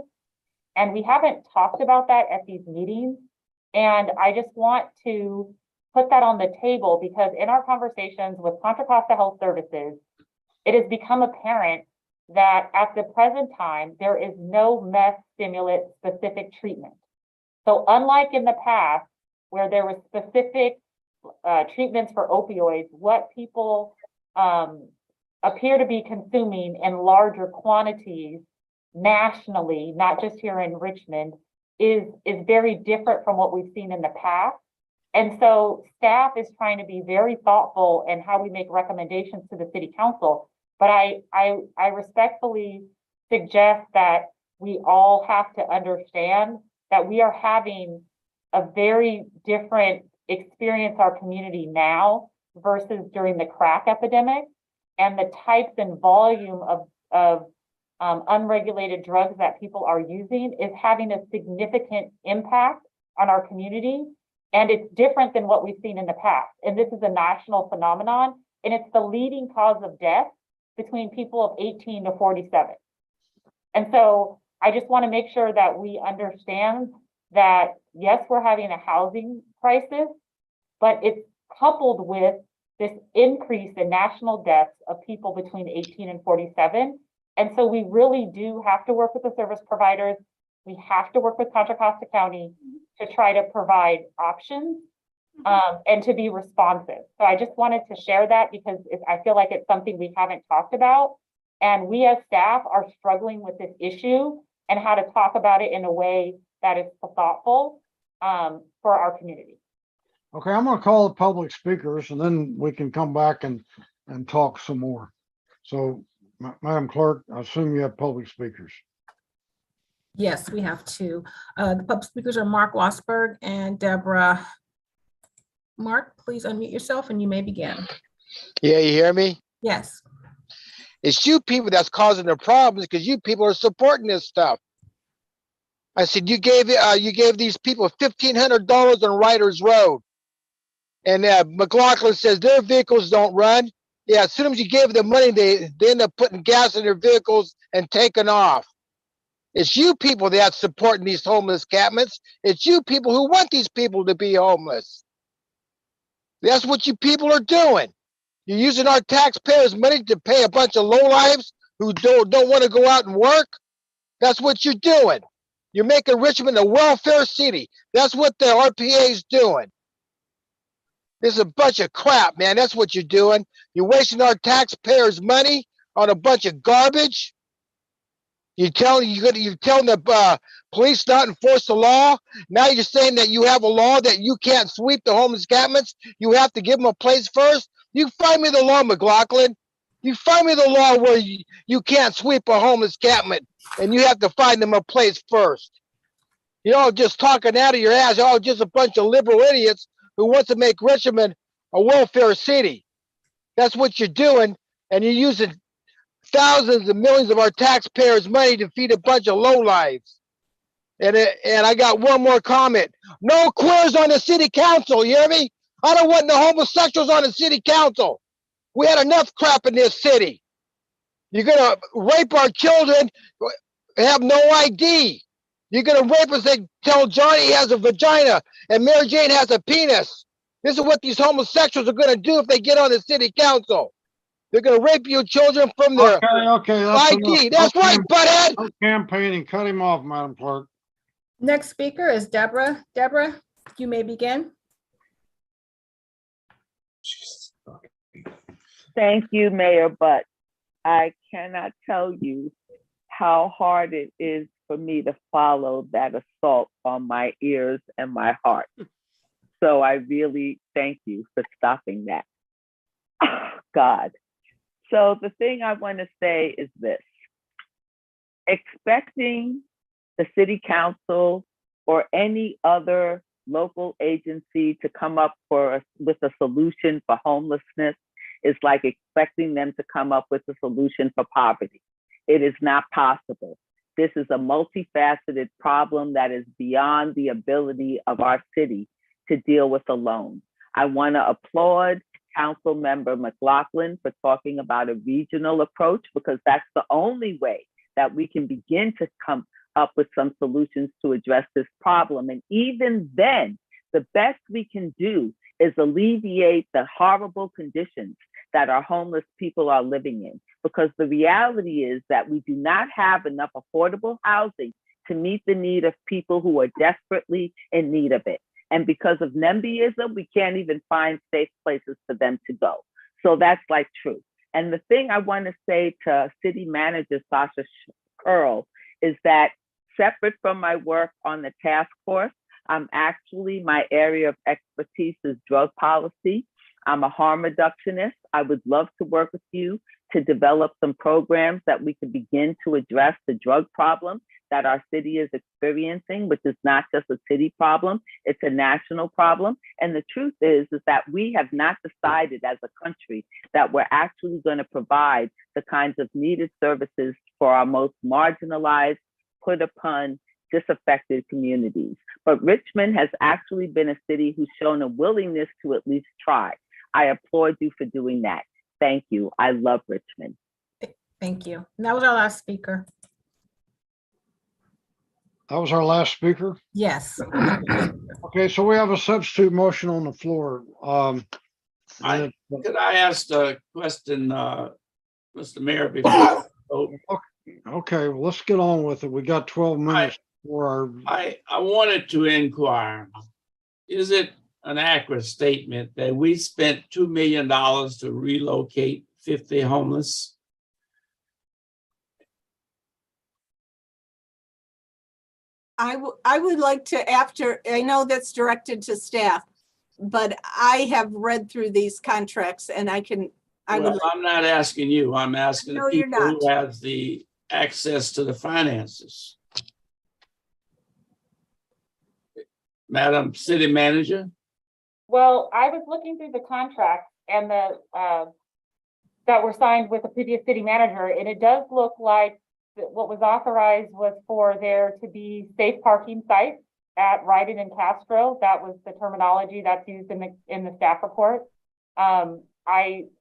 Speaker 18: And we haven't talked about that at these meetings. And I just want to put that on the table because in our conversations with Contra Costa Health Services, it has become apparent that at the present time, there is no meth stimulant specific treatment. So unlike in the past, where there was specific treatments for opioids, what people appear to be consuming in larger quantities nationally, not just here in Richmond, is very different from what we've seen in the past. And so staff is trying to be very thoughtful in how we make recommendations to the city council. But I respectfully suggest that we all have to understand that we are having a very different experience our community now versus during the crack epidemic, and the types and volume of unregulated drugs that people are using is having a significant impact on our community. And it's different than what we've seen in the past. And this is a national phenomenon, and it's the leading cause of death between people of 18 to 47. And so I just want to make sure that we understand that, yes, we're having a housing crisis, but it's coupled with this increase in national deaths of people between 18 and 47. And so we really do have to work with the service providers. We have to work with Contra Costa County to try to provide options and to be responsive. So I just wanted to share that because I feel like it's something we haven't talked about. And we as staff are struggling with this issue and how to talk about it in a way that is thoughtful for our community.
Speaker 9: Okay, I'm gonna call the public speakers and then we can come back and talk some more. So, Madam Clerk, I assume you have public speakers.
Speaker 6: Yes, we have two. The public speakers are Mark Wassberg and Deborah. Mark, please unmute yourself and you may begin.
Speaker 20: Yeah, you hear me?
Speaker 6: Yes.
Speaker 20: It's you people that's causing the problems because you people are supporting this stuff. I said you gave these people $1,500 on Riders Road, and McLaughlin says their vehicles don't run. Yeah, as soon as you gave them money, they end up putting gas in their vehicles and taking off. It's you people that's supporting these homeless encampments. It's you people who want these people to be homeless. That's what you people are doing. You're using our taxpayers' money to pay a bunch of lowlives who don't want to go out and work. That's what you're doing. You're making Richmond a welfare city. That's what the RPA is doing. This is a bunch of crap, man. That's what you're doing. You're wasting our taxpayers' money on a bunch of garbage. You're telling the police not enforce the law. Now you're saying that you have a law that you can't sweep the homeless encampments. You have to give them a place first. You find me the law, McLaughlin. You find me the law where you can't sweep a homeless encampment and you have to find them a place first. You're all just talking out of your ass. You're all just a bunch of liberal idiots who wants to make Richmond a welfare city. That's what you're doing, and you're using thousands and millions of our taxpayers' money to feed a bunch of lowlives. And I got one more comment. No queers on the city council, you hear me? I don't want no homosexuals on the city council. We had enough crap in this city. You're gonna rape our children, have no ID. You're gonna rape us and tell Johnny he has a vagina and Mary Jane has a penis. This is what these homosexuals are gonna do if they get on the city council. They're gonna rape your children from their
Speaker 9: Okay, that's
Speaker 20: ID.
Speaker 9: enough.
Speaker 20: That's right, butthead.
Speaker 9: No campaigning. Cut him off, Madam Clerk.
Speaker 6: Next speaker is Deborah. Deborah, you may begin.
Speaker 21: Thank you, Mayor, but I cannot tell you how hard it is for me to follow that assault on my ears and my heart. So I really thank you for stopping that. God. So the thing I want to say is this. Expecting the city council or any other local agency to come up with a solution for homelessness is like expecting them to come up with a solution for poverty. It is not possible. This is a multifaceted problem that is beyond the ability of our city to deal with alone. I want to applaud Council Member McLaughlin for talking about a regional approach, because that's the only way that we can begin to come up with some solutions to address this problem. And even then, the best we can do is alleviate the horrible conditions that our homeless people are living in. Because the reality is that we do not have enough affordable housing to meet the need of people who are desperately in need of it. And because of NIMBYism, we can't even find safe places for them to go. So that's like true. And the thing I want to say to City Manager Sasha Curl is that separate from my work on the task force, my area of expertise is drug policy. I'm a harm reductionist. I would love to work with you to develop some programs that we can begin to address the drug problem that our city is experiencing, which is not just a city problem, it's a national problem. And the truth is that we have not decided as a country that we're actually going to provide the kinds of needed services for our most marginalized, put upon, disaffected communities. But Richmond has actually been a city who's shown a willingness to at least try. I applaud you for doing that. Thank you. I love Richmond.
Speaker 6: Thank you. And that was our last speaker.
Speaker 9: That was our last speaker?
Speaker 6: Yes.
Speaker 9: Okay, so we have a substitute motion on the floor.
Speaker 1: Could I ask a question, Mr. Mayor, before I vote?
Speaker 9: Okay, well, let's get on with it. We got 12 minutes for our.
Speaker 1: I wanted to inquire, is it an accurate statement that we spent $2 million to relocate 50 homeless?
Speaker 22: I would like to, after, I know that's directed to staff, but I have read through these contracts and I'm
Speaker 1: not asking you, I'm asking
Speaker 22: No,
Speaker 1: the
Speaker 22: you're
Speaker 1: people
Speaker 22: not.
Speaker 1: who have the access to the finances. Madam City Manager?
Speaker 18: Well, I was looking through the contracts and the that were signed with the previous city manager, and it does look like what was authorized was for there to be safe parking sites at Ryden and Castro. That was the terminology that's used in the staff report. I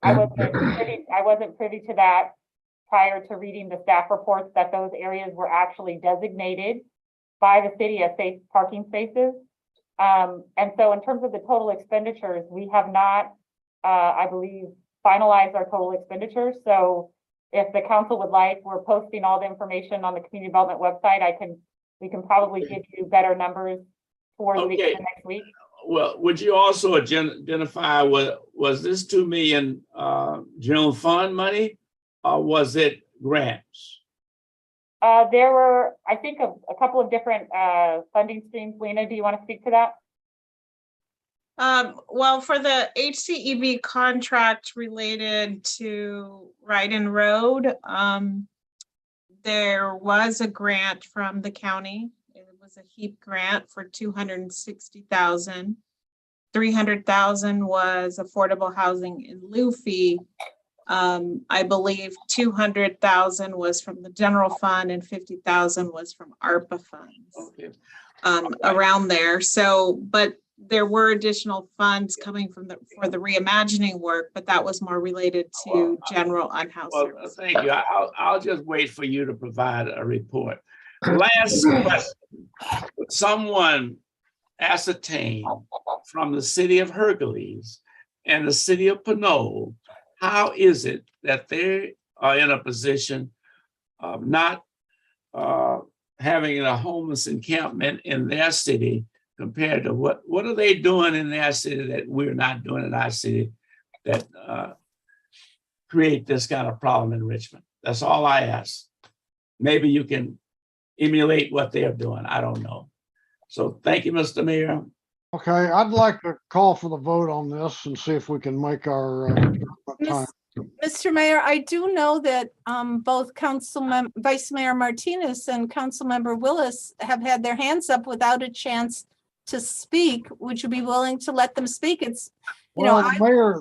Speaker 18: wasn't privy to that prior to reading the staff reports, that those areas were actually designated by the city as safe parking spaces. And so in terms of the total expenditures, we have not, I believe, finalized our total expenditures. So if the council would like, we're posting all the information on the community development website. We can probably give you better numbers towards the end of next week.
Speaker 1: Well, would you also identify was this $2 million general fund money, or was it grants?
Speaker 18: There were, I think, a couple of different funding streams. Lena, do you want to speak to that?
Speaker 3: Well, for the HCEB contract related to Ryden Road, there was a grant from the county. It was a HEAP grant for $260,000. $300,000 was affordable housing in lieu fee. I believe $200,000 was from the general fund and $50,000 was from ARPA funds. Around there. So, but there were additional funds coming from for the reimagining work, but that was more related to general unhoused services.
Speaker 1: Thank you. I'll just wait for you to provide a report. Last question. Would someone ascertain from the city of Hercules and the city of Pinole, how is it that they are in a position of not having a homeless encampment in their city compared to what are they doing in their city that we're not doing in our city that create this kind of problem in Richmond? That's all I ask. Maybe you can emulate what they're doing. I don't know. So thank you, Mr. Mayor.
Speaker 9: Okay, I'd like to call for the vote on this and see if we can make our time.
Speaker 22: Mr. Mayor, I do know that both Vice Mayor Martinez and Councilmember Willis have had their hands up without a chance to speak. Would you be willing to let them speak?
Speaker 9: Well,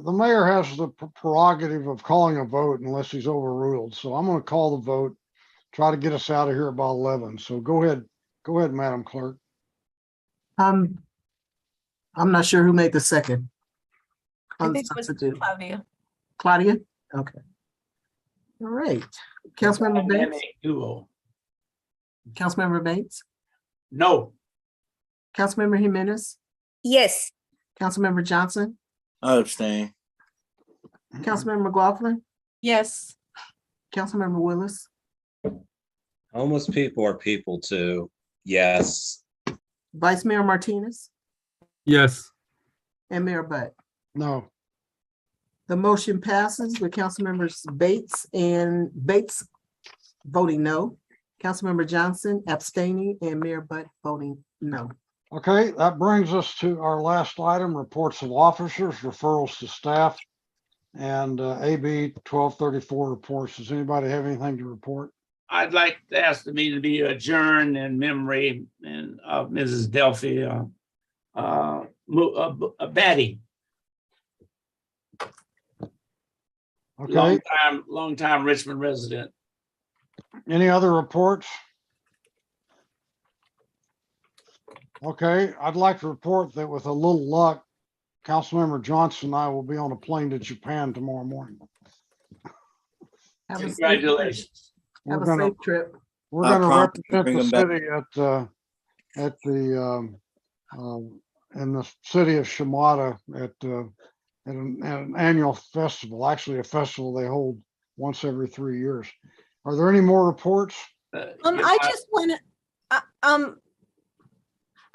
Speaker 9: the mayor has the prerogative of calling a vote unless he's overruled. So I'm going to call the vote, try to get us out of here about 11. So go ahead, Madam Clerk.
Speaker 8: I'm not sure who made the second.
Speaker 22: I think it was Claudia.
Speaker 8: Claudia? Okay. All right. Councilmember Bates? Councilmember Bates?
Speaker 1: No.
Speaker 8: Councilmember Jimenez?
Speaker 17: Yes.
Speaker 8: Councilmember Johnson?
Speaker 14: I abstain.
Speaker 8: Councilmember McLaughlin?
Speaker 22: Yes.
Speaker 8: Councilmember Willis?
Speaker 10: Homeless people are people too. Yes.
Speaker 8: Vice Mayor Martinez?
Speaker 19: Yes.
Speaker 8: And Mayor Butt?
Speaker 9: No.
Speaker 8: The motion passes with Councilmembers Bates voting no, Councilmember Johnson abstaining, and Mayor Butt voting no.
Speaker 9: Okay, that brings us to our last item, reports of officers, referrals to staff, and AB 1234 reports. Does anybody have anything to report?
Speaker 1: I'd like to ask the meeting to be adjourned in memory of Mrs. Delphi Batty.
Speaker 9: Okay.
Speaker 1: Long time Richmond resident.
Speaker 9: Any other reports? Okay, I'd like to report that with a little luck, Councilmember Johnson and I will be on a plane to Japan tomorrow morning.
Speaker 1: Congratulations.
Speaker 8: Have a safe trip.
Speaker 9: We're going to represent the city in the city of Shimada at an annual festival, actually a festival they hold once every 3 years. Are there any more reports?
Speaker 22: I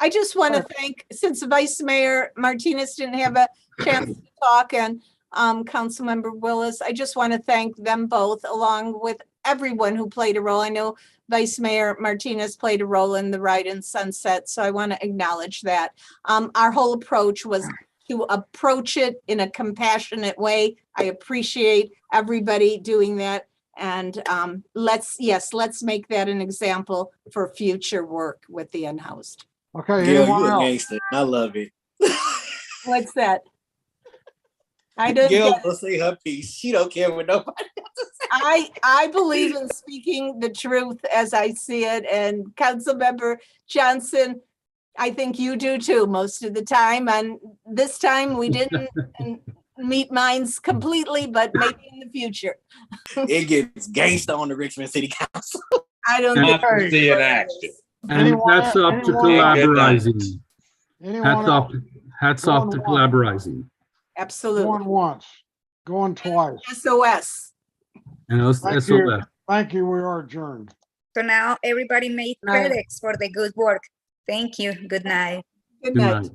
Speaker 22: just want to thank, since Vice Mayor Martinez didn't have a chance to talk, and Councilmember Willis, I just want to thank them both, along with everyone who played a role. I know Vice Mayor Martinez played a role in the Ride and Sunset, so I want to acknowledge that. Our whole approach was to approach it in a compassionate way. I appreciate everybody doing that. And let's make that an example for future work with the unhoused.
Speaker 9: Okay.
Speaker 14: Gail, you a gangster. I love it.
Speaker 22: What's that? I don't.
Speaker 14: Gail will say her piece. She don't care what nobody else says.
Speaker 22: I believe in speaking the truth as I see it, and Councilmember Johnson, I think you do too most of the time. And this time we didn't meet minds completely, but maybe in the future.
Speaker 14: It gets gangster on the Richmond City Council.
Speaker 22: I don't think
Speaker 19: see an action. And that's up to collaborating. Hats off to collaborating.
Speaker 22: Absolutely.
Speaker 9: Going once, going twice.
Speaker 22: SOS.
Speaker 19: And
Speaker 9: Thank you. Thank you. We are adjourned.
Speaker 17: So now everybody made credits for the good work. Thank you. Good night.
Speaker 22: Good night.